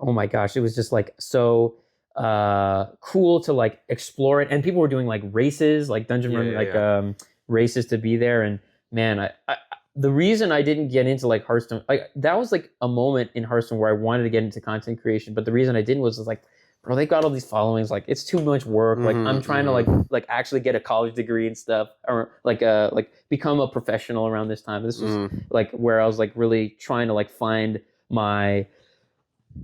my gosh, it was just like so cool to like explore it, and people were doing like races, like dungeon run, races to be there, and man, I the reason I didn't get into like Hearthstone, like that was like a moment in Hearthstone where I wanted to get into content creation, but the reason I didn't was like, bro, they've got all these followings, like it's too much work. Like I'm trying to like actually get a college degree and stuff, or like become a professional around this time. This was like where I was like really trying to like find my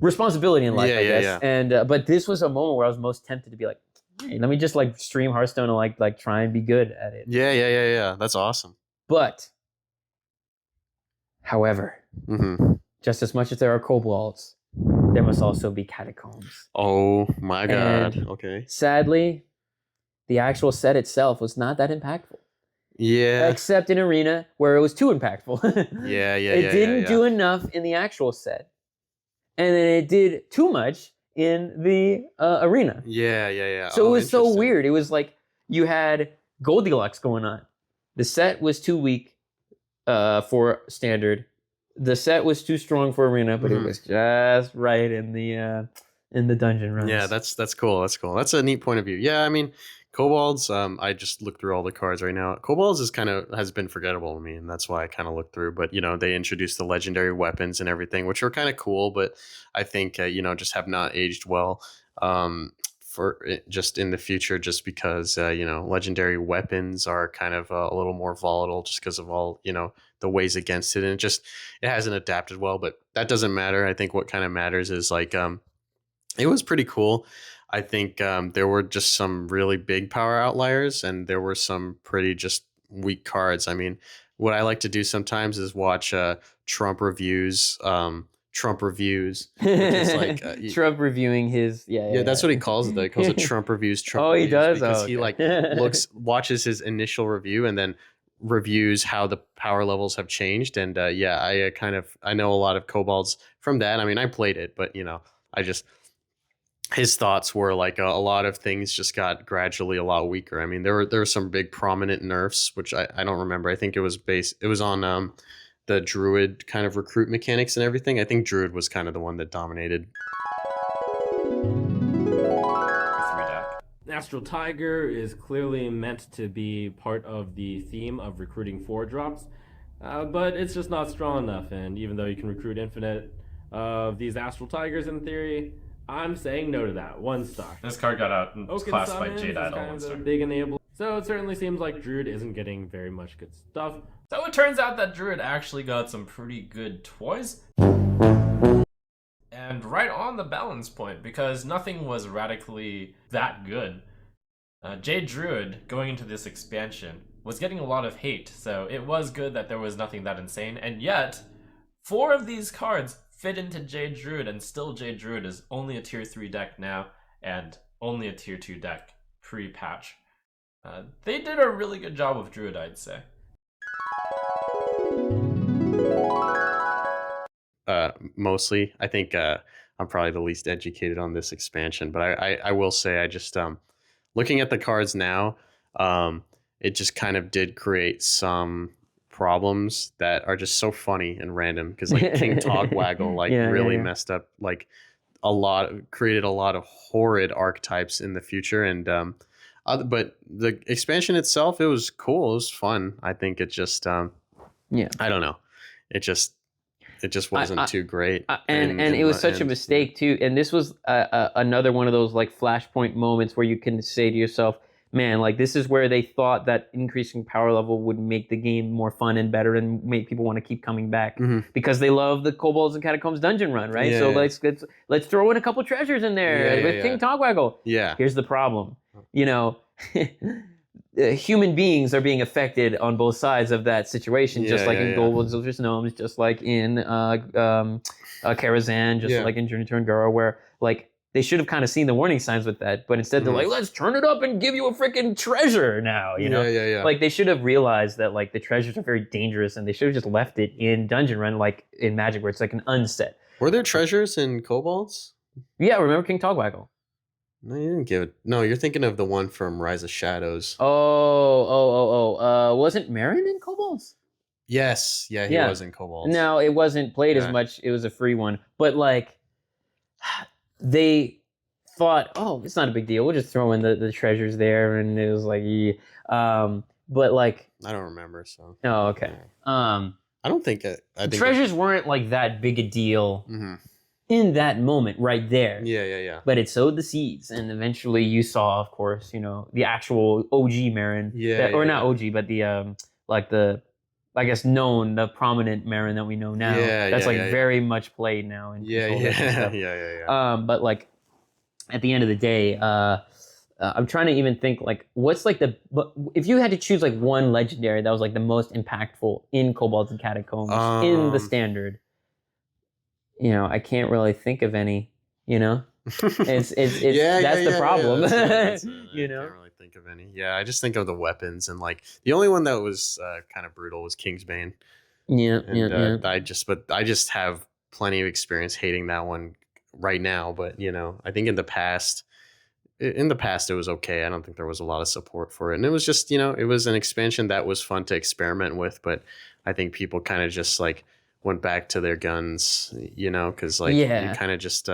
responsibility in life, I guess. And but this was a moment where I was most tempted to be like, hey, let me just like stream Hearthstone and like try and be good at it. Yeah. That's awesome. But however, just as much as there are kobolds, there must also be catacombs. Oh my god. And okay. Sadly, the actual set itself was not that impactful. Yeah. Except in Arena, where it was too impactful. It didn't do enough in the actual set. And then it did too much in the Arena. Yeah. So it was so weird. It was like you had Goldilocks going on. The set was too weak for Standard. The set was too strong for Arena, but it was just right in the dungeon runs. Yeah, that's cool. That's cool. That's a neat point of view. Yeah, I mean, Kobolds. I just looked through all the cards right now. Kobolds has been forgettable to me, and that's why I kind of looked through. But they introduced the legendary weapons and everything, which were kind of cool. But I think just have not aged well. For just in the future, just because legendary weapons are kind of a little more volatile, just because of all the ways against it, and it hasn't adapted well. But that doesn't matter. I think what kind of matters is like it was pretty cool. I think there were just some really big power outliers, and there were some pretty just weak cards. I mean, what I like to do sometimes is watch Trump reviews. Which is like Trump reviewing his that's what he calls it though. He calls it Trump reviews. He does, because he like watches his initial review and then reviews how the power levels have changed. And I know a lot of kobolds from that. I mean, I played it, but I just his thoughts were like a lot of things just got gradually a lot weaker. I mean, there were some big prominent nerfs, which I don't remember. I think it was on the Druid kind of recruit mechanics and everything. I think Druid was kind of the one that dominated. Astral Tiger is clearly meant to be part of the theme of recruiting 4-drops, but it's just not strong enough, and even though you can recruit infinite of these Astral Tigers in theory, I'm saying no to that. 1 star. This card got out Oaken classed by Summons Jade is Idol kind 1 of star. a big enabler, so it certainly seems like Druid isn't getting very much good stuff. So it turns out that Druid actually got some pretty good toys. And right on the balance point, because nothing was radically that good. Jade Druid, going into this expansion, was getting a lot of hate, so it was good that there was nothing that insane, and yet 4 of these cards fit into Jade Druid, and still Jade Druid is only a tier 3 deck now, and only a tier 2 deck pre-patch. They did a really good job with Druid, I'd say. Mostly, I think I'm probably the least educated on this expansion, but I will say I just looking at the cards now, it just kind of did create some problems that are just so funny and random, because like King Togwaggle really messed up like created a lot of horrid archetypes in the future, and but the expansion itself, it was cool, it was fun. I think it just I don't know, it just wasn't too great, and it was such a mistake too. And this was another one of those like flashpoint moments where you can say to yourself, man, like this is where they thought that increasing power level would make the game more fun and better and make people want to keep coming back, because they love the Kobolds and Catacombs dungeon run, right? So let's throw in a couple treasures in there with King Togwaggle. Yeah. Here's the problem, human beings are being affected on both sides of that situation, just like in Goblins vs. Gnomes, just like in Karazhan, just like in Journey to Ungara, where like they should have kind of seen the warning signs with that, but instead they're like, let's turn it up and give you a freaking treasure now, you know? Like they should have realized that like the treasures are very dangerous, and they should have just left it in Dungeon Run, like in Magic, where it's like an unset. Were there treasures in Kobolds? Yeah, remember King Togwaggle? No, you didn't give it. No, you're thinking of the one from Rise of Shadows. Wasn't Marin in Kobolds? Yes, he was in Kobolds. No, it wasn't played as much. It was a free one, but like they thought, oh, it's not a big deal. We'll just throw in the treasures there, and it was like, but like I don't remember. So okay. I don't think I think treasures weren't like that big a deal. In that moment right there. Yeah. But it sowed the seeds, and eventually you saw, of course, the actual OG Marin. Not OG, but the I guess the prominent Marin that we know now. That's very much played now. But like at the end of the day, I'm trying to even think like what's like if you had to choose like one legendary that was like the most impactful in Kobolds and Catacombs in the standard. I can't really think of any, it's that's the problem. I can't really think of any. Yeah, I just think of the weapons, and like the only one that was kind of brutal was Kingsbane. I just have plenty of experience hating that one right now, but I think in the past it was okay. I don't think there was a lot of support for it, and it was just it was an expansion that was fun to experiment with, but I think people kind of just like went back to their guns, because like you kind of just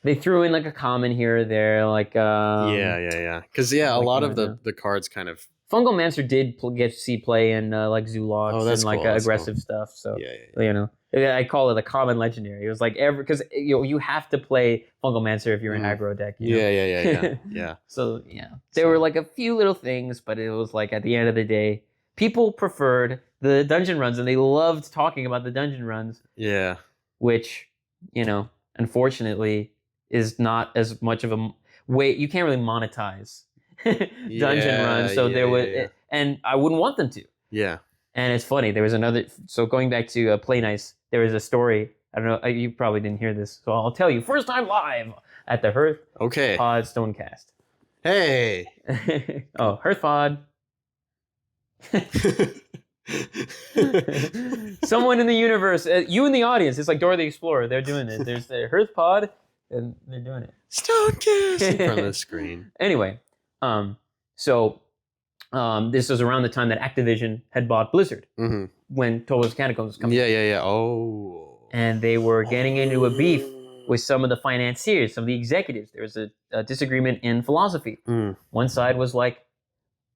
they threw in like a common here or there, like because a lot of the cards kind of Fungal Mancer did get to see play in like Zoologs and like aggressive stuff. So I call it a common legendary. It was like because you have to play Fungal Mancer if you're an aggro deck. Yeah. So there were like a few little things, but it was like at the end of the day, people preferred the dungeon runs, and they loved talking about the dungeon runs. Yeah. Which, unfortunately, is not as much of a way. You can't really monetize dungeon runs. So there was, and I wouldn't want them to. Yeah. And it's funny. There was another. So going back to Play Nice, there was a story. I don't know. You probably didn't hear this, so I'll tell you. First time live at the HearthPod-StoneCast. Hey. HearthPod. Someone in the universe, you in the audience, it's like Dora the Explorer, they're doing it. There's the HearthPod and they're doing it. StoneCast in front of the screen. Anyway, so this was around the time that Activision had bought Blizzard when Kobolds Catacombs was coming. Yeah. Oh. And they were getting into a beef with some of the financiers, some of the executives. There was a disagreement in philosophy. One side was like,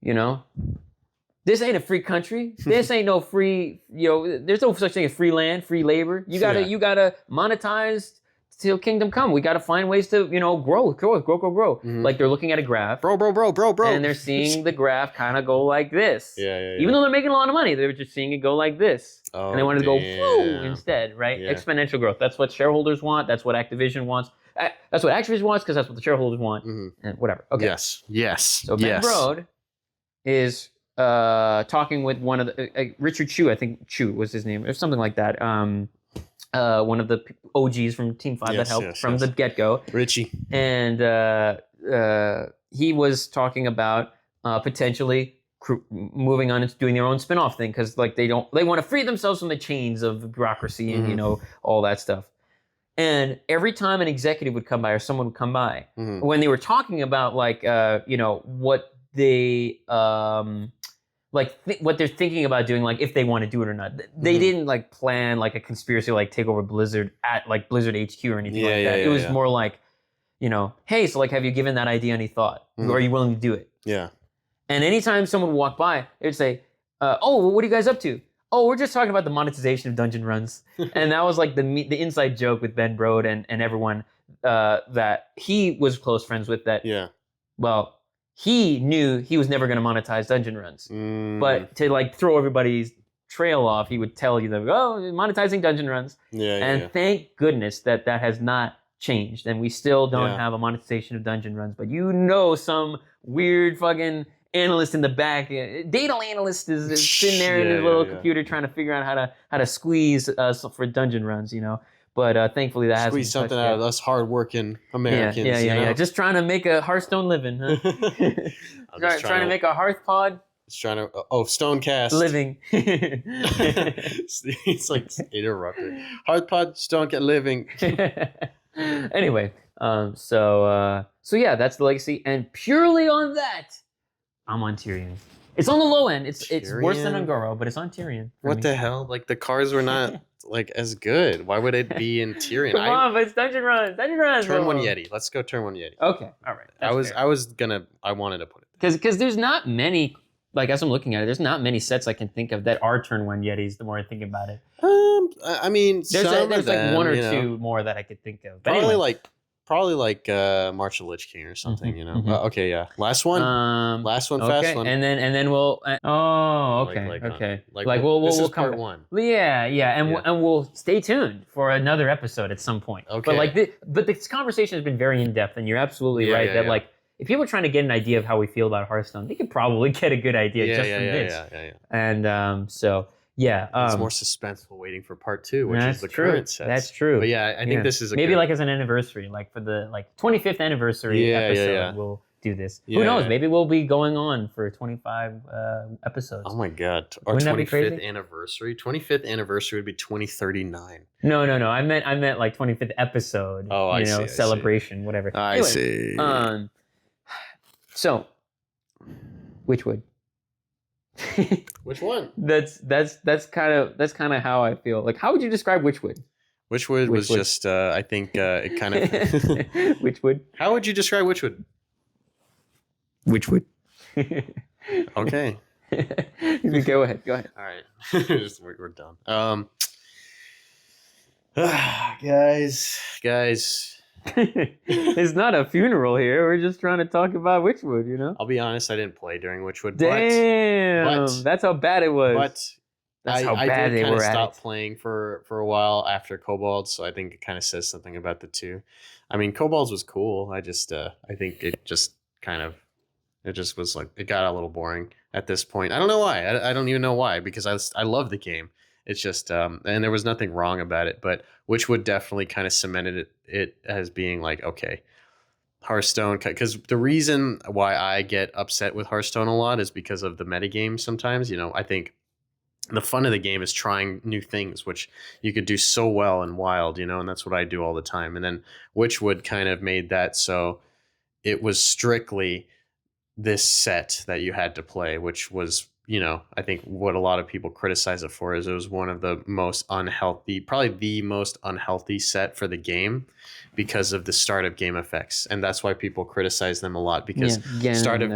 you know, this ain't a free country. This ain't no free, you know, there's no such thing as free land, free labor. You gotta monetize till kingdom come. We gotta find ways to, you know, grow. Like they're looking at a graph. Bro. And they're seeing the graph kind of go like this. Yeah. Even though they're making a lot of money, they were just seeing it go like this. Oh, and they wanted to go woo instead, right? Yeah. Exponential growth. That's what shareholders want. That's what Activision wants. That's what Activision wants because that's what the shareholders want. And whatever. Okay. Yes. So Ben Brode is talking with one of the Richard Chu, I think Chu was his name, or something like that. One of the OGs from Team 5 that helped from the get-go. Richie. And he was talking about potentially moving on and doing their own spin-off thing because like they want to free themselves from the chains of bureaucracy and you know all that stuff. And every time an executive would come by or someone would come by, when they were talking about like you know what they what they're thinking about doing, like if they want to do it or not, they didn't like plan like a conspiracy to, like take over Blizzard at like Blizzard HQ or anything like that. It was more like, you know, hey, so like have you given that idea any thought? Are you willing to do it? Yeah. And anytime someone would walk by, they would say, oh, well, what are you guys up to? Oh, we're just talking about the monetization of dungeon runs. And that was like the inside joke with Ben Brode and everyone that he was close friends with that. Yeah. Well, he knew he was never going to monetize dungeon runs. But to like throw everybody's trail off, he would tell you that, oh, monetizing dungeon runs. Thank goodness that has not changed. And we still don't have a monetization of dungeon runs. But you know some weird fucking analyst in the back, data analyst is sitting there in his little computer trying to figure out how to squeeze us for dungeon runs, you know. But thankfully that hasn't squeeze something out of us hardworking Americans. Yeah. Just trying to make a Hearthstone living, huh? trying to make a HearthPod. Just trying to StoneCast living. It's like interrupted. HearthPod-StoneCast living. Anyway, so yeah, that's the legacy, and purely on that, I'm on Tyrion. It's on the low end. It's worse than Ungoro, but it's on Tyrion. What the hell? Like the cards were not like as good. Why would it be in Tyrion? Come on, but it's dungeon runs. Turn one Yeti. Let's go turn one Yeti. Okay, all right. I wanted to put it because there's not many. Like as I'm looking at it, there's not many sets I can think of that are turn one Yetis. The more I think about it, I mean, there's like one or two more that I could think of. But probably like March of Lich King or something, you know. Okay, yeah. Last one, fast one. And then we'll. Okay. We'll come part one. Yeah, and we'll stay tuned for another episode at some point. Okay. But this conversation has been very in depth, and you're absolutely right that like. If people are trying to get an idea of how we feel about Hearthstone, they could probably get a good idea from this. Yeah. And so, yeah. It's more suspenseful waiting for part two, which is the current set. That's true. But yeah, I think this is maybe like as an anniversary, like for the 25th anniversary episode, we'll do this. Who knows? Maybe we'll be going on for 25 episodes. Oh my God. Our 25th anniversary? 25th anniversary would be 2039. No. I meant like 25th episode. Oh, I see. Celebration, whatever. I see. So, Witchwood. Which one? That's kind of how I feel. Like, how would you describe Witchwood? Witchwood was just, I think, it kind of. Witchwood. How would you describe Witchwood? Witchwood. Okay. Go ahead. All right. We're done. Guys. It's not a funeral here. We're just trying to talk about Witchwood, you know? I'll be honest, I didn't play during Witchwood. Damn! That's how bad it was. But that's how bad they were at it. I did kind of stop playing for a while after Kobolds, so I think it kind of says something about the two. I mean, Kobolds was cool. I just, I think it just kind of, it just was like, it got a little boring at this point. I don't know why. I don't even know why, because I love the game. It's just, and there was nothing wrong about it, but Witchwood definitely kind of cemented it as being like, okay, Hearthstone, because the reason why I get upset with Hearthstone a lot is because of the metagame sometimes. You know, I think the fun of the game is trying new things, which you could do so well in Wild, and that's what I do all the time. And then Witchwood kind of made that so it was strictly this set that you had to play, which was, I think what a lot of people criticize it for is it was one of the most unhealthy, probably the most unhealthy set for the game because of the startup game effects. And that's why people criticize them a lot because startup,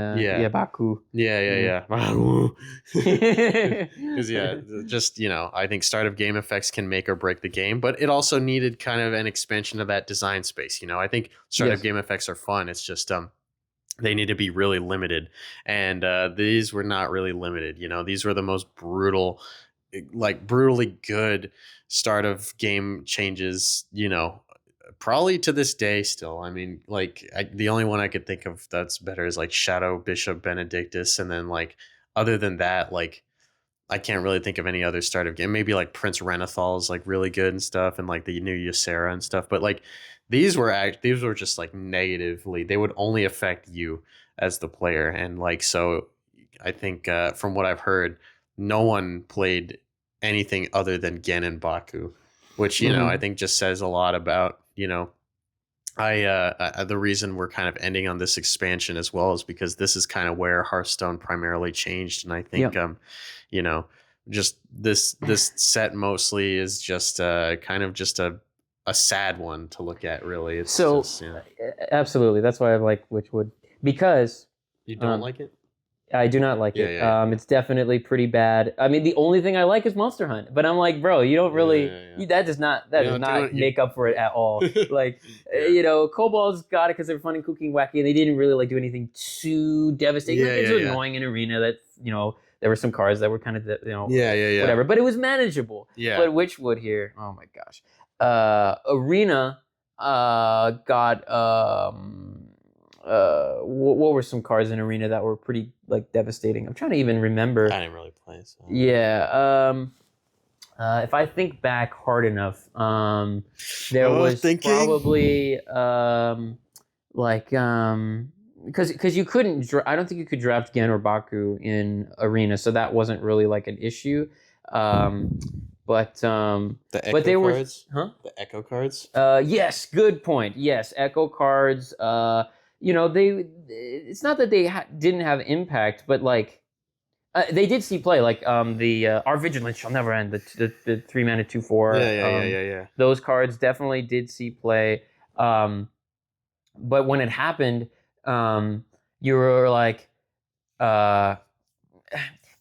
Baku. Yeah. Because just, I think startup game effects can make or break the game, but it also needed kind of an expansion of that design space. I think startup game effects are fun. It's just, they need to be really limited, and these were not really limited. These were the most brutal, brutally good start of game changes. Probably to this day still. I mean, the only one I could think of that's better is Shadow Bishop Benedictus, and then other than that, I can't really think of any other start of game. Maybe Prince Renathal is really good and stuff, and the new Ysera and stuff, but these were just negatively, they would only affect you as the player. And so I think from what I've heard, no one played anything other than Gen and Baku, which, I think just says a lot about, the reason we're kind of ending on this expansion as well is because this is kind of where Hearthstone primarily changed. And I think, just this set mostly is just kind of just a sad one to look at, really. It's absolutely. That's why I like Witchwood, because you don't like it. I do not like it. Yeah. It's definitely pretty bad. I mean, the only thing I like is Monster Hunt, but I'm like, bro, you don't really. That does not make up for it at all. Kobolds got it because they were fun and kooky and wacky, and they didn't really do anything too devastating. It was annoying in Arena that there were some cards that were kind of whatever, but it was manageable. Yeah. But Witchwood here, oh my gosh. Arena got what were some cards in Arena that were pretty devastating? I'm trying to even remember. I didn't really play. So. Yeah. If I think back hard enough, there was probably because you couldn't. I don't think you could draft Gen or Baku in Arena, so that wasn't really an issue. But the Echo but they cards? were, huh? The Echo cards? Yes, good point. Yes, Echo cards. They. It's not that they didn't have impact, but they did see play. Our Vigilance Shall Never End. The 3-mana 2/4. Yeah. Those cards definitely did see play. But when it happened, you were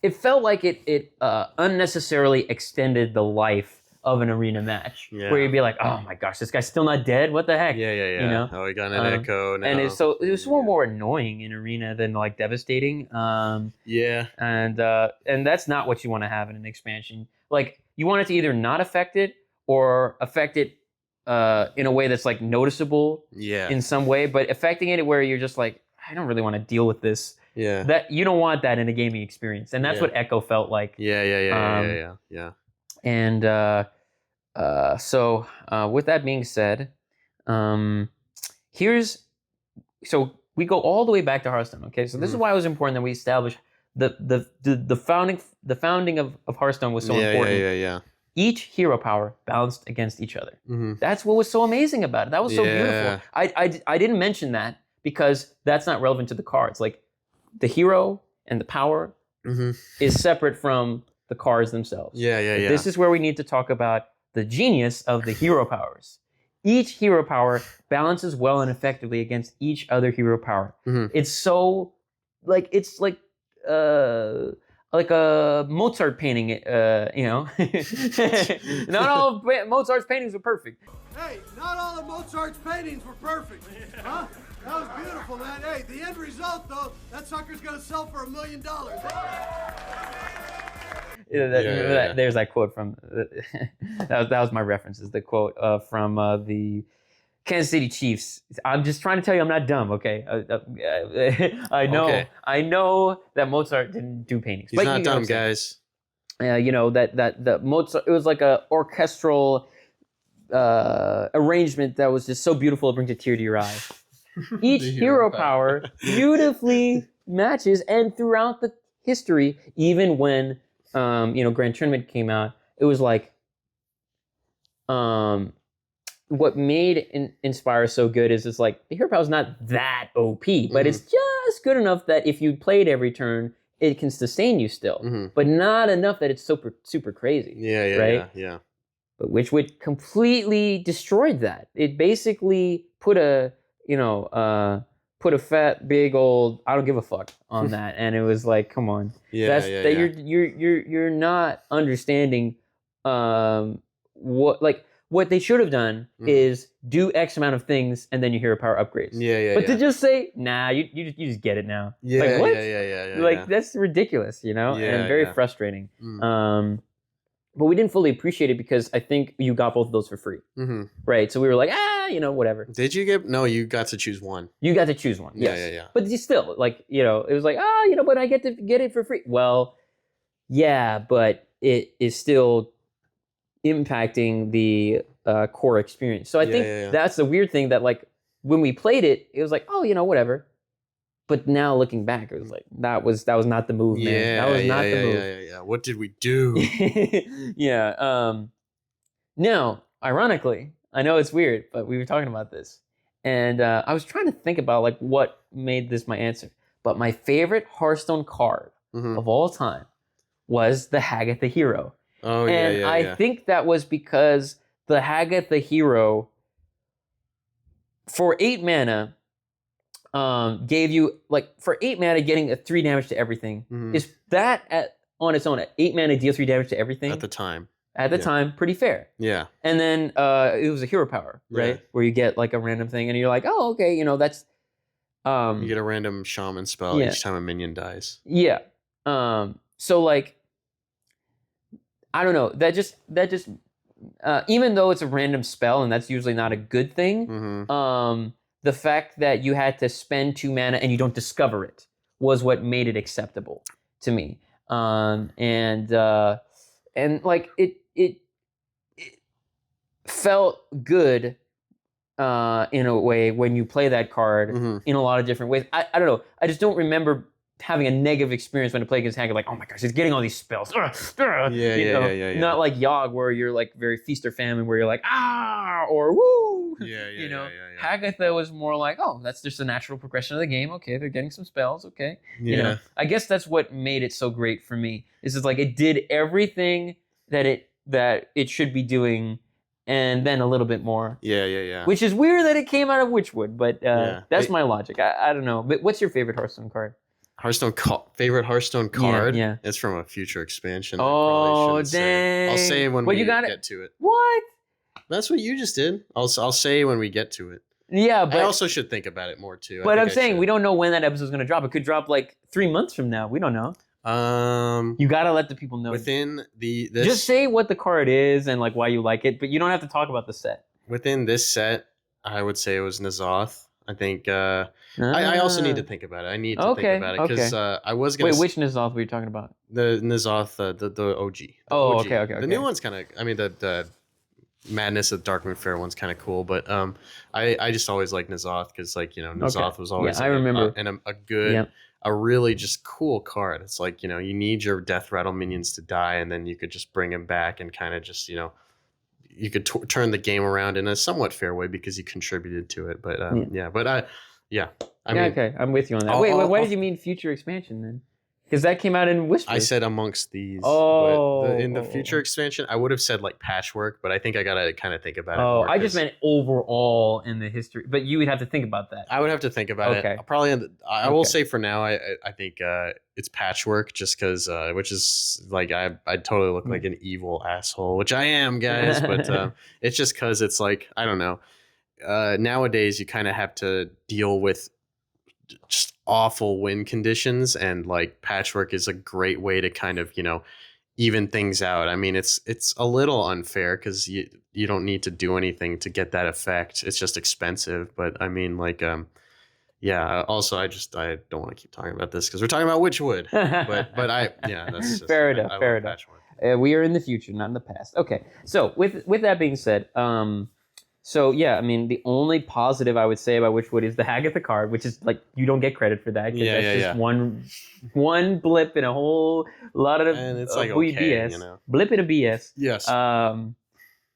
it felt like it unnecessarily extended the life of an Arena match, where you'd be like, oh my gosh, this guy's still not dead? What the heck? Yeah. Oh, he got an Echo now. And it was more annoying in Arena than devastating. And that's not what you want to have in an expansion. You want it to either not affect it or affect it in a way that's noticeable in some way, but affecting it where you're just I don't really want to deal with this. Yeah. That you don't want that in a gaming experience, and that's what Echo felt like. Yeah. And so with that being said, so we go all the way back to Hearthstone. Okay, so this is why it was important that we establish the founding of Hearthstone was so important. Yeah. Each hero power balanced against each other. That's what was so amazing about it. That was so beautiful. I didn't mention that because that's not relevant to the cards. The hero and the power is separate from the cards themselves. Yeah. This is where we need to talk about the genius of the hero powers. Each hero power balances well and effectively against each other hero power. It's so it's like a Mozart painting. Not all of Mozart's paintings were perfect. Hey, not all of Mozart's paintings were perfect. Huh? That was beautiful, man. Hey, the end result, though, that sucker's gonna sell for $1 million. There's that quote from that was my reference. Is the quote from the Kansas City Chiefs. I'm just trying to tell you I'm not dumb, okay? I know that Mozart didn't do paintings. He's not dumb, guys. That Mozart, it was like a orchestral arrangement that was just so beautiful it brings a tear to your eye. Each hero power beautifully matches, and throughout the history, even when Grand Tournament came out, it was like, what made Inspire so good is it's like the hero power is not that OP, but it's just good enough that if you play it every turn, it can sustain you still, but not enough that it's super crazy. Right? Yeah. But Witchwood completely destroyed that. It basically put a fat big old I don't give a fuck on that, and it was like, come on, you're not understanding what they should have done is do X amount of things and then your hero power upgrades. But to just say, nah, you just get it now. Like, what? That's ridiculous, and very frustrating. But we didn't fully appreciate it because I think you got both of those for free. Right? So we were like, whatever. Did you get? No, you got to choose one. You got to choose one. Yes. Yeah. But you still, like, it was like, but I get to get it for free. Well, yeah, but it is still impacting the core experience. So I think that's the weird thing that, like, when we played it, it was like, whatever. But now looking back, it was like that was not the move, man. That was not the move. Yeah. What did we do? Now, ironically, I know it's weird, but we were talking about this, and I was trying to think about like what made this my answer. But my favorite Hearthstone card of all time was the Hagatha Hero. Oh, and I think that was because the Hagatha Hero, for 8 mana, gave you, like, for 8 mana getting a 3 damage to everything. Is that on its own, at 8 mana deal 3 damage to everything? At the time. At the time, pretty fair. Yeah. And then it was a hero power, right? Where you get like a random thing and you're like, oh, okay, that's... you get a random shaman spell each time a minion dies. Yeah. So like, I don't know. That just even though it's a random spell and that's usually not a good thing, the fact that you had to spend 2 mana and you don't discover it was what made it acceptable to me. And like it felt good in a way when you play that card in a lot of different ways. I don't know. I just don't remember having a negative experience when I play against Haggard, like, oh my gosh, he's getting all these spells. Yeah. Not like Yogg, where you're like very feast or famine, where you're like, or woo. Hagatha was more like, oh, that's just a natural progression of the game. Okay, they're getting some spells. Okay. I guess that's what made it so great for me. Is it's like it did everything that it should be doing, and then a little bit more. Yeah. Which is weird that it came out of Witchwood, but that's my logic. I don't know. But what's your favorite Hearthstone card? Favorite Hearthstone card? Yeah. It's from a future expansion. Oh, dang. Say. I'll say when we get to it. What? That's what you just did. I'll say when we get to it. Yeah, but I also should think about it more too. But I'm saying we don't know when that episode's going to drop. It could drop like 3 months from now. We don't know. You got to let the people know. Within this, just say what the card is and like why you like it, but you don't have to talk about the set. Within this set, I would say it was N'Zoth. I think I also need to think about it. I need to think about it because I was going to... Wait, which N'Zoth were you talking about? The N'Zoth, the OG. OG. Okay. The new one's kind of... I mean, the Madness of Darkmoon Faire one's kind of cool, but I just always like N'Zoth because, like, N'Zoth was always I remember. A good... A really just cool card. It's like, you need your Death Rattle minions to die, and then you could just bring them back and kind of just, you could turn the game around in a somewhat fair way because you contributed to it. But I mean, okay, I'm with you on that. Wait, why did you mean future expansion then? Because that came out in Whisper. I said amongst these. In the future expansion, I would have said like Patchwork, but I think I gotta kind of think about it. More I just meant overall in the history. But you would have to think about that. I would have to think about it. Probably. I will say for now, I think it's Patchwork, just because, which is like I totally look like an evil asshole, which I am, guys. But it's just because it's like, I don't know. Nowadays, you kind of have to deal with just awful win conditions, and like Patchwork is a great way to kind of even things out. I mean, it's a little unfair because you don't need to do anything to get that effect. It's just expensive. But I mean, like also I don't want to keep talking about this because we're talking about Witchwood. but that's just, fair enough. We are in the future, not in the past. Okay, so with that being said, So yeah, I mean, the only positive I would say about Witchwood is the Hagatha card, which is like you don't get credit for that because that's just one blip in a whole lot of and it's like BS. you know. Blip in a BS. Yes.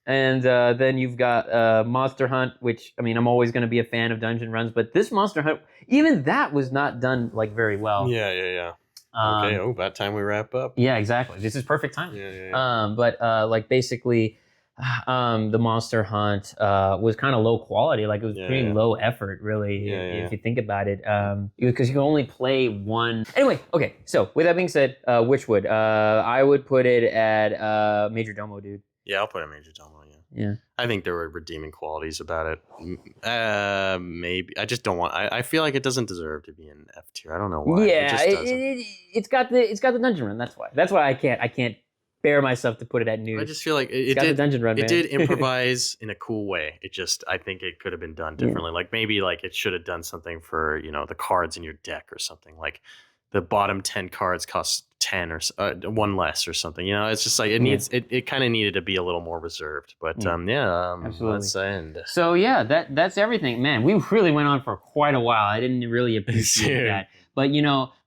And then you've got Monster Hunt, which I mean, I'm always going to be a fan of dungeon runs, but this Monster Hunt, even that was not done like very well. Yeah. Okay. About time we wrap up. Yeah, exactly. This is perfect time. Yeah. But like basically, the Monster Hunt was kind of low quality. Like it was pretty low effort, really, if you think about it. Because you can only play one. Anyway, okay. So with that being said, Witchwood, I would put it at Major Domo, dude. Yeah, I'll put a Major Domo. Yeah. I think there were redeeming qualities about it. Maybe I just don't want. I feel like it doesn't deserve to be in F tier. I don't know why. Yeah, it's got the dungeon run. That's why. That's why I can't bear myself to put it at new. I just feel like it got did the dungeon run. It did improvise in a cool way. I think it could have been done differently. Like maybe like it should have done something for the cards in your deck or something. Like the bottom 10 cards cost 10 or one less or something. It's just like it needs. It kind of needed to be a little more reserved. But absolutely. Let's end. So yeah, that's everything, man. We really went on for quite a while. I didn't really appreciate that. But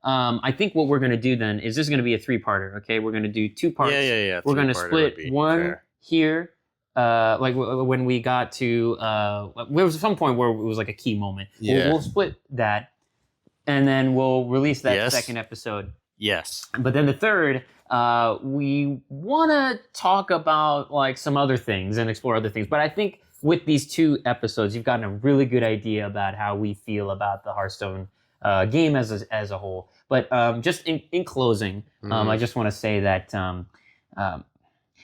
I think what we're gonna do then is this is gonna be a 3-parter. Okay, we're gonna do 2 parts. Yeah. We're gonna split one here. Like when we got to there was some point where it was like a key moment. Yeah. We'll split that, and then we'll release that second episode. Yes. But then the third, we want to talk about like some other things and explore other things. But I think with these 2 episodes, you've gotten a really good idea about how we feel about the Hearthstone game as a whole. But just in closing, I just want to say that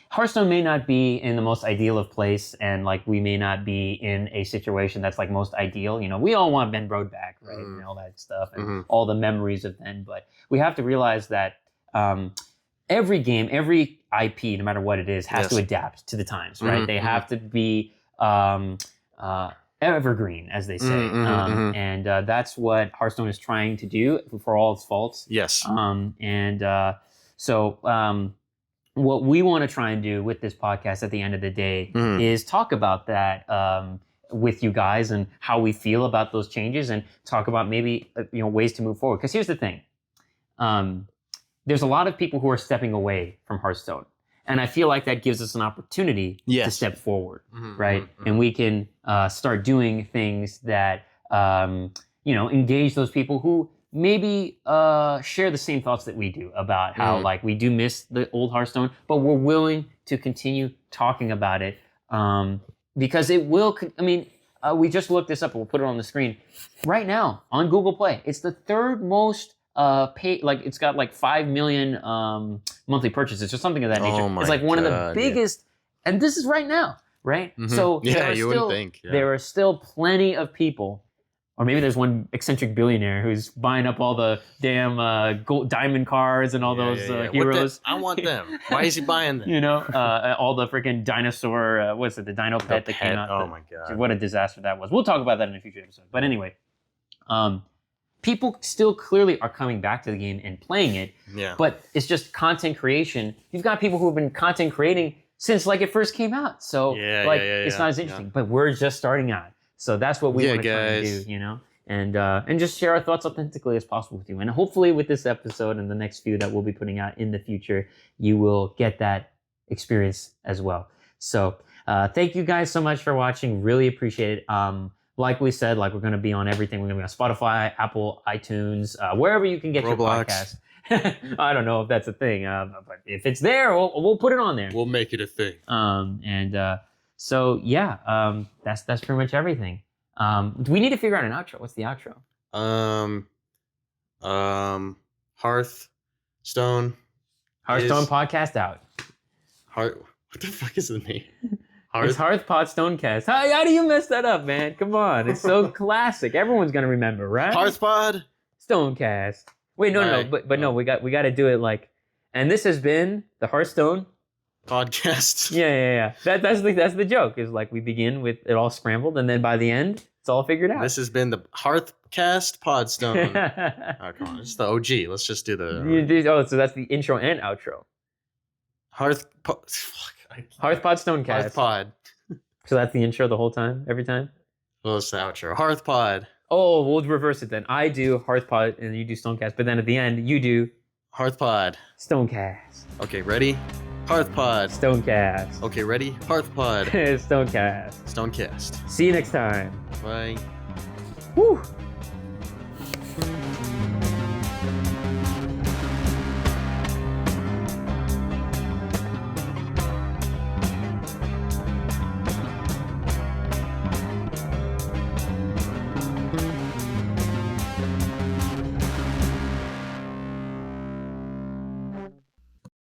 Hearthstone may not be in the most ideal of place, and like we may not be in a situation that's like most ideal. We all want Ben Brode back, right, and all that stuff, and all the memories of then. But we have to realize that every game, every IP, no matter what it is, has to adapt to the times, right? They have to be evergreen, as they say, and that's what Hearthstone is trying to do for all its faults. Yes. So what we want to try and do with this podcast at the end of the day is talk about that with you guys and how we feel about those changes, and talk about maybe ways to move forward. Because here's the thing, there's a lot of people who are stepping away from Hearthstone, and I feel like that gives us an opportunity to step forward, right? And we can start doing things that engage those people who maybe share the same thoughts that we do about how like we do miss the old Hearthstone, but we're willing to continue talking about it because it will. I mean, we just looked this up. We'll put it on the screen right now on Google Play. It's the 3rd most paid. Like it's got like 5 million monthly purchases or something of that nature. It's like one of the biggest, and this is right now, right? So wouldn't think. Yeah. There are still plenty of people. Or maybe there's one eccentric billionaire who's buying up all the damn gold, diamond cards and all those heroes. I want them. Why is he buying them? All the freaking dinosaur, what's it, the Dino Pet that came out. Oh my God. What a disaster that was. We'll talk about that in a future episode. But anyway, people still clearly are coming back to the game and playing it. Yeah. But it's just content creation. You've got people who have been content creating since like it first came out. So it's not as interesting. But we're just starting out. So that's what we want to try and do, and just share our thoughts authentically as possible with you. And hopefully with this episode and the next few that we'll be putting out in the future, you will get that experience as well. So thank you guys so much for watching. Really appreciate it. Like we said, we're going to be on everything. We're going to be on Spotify, Apple, iTunes, wherever you can get Roblox. your podcast. I don't know if that's a thing, but if it's there, we'll put it on there. We'll make it a thing. So yeah, that's pretty much everything. Do we need to figure out an outro? What's the outro? Hearthstone Podcast out. What the fuck is the name? It's HearthPod-StoneCast. How do you mess that up, man? Come on, it's so classic. Everyone's gonna remember, right? HearthPod-StoneCast. Wait, no, but no, we got to do it like. And this has been the Hearthstone podcast. Yeah. That's the joke. Is like we begin with it all scrambled, and then by the end, it's all figured out. This has been the HearthCast-Podstone. Oh, come on, it's the OG. Let's just do the. So that's the intro and outro. HearthPod-StoneCast. HearthPod-StoneCast. So that's the intro the whole time, every time? Well, it's the outro. HearthPod. Oh, we'll reverse it then. I do HearthPod and you do StoneCast, but then at the end, you do HearthPod. StoneCast. Okay, ready? HearthPod. StoneCast. Okay, ready? HearthPod. StoneCast. StoneCast. See you next time. Bye. Woo!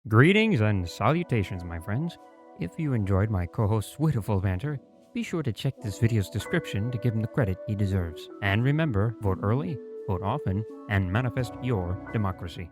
Greetings and salutations, my friends. If you enjoyed my co-host's wonderful banter, be sure to check this video's description to give him the credit he deserves. And remember, vote early, vote often, and manifest your democracy.